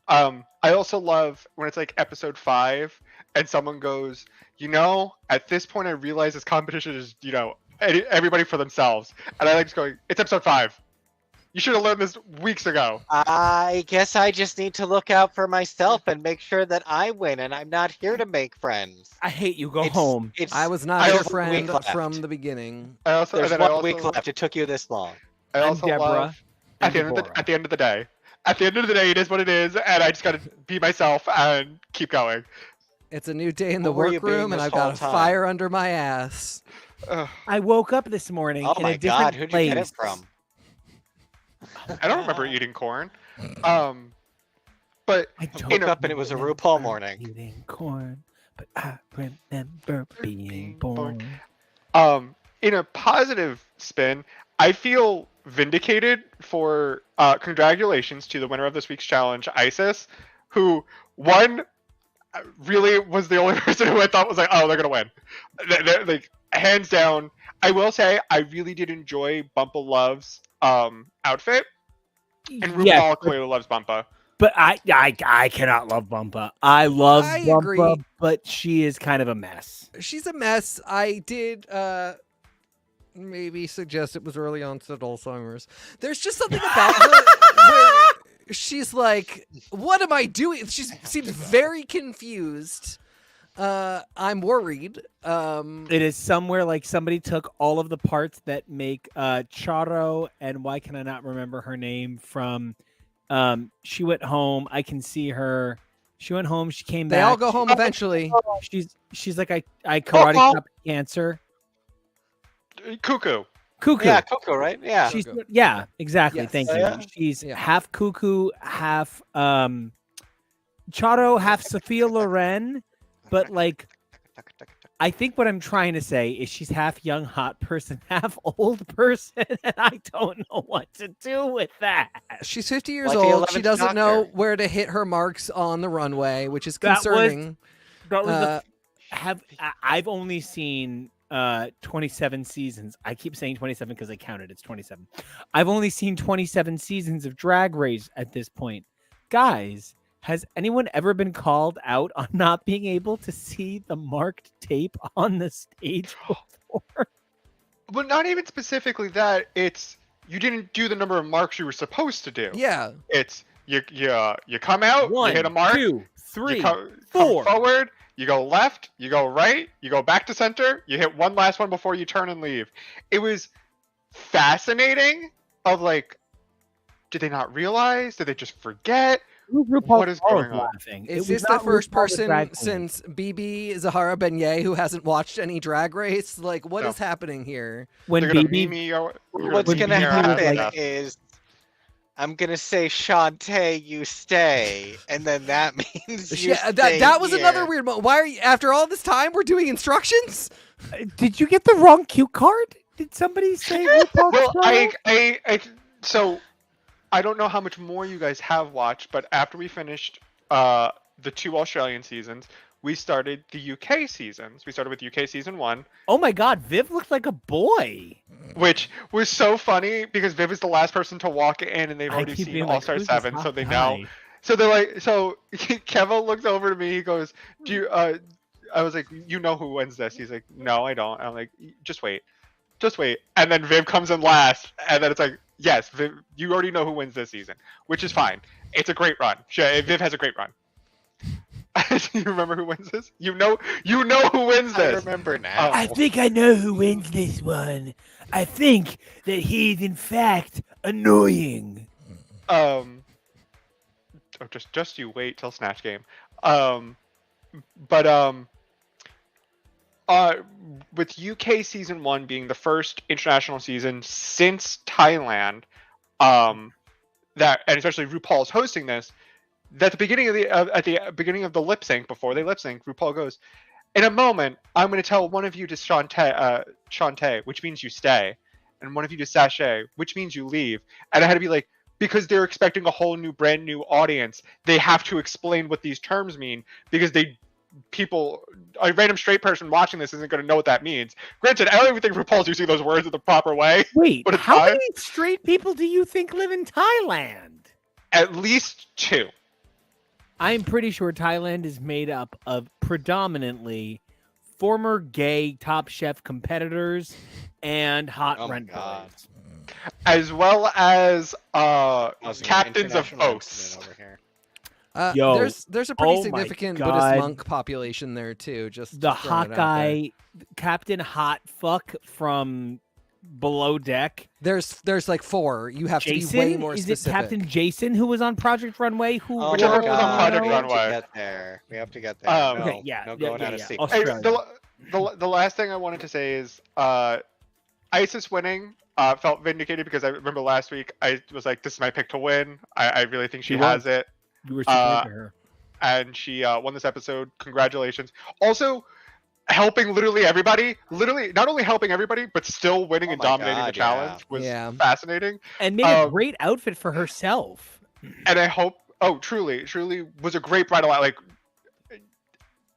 I also love when it's like episode 5 and someone goes, at this point I realize this competition is, everybody for themselves. And I like just going, "It's episode 5. You should have learned this weeks ago." I guess I just need to look out for myself and make sure that I win, and I'm not here to make friends. I hate you. Go home. I was not I your also- friend week left. from the beginning. There's I 1 also- week left. It took you this long. I I'm also Deborah. love at the end of the day. At the end of the day, it is what it is, and I just gotta be myself and keep going. It's a new day in the What were you being workroom, and this I've got whole a time? fire under my ass. I woke up this morning Oh in my a different god, who'd you place. get it from? I don't remember eating corn. But I don't Woke up and it was a RuPaul morning. eating corn, but I remember being born. in a positive spin, I feel vindicated for congratulations to the winner of this week's challenge, Isis, who won. Really was the only person who I thought was like, "Oh, they're gonna win," like hands down. I will say I really did enjoy Bumble Love's outfit. And yeah, RuPaul clearly loves Bumpa. but I cannot love Bumpa. I love I Bumpa, agree. but she is kind of a mess. She's a mess. I did maybe suggest it was early onset Alzheimer's. There's just something about her where she's like, what am I doing? She seems very confused. I'm worried. It is somewhere like somebody took all of the parts that make Charo and why can I not remember her name from She Went Home. I can see her. She went home. She came back. They all go home eventually. She's like I karate chop cancer. Cuckoo. Cuckoo. Yeah, Coco, right? Yeah. She's yeah, exactly. Yes. Thank you. Yeah. She's Yeah. half cuckoo, half Charo, half Sophia Loren, but like I think what I'm trying to say is she's half young hot person, half old person, and I don't know what to do with that. She's 50 years Like the old. She 11th doesn't know Doctor. where to hit her marks on the runway, which is That was- concerning. That was Uh, I've only seen 27 seasons. I keep saying 27 because I counted. It's 27. I've only seen 27 seasons of Drag Race at this point. Guys, has anyone ever been called out on not being able to see the marked tape on the stage before? But not even specifically that. It's you didn't do the number of marks you were supposed to do. Yeah. It's you come out, One, you hit a mark, 2, you 3, come 4. forward, you go left, you go right, you go back to center, you hit one last one before you turn and leave. It was fascinating. Of like, did they not realize? Did they just forget? What is going on? Laughing. Is It was this the not first RuPaul the drag person queen. since BB Zahara Benyei who hasn't watched any Drag Race? Like, what No. is happening here? when They're gonna BB meme me or What's when gonna BB was happen like- is I'm gonna say Shantae, you stay, and then that means you Yeah, stay that was here. another weird moment. Why are you, after all this time, we're doing instructions? Did you get the wrong cue card? Did somebody say RuPaul? Well, Style? so I don't know how much more you guys have watched, but after we finished the 2 Australian seasons, we started the UK seasons. We started with UK season 1, Oh my God, Viv looked like a boy. which was so funny because Viv is the last person to walk in, and they've I already keep seen being All like, Star "Who's this 7, so hot they guy?" know. So they're like, so Kevin looks over to me. He goes, "Do you?" I was like, "You know who wins this?" He's like, "No, I don't." I'm like, "Just wait, just wait." And then Viv comes in last, and then it's like, "Yes, Viv, you already know who wins this season," which is fine. It's a great run. Viv has a great run. You remember who wins this? You know who wins I this. remember now. I think I know who wins this one. I think that he's in fact annoying. Oh, just you wait till Snatch Game. With UK season 1 being the first international season since Thailand, that and especially RuPaul's hosting this, at the beginning of the lip sync, before they lip sync, RuPaul goes, "In a moment, I'm going to tell one of you to Shantae, which means you stay, and one of you to sashay, which means you leave." And I had to be like, because they're expecting a whole new, brand new audience, they have to explain what these terms mean because a random straight person watching this isn't going to know what that means. Granted, I don't even think RuPaul's using those words in the proper way. Wait, But it's how fine. many straight people do you think live in Thailand? At least 2. I'm pretty sure Thailand is made up of predominantly former gay Top Chef competitors and hot Oh my rent God. boys. As well as Causing an captains of international oaths. incident over here. Yo, There's a pretty oh my significant God. Buddhist monk population there too. Just The throwing hot it out there. guy, Captain Hot Fuck from Below Deck. There's like 4. You have Jason, to be way more is specific. it Captain Jason who was on Project Runway? Who Oh Whichever my one was on God, Project we have to Runway. get there. We have to get there. Um, no, Okay, yeah, no yeah, going yeah, out of yeah. secret. Hey, Australia. the last thing I wanted to say is Isis winning felt vindicated because I remember last week I was like, this is my pick to win. I really think she She has it. You were super into her. And she won this episode. Congratulations. Also, helping literally everybody. Literally, not only helping everybody, but still winning Oh and my dominating God, the challenge was Yeah. fascinating. And made a um, great outfit for herself. And I hope, truly was a great bridal. Like,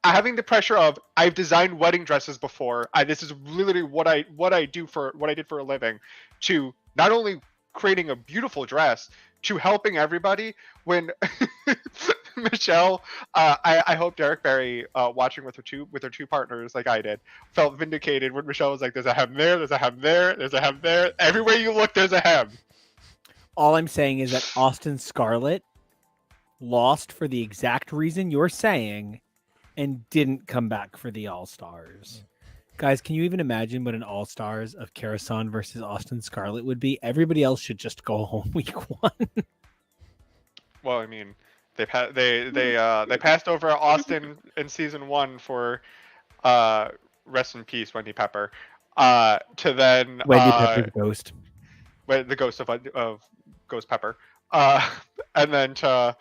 having the pressure of I've designed wedding dresses before. This is literally what I did for a living. To not only creating a beautiful dress to helping everybody when Michelle, I hope Derek Barry, watching with her two partners like I did, felt vindicated when Michelle was like, "There's a hem there, there's a hem there, there's a hem there. Everywhere you look, there's a hem." All I'm saying is that Austin Scarlett lost for the exact reason you're saying, and didn't come back for the All Stars. Guys, can you even imagine what an All Stars of Karasan versus Austin Scarlett would be? Everybody else should just go home week 1. Well, I mean, they passed over Austin in season 1 for rest in peace, Wendy Pepper. To then Wendy Pepper's ghost. The ghost of Ghost Pepper. And then to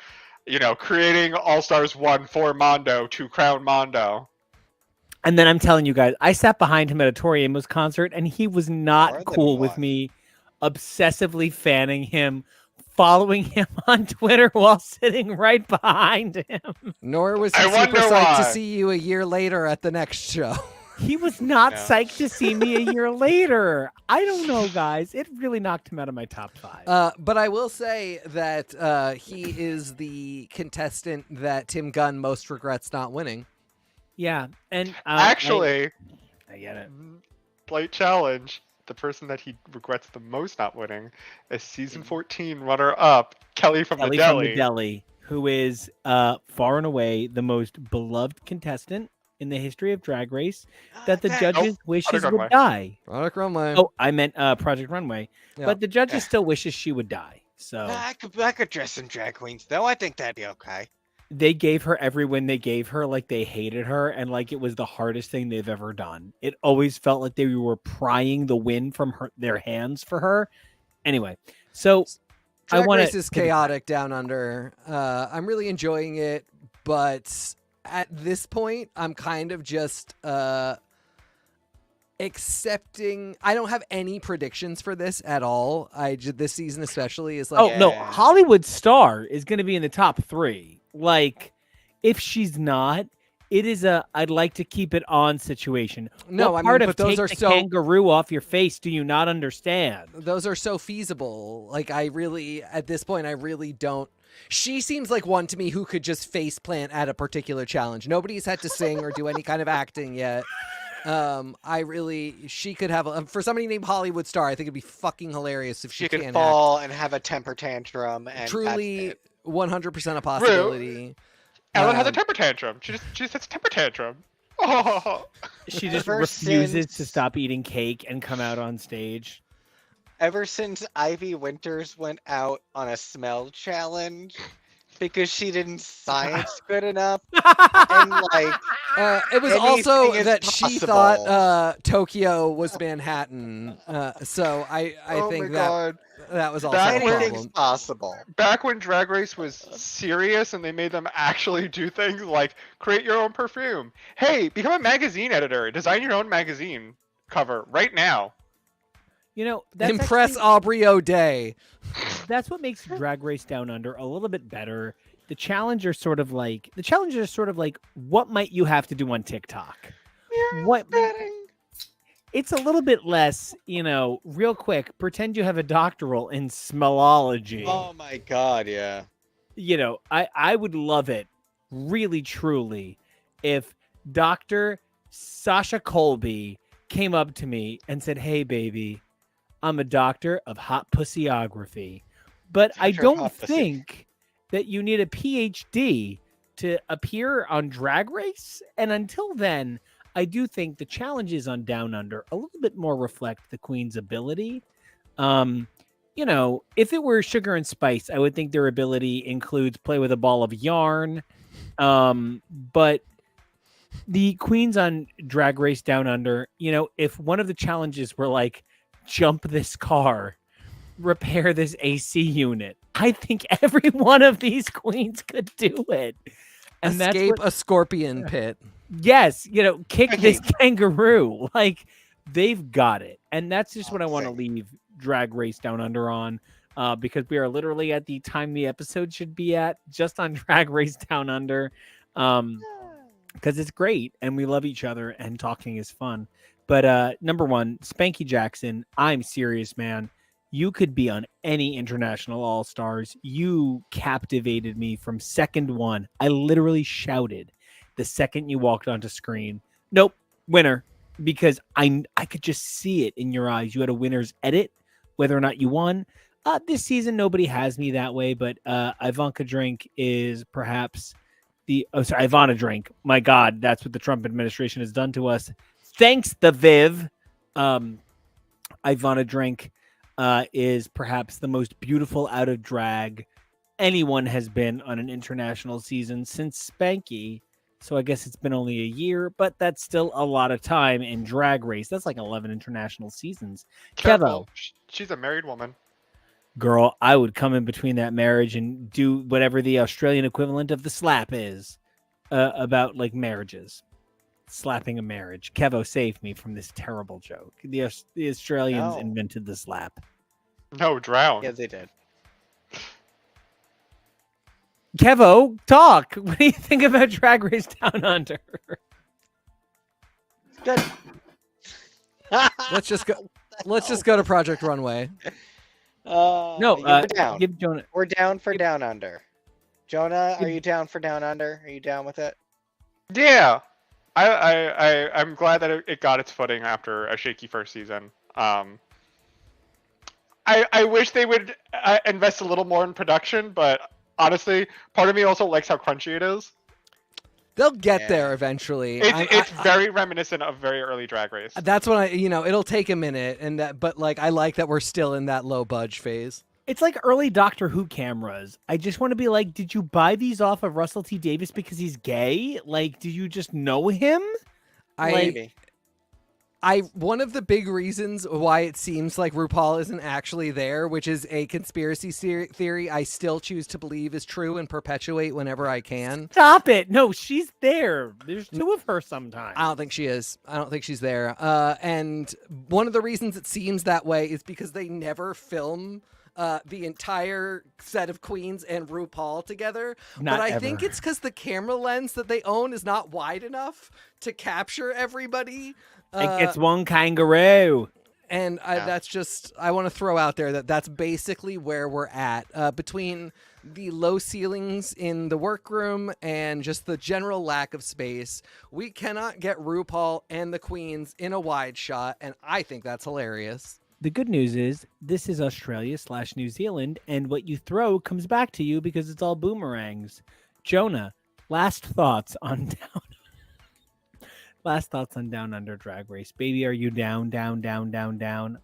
creating All Stars 1 for Mondo to crown Mondo. And then I'm telling you guys, I sat behind him at a Tori Amos concert, and he was not cool with me obsessively fanning him, following him on Twitter while sitting right behind him. Nor was he super psyched to see you a year later at the next show. He was not psyched to see me a year later. I don't know, guys. It really knocked him out of my top 5. But I will say that he is the contestant that Tim Gunn most regrets not winning. Yeah, and actually, I get it. Slight challenge. The person that he regrets the most not winning is season 14 runner-up Kelly from the Deli, who is far and away the most beloved contestant in the history of Drag Race, that the judges wishes would die. Project Runway. Oh, I meant Project Runway. Yeah. But the judges still wishes she would die. So I could dress some drag queens, though. I think that'd be okay. They gave her every win they gave her, like they hated her, and like it was the hardest thing they've ever done. It always felt like they were prying the win from their hands for her. Anyway, so Drag Race is chaotic down under. I'm really enjoying it, but at this point, I'm kind of just accepting. I don't have any predictions for this at all. This season especially is like, no, Hollywood Star is going to be in the top 3. Like, if she's not, it is I'd like to keep it on situation. No, what part of those are so kangaroo off your face do you not understand? Those are so feasible. Like, at this point, I really don't. She seems like one to me who could just face plant at a particular challenge. Nobody's had to sing or do any kind of acting yet. She could have for somebody named Hollywood Star. I think it'd be fucking hilarious if she could fall and have a temper tantrum. And truly, 100% a possibility. Ellen has a temper tantrum. She just has a temper tantrum. Oh. She just refuses to stop eating cake and come out on stage. Ever since Ivy Winters went out on a smell challenge because she didn't science good enough, and it was also that she thought Tokyo was Manhattan. So I think that was also anything's possible. Back when Drag Race was serious and they made them actually do things like create your own perfume. Hey, become a magazine editor. Design your own magazine cover right now. Impress Aubrey O'Day. That's what makes Drag Race Down Under a little bit better. The challenges are sort of like what might you have to do on TikTok? It's a little bit less, real quick, pretend you have a doctoral in smellology. Oh my God, yeah. I would love it, really, truly, if Dr. Sasha Colby came up to me and said, "Hey, baby, I'm a doctor of hot pussyography, but I don't think that you need a PhD to appear on Drag Race. And until then, I do think the challenges on Down Under a little bit more reflect the Queen's ability. If it were Sugar and Spice, I would think their ability includes play with a ball of yarn. But the Queens on Drag Race Down Under, if one of the challenges were like, jump this car, repair this AC unit, I think every one of these queens could do it. And escape a scorpion pit. Yes, kick this kangaroo. Like, they've got it. And that's just what I want to leave Drag Race Down Under on, because we are literally at the time the episode should be at, just on Drag Race Down Under, because it's great and we love each other and talking is fun. But number one, Spanky Jackson, I'm serious, man. You could be on any international All Stars. You captivated me from second one. I literally shouted the second you walked onto screen. Nope, winner. Because I could just see it in your eyes. You had a winner's edit, whether or not you won. This season, nobody has me that way, but Ivanka Drink is perhaps Ivana Drink. My God, that's what the Trump administration has done to us. Thanks, the Viv. Ivana Drink is perhaps the most beautiful out of drag anyone has been on an international season since Spanky. So I guess it's been only a year, but that's still a lot of time in Drag Race. That's like 11 international seasons. Careful. Kevo, She's a married woman. girl, I would come in between that marriage and do whatever the Australian equivalent of the slap is about like marriages. Slapping a marriage. Kevo, save me from this terrible joke. The Australians invented the slap. No, drown. Yeah, they did. Kevo, talk. What do you think about Drag Race Down Under? Good. Let's just go to Project Runway. We're down. Give Jonah. We're down for Down Under. Jonah, are you down for Down Under? Are you down with it? Yeah. I'm glad that it got its footing after a shaky first season. I wish they would invest a little more in production, but honestly, part of me also likes how crunchy it is. They'll get there eventually. It's very reminiscent of very early Drag Race. That's what it'll take a minute, but like I like that we're still in that low budge phase. It's like early Doctor Who cameras. I just want to be like, did you buy these off of Russell T Davies because he's gay? Like, did you just know him? Maybe. One of the big reasons why it seems like RuPaul isn't actually there, which is a conspiracy theory I still choose to believe is true and perpetuate whenever I can. Stop it. No, she's there. There's two of her sometimes. I don't think she is. I don't think she's there. And one of the reasons it seems that way is because they never film the entire set of queens and RuPaul together. Not but I ever. think it's because the camera lens that they own is not wide enough to capture everybody. It gets one kangaroo. And that's just, I want to throw out there that that's basically where we're at, between the low ceilings in the workroom and just the general lack of space. We cannot get RuPaul and the queens in a wide shot, and I think that's hilarious. The good news is this is Australia/New Zealand, and what you throw comes back to you because it's all boomerangs. Jonah, last thoughts on Down Under Drag Race. Baby, are you down?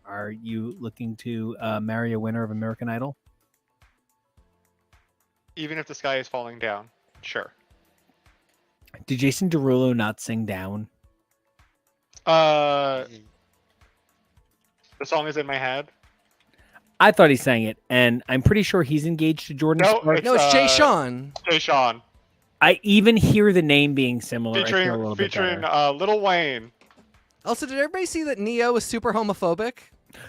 Are you looking to marry a winner of American Idol? Even if the sky is falling down, sure. Did Jason Derulo not sing Down? The song is in my head. I thought he sang it, and I'm pretty sure he's engaged to Jordan Sparks. No, it's Jay Sean. Jay Sean. I even hear the name being similar. Featuring Lil Wayne. Also, did everybody see that Neo is super homophobic?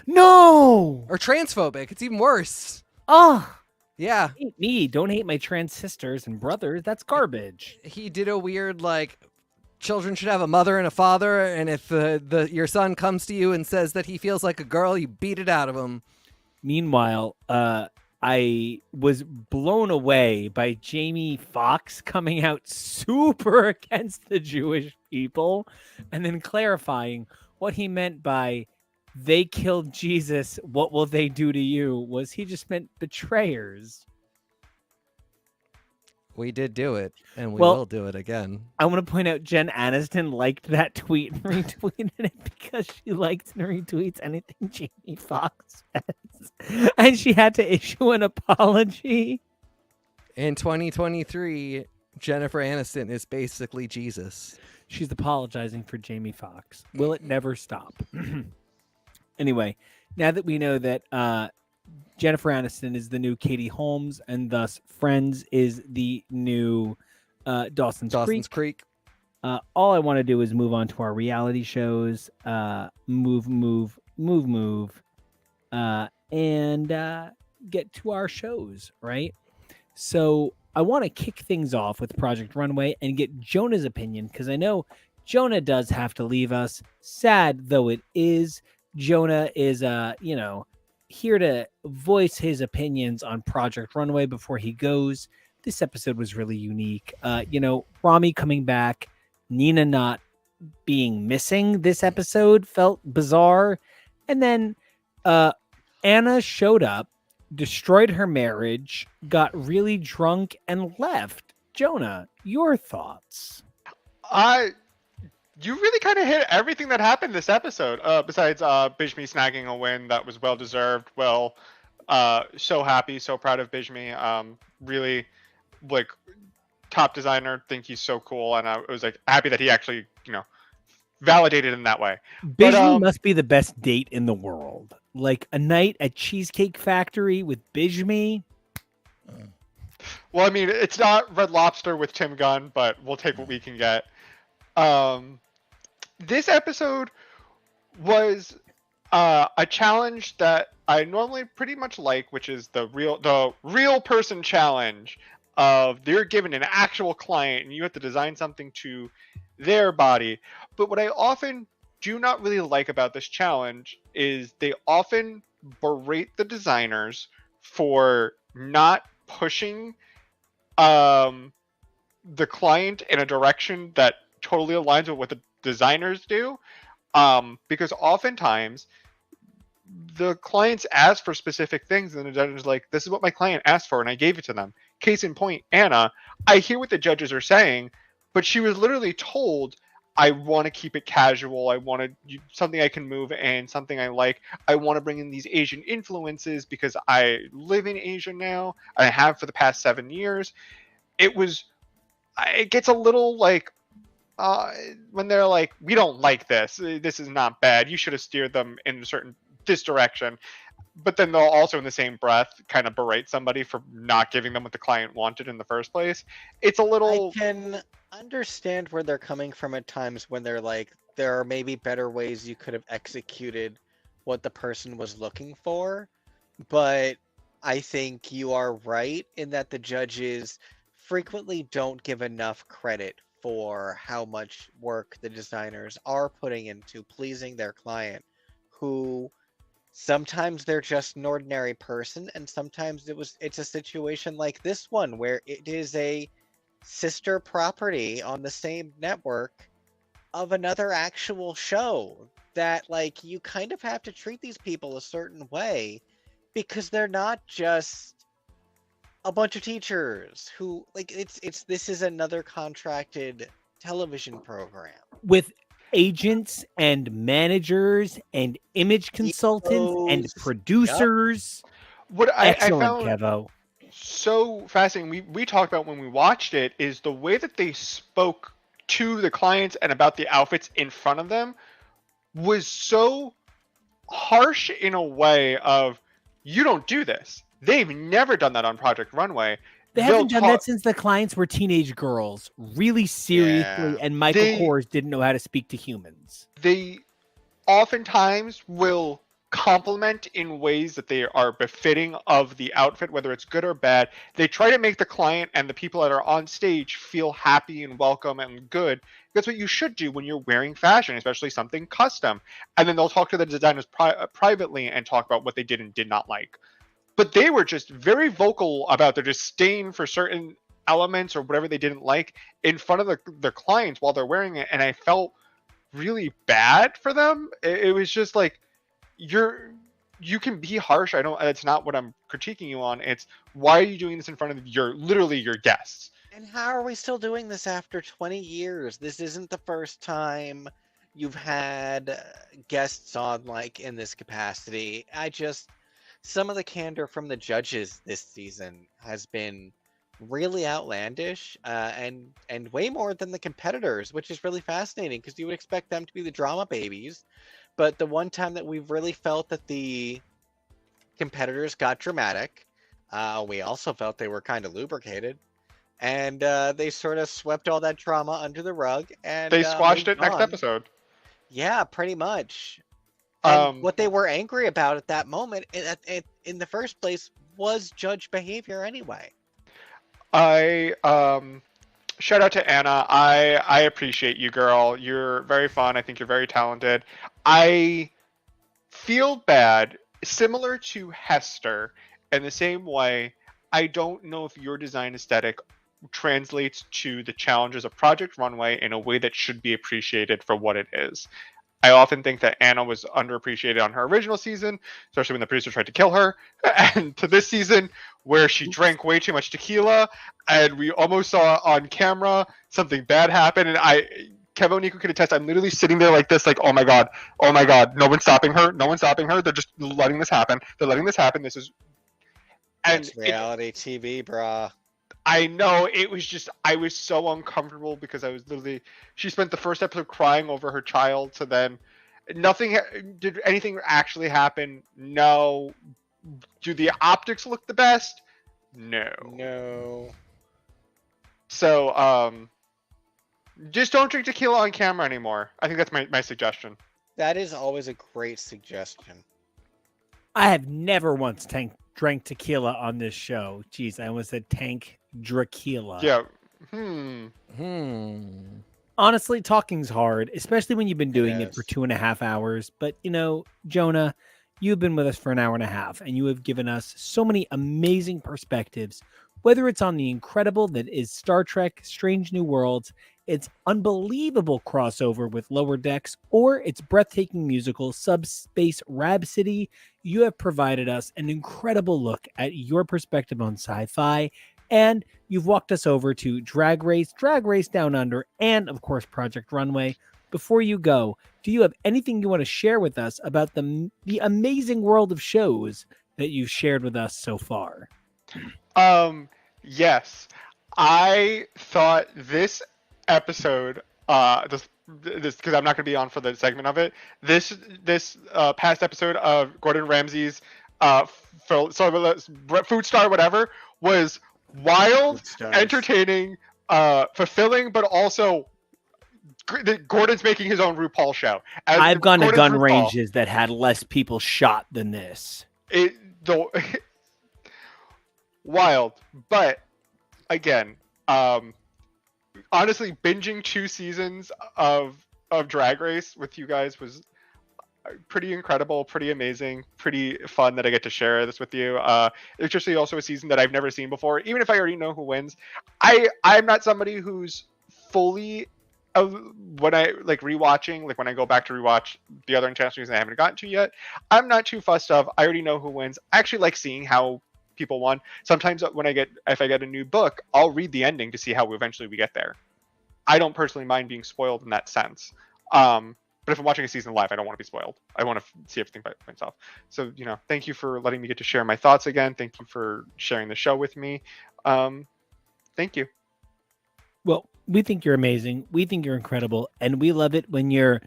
No! Or transphobic? It's even worse. Oh! Yeah. Hate me. Don't hate my trans sisters and brothers. That's garbage. He did a weird, like, children should have a mother and a father, and if your son comes to you and says that he feels like a girl, you beat it out of him. Meanwhile, I was blown away by Jamie Foxx coming out super against the Jewish people and then clarifying what he meant by they killed Jesus, what will they do to you? Was he just meant betrayers? We did do it, and we will do it again. I want to point out Jen Aniston liked that tweet and retweeted it because she likes and retweets anything Jamie Foxx says. And she had to issue an apology. In 2023, Jennifer Aniston is basically Jesus. She's apologizing for Jamie Foxx. Will it never stop? Anyway, now that we know that Jennifer Aniston is the new Katie Holmes, and thus Friends is the new Dawson's Creek. All I want to do is move on to our reality shows, move, and get to our shows, right? So I want to kick things off with Project Runway and get Jonah's opinion, because I know Jonah does have to leave us, sad though it is. Jonah is, here to voice his opinions on Project Runway before he goes. This episode was really unique. Rami coming back, Nina not being missing this episode felt bizarre. And then Anna showed up, destroyed her marriage, got really drunk, and left. Jonah, your thoughts? You really kind of hit everything that happened this episode. Besides Bijmi snagging a win that was well deserved. Well, so happy, so proud of Bijmi. Really, like, top designer. Think he's so cool, and I was like happy that he actually, validated in that way. Bijmi must be the best date in the world. Like a night at Cheesecake Factory with Bijmi. Well, I mean, it's not Red Lobster with Tim Gunn, but we'll take what we can get. This episode was a challenge that I normally pretty much like, which is the real person challenge of they're given an actual client and you have to design something to their body. But what I often do not really like about this challenge is they often berate the designers for not pushing the client in a direction that totally aligns with what the designers do, because oftentimes the clients ask for specific things and the judge is like, this is what my client asked for and I gave it to them. Case in point, Anna, I hear what the judges are saying, but she was literally told, I want to keep it casual, I want something I can move and something I like, I want to bring in these Asian influences because I live in Asia now, I have for the past 7 years. It gets a little like, when they're like, we don't like this is not bad, you should have steered them in this direction, but then they'll also in the same breath kind of berate somebody for not giving them what the client wanted in the first place. It's a little... I can understand where they're coming from at times when they're like, there are maybe better ways you could have executed what the person was looking for, but I think you are right in that the judges frequently don't give enough credit for how much work the designers are putting into pleasing their client, who sometimes they're just an ordinary person, and sometimes it's a situation like this one where it is a sister property on the same network of another actual show that, like, you kind of have to treat these people a certain way because they're not just a bunch of teachers who, like, this is another contracted television program with agents and managers and image consultants and producers. Yep. What I Excellent, found Kevo. So fascinating, we talked about when we watched it, is the way that they spoke to the clients and about the outfits in front of them was so harsh in a way of, you don't do this. They've never done that on Project Runway. They haven't done that since the clients were teenage girls, really seriously, and Michael Kors didn't know how to speak to humans. They oftentimes will compliment in ways that they are befitting of the outfit, whether it's good or bad. They try to make the client and the people that are on stage feel happy and welcome and good. That's what you should do when you're wearing fashion, especially something custom. And then they'll talk to the designers privately and talk about what they did and did not like. But they were just very vocal about their disdain for certain elements or whatever they didn't like in front of the clients while they're wearing it. And I felt really bad for them. It was just like, you can be harsh. It's not what I'm critiquing you on. It's, why are you doing this in front of literally your guests? And how are we still doing this after 20 years? This isn't the first time you've had guests on, like, in this capacity. Some of the candor from the judges this season has been really outlandish, and way more than the competitors, which is really fascinating because you would expect them to be the drama babies. But the one time that we've really felt that the competitors got dramatic, we also felt they were kind of lubricated, and they sort of swept all that drama under the rug and they squashed it next episode. Yeah, pretty much. And what they were angry about at that moment, in the first place, was judge behavior anyway. Shout out to Anna. I appreciate you, girl. You're very fun. I think you're very talented. I feel bad similar to Hester, in the same way, I don't know if your design aesthetic translates to the challenges of Project Runway in a way that should be appreciated for what it is. I often think that Anna was underappreciated on her original season, especially when the producer tried to kill her. And to this season, where she drank way too much tequila, and we almost saw on camera something bad happen. And Kevin O'Nico could attest. I'm literally sitting there like this, like, oh my god, no one's stopping her, no one's stopping her. They're just letting this happen. They're letting this happen. This is, and It's reality TV, brah. I know, it was just, I was so uncomfortable because I was literally, she spent the first episode crying over her child, so then did anything actually happen? No. Do the optics look the best? No. So, just don't drink tequila on camera anymore. I think that's my suggestion. That is always a great suggestion. I have never once drank tequila on this show. Jeez, I almost said tank Dracula. Yeah. Honestly, talking's hard, especially when you've been doing it for 2.5 hours. But, Jonah, you've been with us for an hour and a half, and you have given us so many amazing perspectives, whether it's on the incredible that is Star Trek Strange New Worlds, its unbelievable crossover with Lower Decks, or its breathtaking musical Subspace Rhapsody. You have provided us an incredible look at your perspective on sci-fi, and you've walked us over to Drag Race Down Under, and of course Project Runway. Before you go, do you have anything you want to share with us about the amazing world of shows that you've shared with us so far? Yes. I thought this episode, this because I'm not going to be on for the segment of it. This past episode of Gordon Ramsay's Food Star whatever was wild, entertaining, fulfilling, but also Gordon's making his own RuPaul show. I've gone to gun RuPaul, ranges that had less people shot than this. Wild, but again, honestly, binging 2 seasons of Drag Race with you guys was pretty incredible, pretty amazing, pretty fun that I get to share this with you. It's just also a season that I've never seen before. Even if I already know who wins, I'm not somebody who's fully when I rewatching, when I go back to rewatch the other international seasons I haven't gotten to yet, I'm not too fussed of. I already know who wins. I actually like seeing how people won. Sometimes if I get a new book, I'll read the ending to see how eventually we get there. I don't personally mind being spoiled in that sense. But if I'm watching a season live, I don't want to be spoiled. I want to see everything by myself. So, thank you for letting me get to share my thoughts again. Thank you for sharing the show with me. Thank you. Well, we think you're amazing. We think you're incredible. And we love it when you're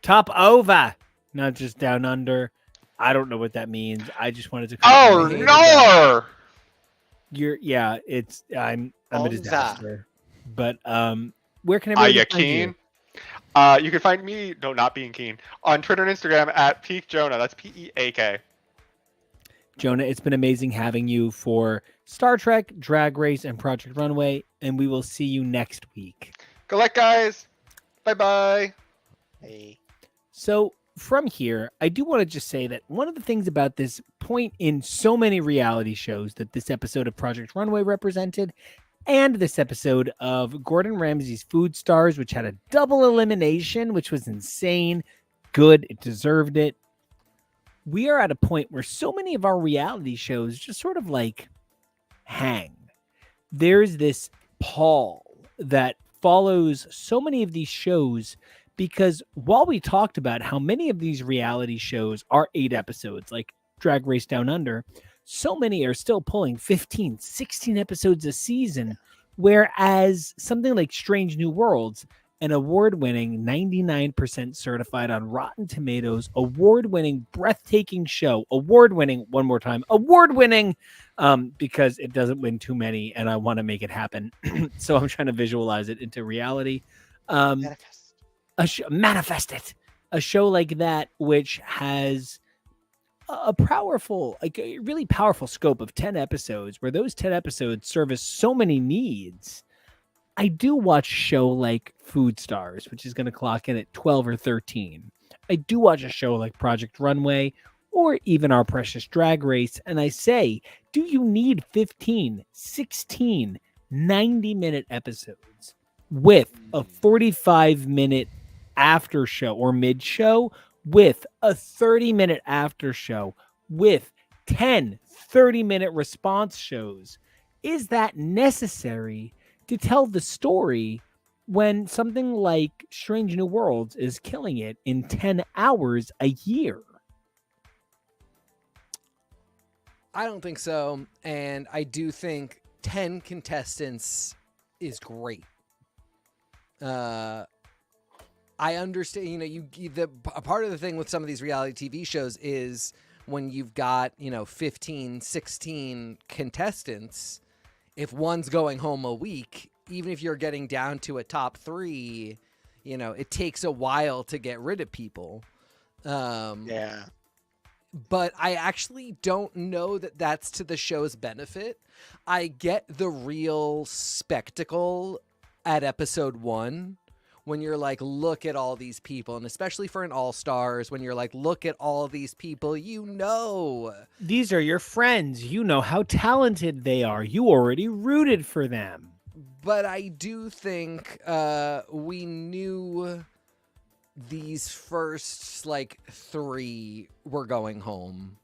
top over, not just down under. I don't know what that means. I just wanted to. Oh, no! I'm a disaster. But where can everybody find you? You can find me, not being keen, on Twitter and Instagram at Peak Jonah. That's Peak. Jonah, it's been amazing having you for Star Trek, Drag Race, and Project Runway, and we will see you next week. Collect, guys. Bye-bye. Hey. So from here, I do want to just say that one of the things about this point in so many reality shows that this episode of Project Runway represented, and this episode of Gordon Ramsay's Food Stars, which had a double elimination, which was insane. Good. It deserved it. We are at a point where so many of our reality shows just sort of hang. There's this pall that follows so many of these shows because while we talked about how many of these reality shows are 8 episodes, like Drag Race Down Under, so many are still pulling 15, 16 episodes a season, whereas something like Strange New Worlds, an award-winning 99% certified on Rotten Tomatoes, award-winning, breathtaking show, award-winning, one more time, award-winning, because it doesn't win too many, and I want to make it happen. So I'm trying to visualize it into reality. Manifest it. A show like that, which has a powerful, a really powerful scope of 10 episodes, where those 10 episodes service so many needs. I do watch a show like Food Stars, which is going to clock in at 12 or 13. I do watch a show like Project Runway, or even our precious Drag Race. And I say, do you need 15, 16, 90-minute episodes with a 45-minute after show or mid show, with a 30-minute after show, with 10 30-minute response shows? Is that necessary to tell the story when something like Strange New Worlds is killing it in 10 hours a year? I don't think so, and I do think 10 contestants is great. I understand, a part of the thing with some of these reality TV shows is when you've got, 15, 16 contestants, if one's going home a week, even if you're getting down to a top 3, it takes a while to get rid of people. Yeah. But I actually don't know that that's to the show's benefit. I get the real spectacle at episode 1 when you're like, look at all these people, and especially for an All-Stars, when you're like, look at all these people, These are your friends. You know how talented they are. You already rooted for them. But I do think we knew these first 3 were going home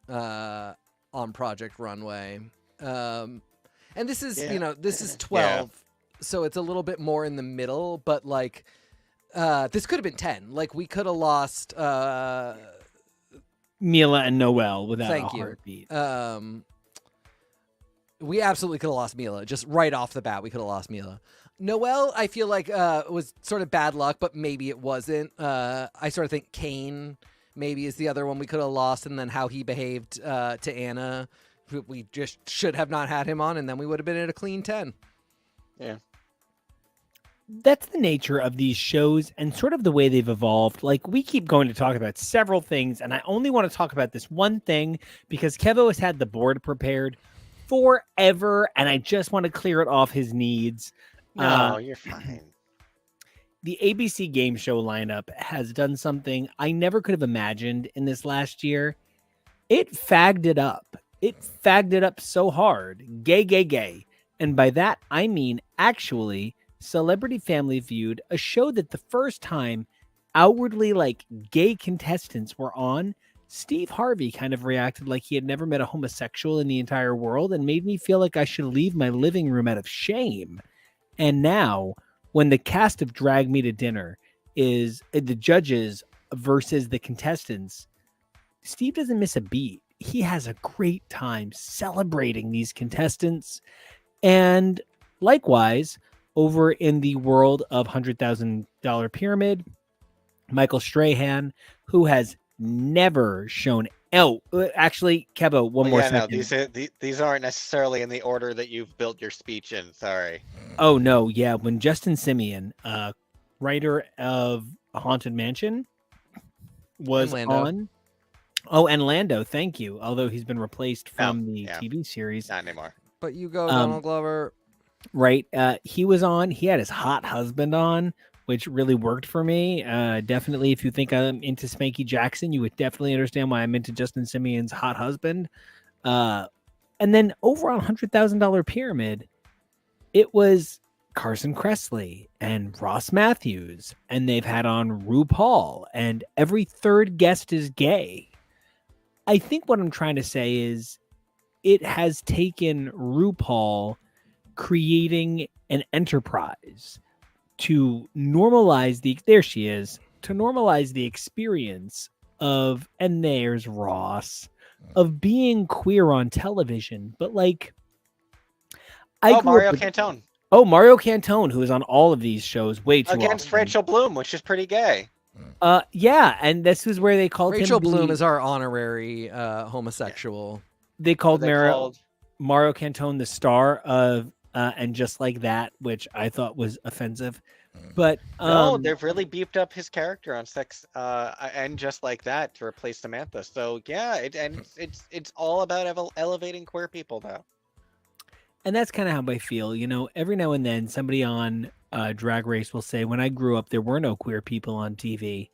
on Project Runway. And this is, this is 12. Yeah. So it's a little bit more in the middle, but this could have been 10. We could have lost Mila and Noelle without a heartbeat. We absolutely could have lost Mila. Just right off the bat, we could have lost Mila. Noelle, I feel like was sort of bad luck, but maybe it wasn't. I sort of think Kane maybe is the other one we could have lost, and then how he behaved to Anna. We just should have not had him on, and then we would have been at a clean 10. Yeah. That's the nature of these shows and sort of the way they've evolved. We keep going to talk about several things, and I only want to talk about this one thing because Kevo has had the board prepared forever, and I just want to clear it off his needs. No, you're fine. The ABC game show lineup has done something I never could have imagined in this last year. It fagged it up. It fagged it up so hard. Gay, gay, gay. And by that, I mean actually Celebrity Family Feud, a show that the first time outwardly gay contestants were on, Steve Harvey kind of reacted like he had never met a homosexual in the entire world and made me feel like I should leave my living room out of shame. And now, when the cast of Drag Me to Dinner is the judges versus the contestants, Steve doesn't miss a beat. He has a great time celebrating these contestants. And likewise, over in the world of $100,000 Pyramid, Michael Strahan, who has never shown. Oh, actually, Kevo, one more second. No, these aren't necessarily in the order that you've built your speech in. Sorry. Oh, no. Yeah. When Justin Simeon, writer of Haunted Mansion, was on. Oh, and Lando. Thank you. Although he's been replaced from the TV series. Not anymore. But you go, Donald Glover. Right. He was on. He had his hot husband on, which really worked for me. Definitely, if you think I'm into Spanky Jackson, you would definitely understand why I'm into Justin Simeon's hot husband. And then over on $100,000 Pyramid, it was Carson Kressley and Ross Matthews, and they've had on RuPaul, and every third guest is gay. I think what I'm trying to say is it has taken RuPaul creating an enterprise to normalize to normalize the experience of, and there's Ross, of being queer on television. But Mario Cantone. Oh, Mario Cantone, who is on all of these shows way too against often. Rachel Bloom, which is pretty gay. Yeah, and this is where they called Rachel him Bloom is our honorary homosexual. They called Mario Cantone the star of and Just Like That, which I thought was offensive. But no, they've really beefed up his character on Sex and Just Like That to replace Samantha. So yeah, it's all about elevating queer people now. And that's kind of how I feel. Every now and then somebody on Drag Race will say, when I grew up, there were no queer people on TV.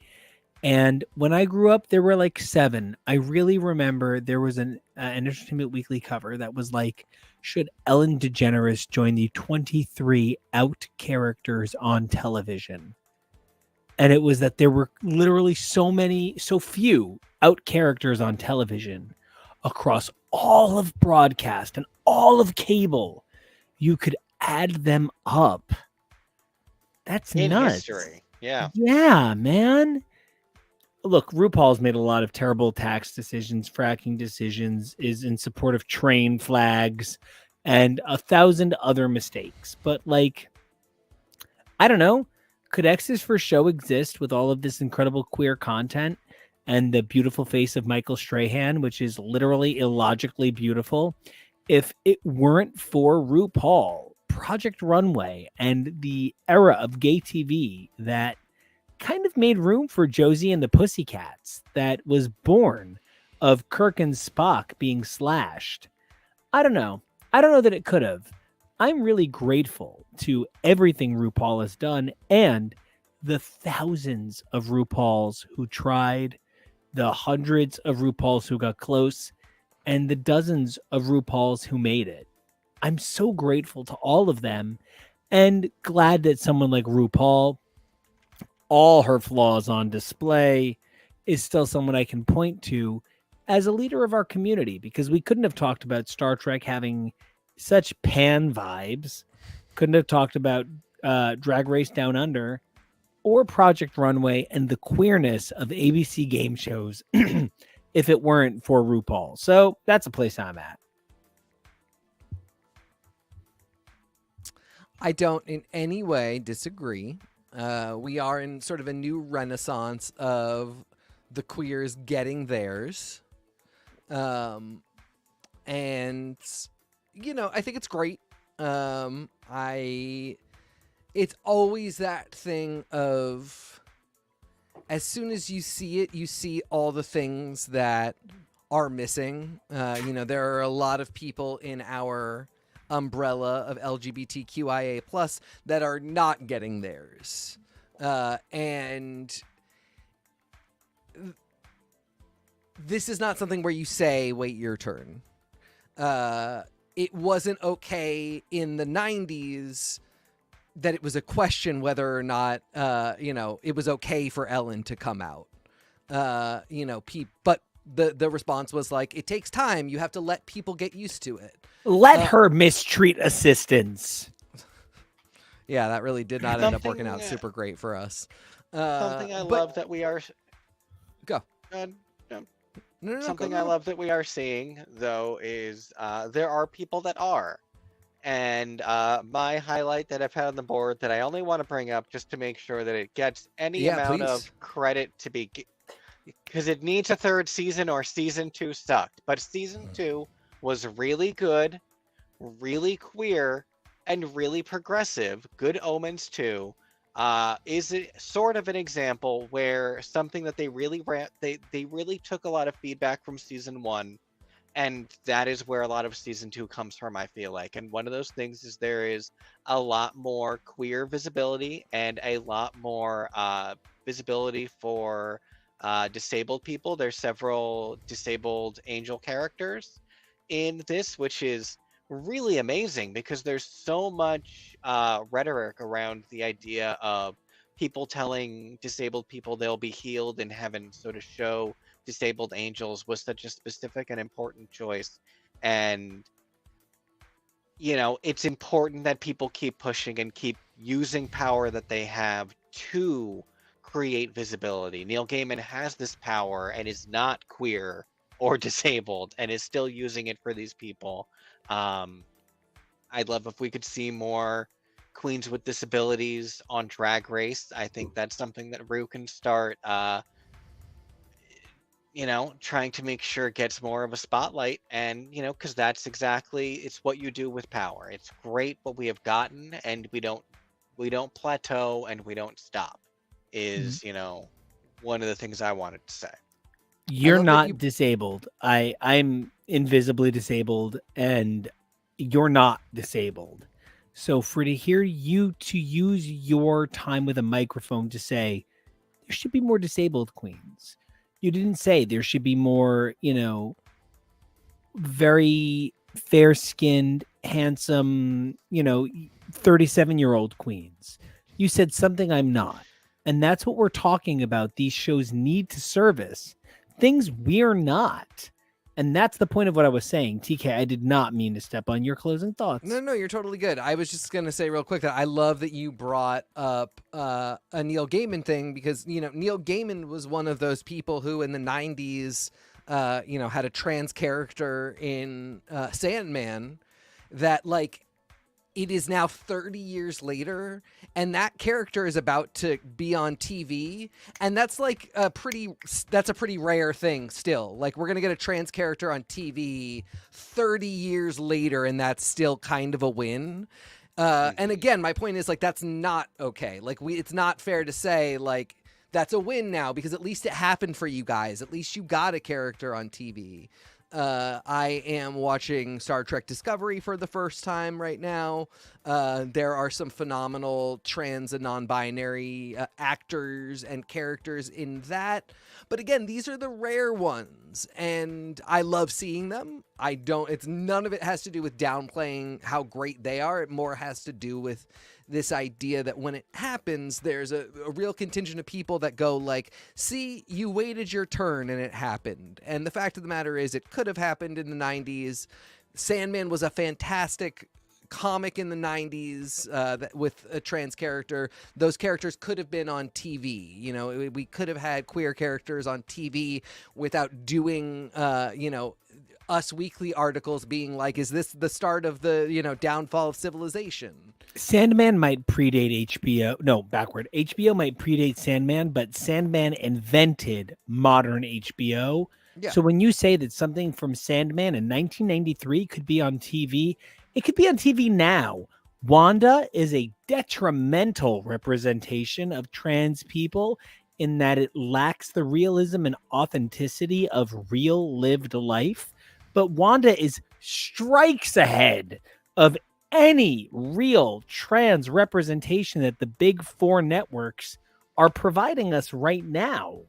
And when I grew up, there were like 7. I really remember there was an Entertainment Weekly cover that was like, should Ellen DeGeneres join the 23 out characters on television? And it was that there were literally so few out characters on television across all of broadcast and all of cable. You could add them up. That's In nuts. history. Yeah. Yeah, man. Look, RuPaul's made a lot of terrible tax decisions, fracking decisions, is in support of train flags, and 1,000 other mistakes. But, like, I don't know. Could X's for Show exist with all of this incredible queer content and the beautiful face of Michael Strahan, which is literally illogically beautiful, if it weren't for RuPaul, Project Runway, and the era of gay TV that kind of made room for Josie and the Pussycats, that was born of Kirk and Spock being slashed? I don't know. I don't know that it could have. I'm really grateful to everything RuPaul has done and the thousands of RuPauls who tried, the hundreds of RuPauls who got close, and the dozens of RuPauls who made it. I'm so grateful to all of them and glad that someone like RuPaul, all her flaws on display, is still someone I can point to as a leader of our community, because we couldn't have talked about Star Trek having such pan vibes, couldn't have talked about Drag Race Down Under or Project Runway and the queerness of ABC game shows if it weren't for RuPaul. So that's a place I'm at. I don't in any way disagree. We are in sort of a new renaissance of the queers getting theirs. And, you know, I think it's great. It's always that thing of, as soon as you see it, you see all the things that are missing. You know, there are a lot of people in our umbrella of LGBTQIA+ that are not getting theirs. And this is not something where you say, wait your turn. It wasn't okay in the 90s that it was a question whether or not, you know, it was okay for Ellen to come out. You know, but the response was like, it takes time. You have to let people get used to it. Let her mistreat assistants. Yeah, that really did not end up working out super great for us. Something I love that we are... Go. No, something I love that we are seeing, though, is there are people that are. And my highlight that I've had on the board that I only want to bring up just to make sure that it gets any amount of credit to be... Because it needs a 3rd season or season 2 sucked. But season 2 was really good, really queer, and really progressive. Good Omens 2 is it sort of an example where something that they really they really took a lot of feedback from season 1, and that is where a lot of season 2 comes from, I feel like. And one of those things is there is a lot more queer visibility and a lot more visibility for disabled people. There's several disabled angel characters in this, which is really amazing because there's so much rhetoric around the idea of people telling disabled people they'll be healed in heaven. So to show disabled angels was such a specific and important choice. And, you know, it's important that people keep pushing and keep using power that they have to create visibility. Neil Gaiman has this power and is not queer or disabled and is still using it for these people. I'd love if we could see more queens with disabilities on Drag Race. I think that's something that Rue can start, you know, trying to make sure it gets more of a spotlight. And, you know, because that's exactly, it's what you do with power. It's great what we have gotten, and we don't plateau and we don't stop, is, you know, one of the things I wanted to say. You're not disabled. I'm invisibly disabled, and you're not disabled. So to hear you to use your time with a microphone to say, there should be more disabled queens. You didn't say there should be more, very fair-skinned, handsome, 37-year-old queens. You said something I'm not. And that's what we're talking about. These shows need to service things we're not. And that's the point of what I was saying. TK, I did not mean to step on your closing thoughts. No, you're totally good. I was just going to say real quick that I love that you brought up a Neil Gaiman thing because, Neil Gaiman was one of those people who in the 90s, had a trans character in Sandman that, like, it is now 30 years later, and that character is about to be on TV, and that's like a pretty rare thing still. Like, we're gonna get a trans character on TV 30 years later, and that's still kind of a win. And again, my point is, like, that's not okay. Like, it's not fair to say, like, that's a win now because at least it happened for you guys. At least you got a character on TV. I am watching Star Trek Discovery for the first time right now. There are some phenomenal trans and non-binary actors and characters in that. But again, these are the rare ones, and I love seeing them. None of it has to do with downplaying how great they are. It more has to do with this idea that when it happens, there's a real contingent of people that go like, see, you waited your turn and it happened. And the fact of the matter is it could have happened in the 90s. Sandman was a fantastic comic in the 90s with a trans character. Those characters could have been on TV. We could have had queer characters on TV without doing, Us Weekly articles being like, is this the start of the, downfall of civilization? Sandman might predate HBO. No, backward. HBO might predate Sandman, but Sandman invented modern HBO. Yeah. So when you say that something from Sandman in 1993 could be on TV, it could be on TV now. Wanda is a detrimental representation of trans people in that it lacks the realism and authenticity of real lived life. But Wanda is strikes ahead of any real trans representation that the big four networks are providing us right now.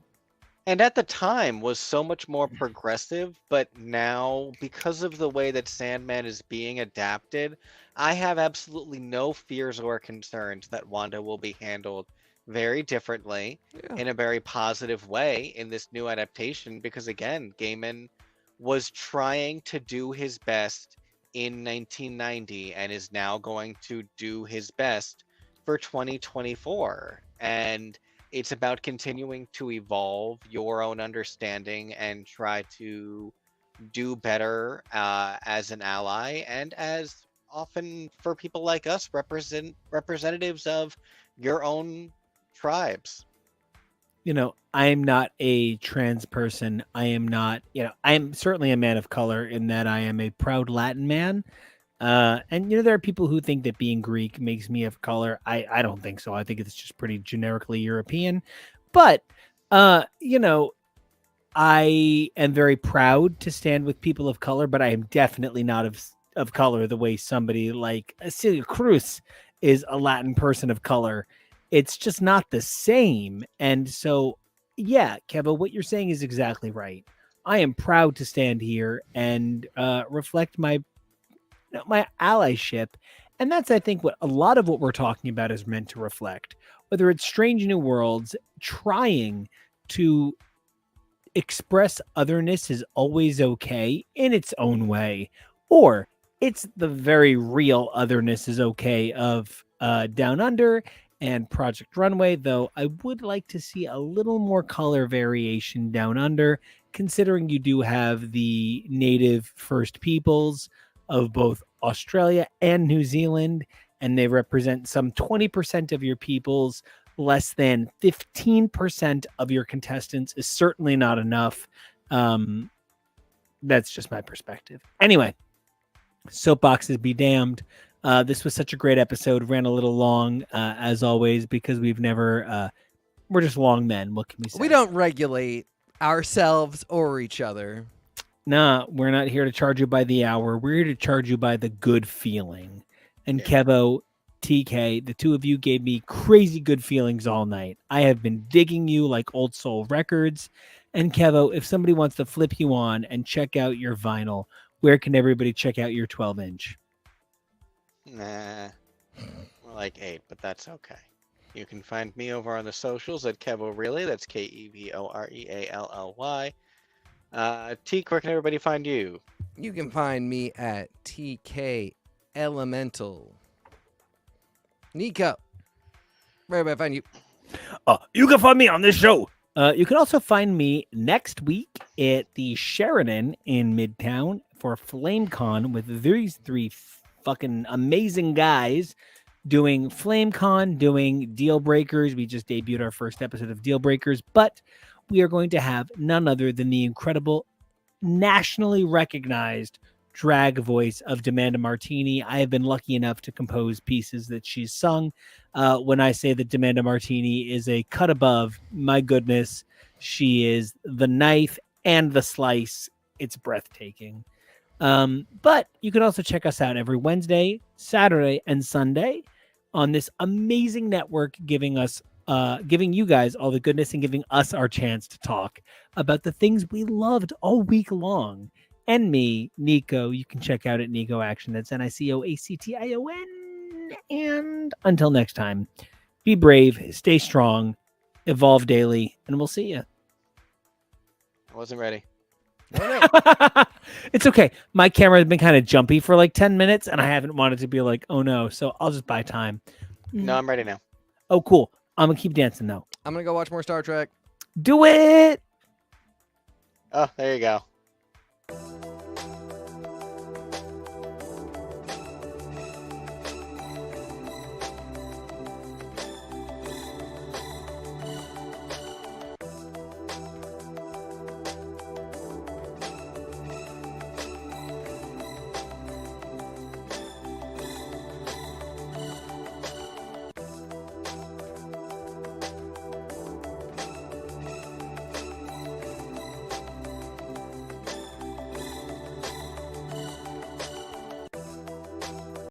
And at the time was so much more progressive, but now, because of the way that Sandman is being adapted, I have absolutely no fears or concerns that Wanda will be handled very differently in a very positive way in this new adaptation, because again, Gaiman was trying to do his best in 1990 and is now going to do his best for 2024. And it's about continuing to evolve your own understanding and try to do better as an ally and as often for people like us representatives of your own tribes. I'm not a trans person. I am not, I'm certainly a man of color in that I am a proud Latin man. And there are people who think that being Greek makes me of color. I don't think so. I think it's just pretty generically European. But, I am very proud to stand with people of color, but I am definitely not of color the way somebody like Celia Cruz is a Latin person of color. It's just not the same. And so, yeah, Keva, what you're saying is exactly right. I am proud to stand here and reflect my allyship. And that's, I think, what a lot of what we're talking about is meant to reflect. Whether it's Strange New Worlds, trying to express otherness is always okay in its own way, or it's the very real otherness is okay of Down Under and Project Runway, though I would like to see a little more color variation Down Under, considering you do have the native First Peoples of both Australia and New Zealand, and they represent some 20% of your peoples. Less than 15% of your contestants is certainly not enough. That's just my perspective. Anyway, soapboxes be damned. This was such a great episode. Ran a little long, as always, because we're just long men. What can we say? We don't regulate ourselves or each other. Nah, we're not here to charge you by the hour. We're here to charge you by the good feeling. And Kevo, TK. The two of you gave me crazy good feelings all night. I have been digging you like Old Soul Records. And Kevo, if somebody wants to flip you on and check out your vinyl, where can everybody check out your 12-inch? Nah, more like 8, but that's okay. You can find me over on the socials at Kevoreally. That's KEVOREALLY. Teak, where can everybody find you? You can find me at TK Elemental. Nico, where do I find you? You can find me on this show. You can also find me next week at the Sheridan in Midtown for FlameCon with these 3 fucking amazing guys doing FlameCon, doing Deal Breakers. We just debuted our first episode of Deal Breakers, but we are going to have none other than the incredible, nationally recognized drag voice of Demanda Martini. I have been lucky enough to compose pieces that she's sung. When I say that Demanda Martini is a cut above, my goodness, she is the knife and the slice. It's breathtaking. But you can also check us out every Wednesday, Saturday, and Sunday on this amazing network, giving you guys all the goodness and giving us our chance to talk about the things we loved all week long. And me, Nico, you can check out at Nico Action. That's NICOACTION. And until next time, be brave, stay strong, evolve daily, and we'll see you. I wasn't ready. It's okay. My camera has been kind of jumpy for like 10 minutes, and I haven't wanted to be like, oh no. So I'll just buy time. No, I'm ready now. Oh, cool. I'm going to keep dancing though. I'm going to go watch more Star Trek. Do it. Oh, there you go.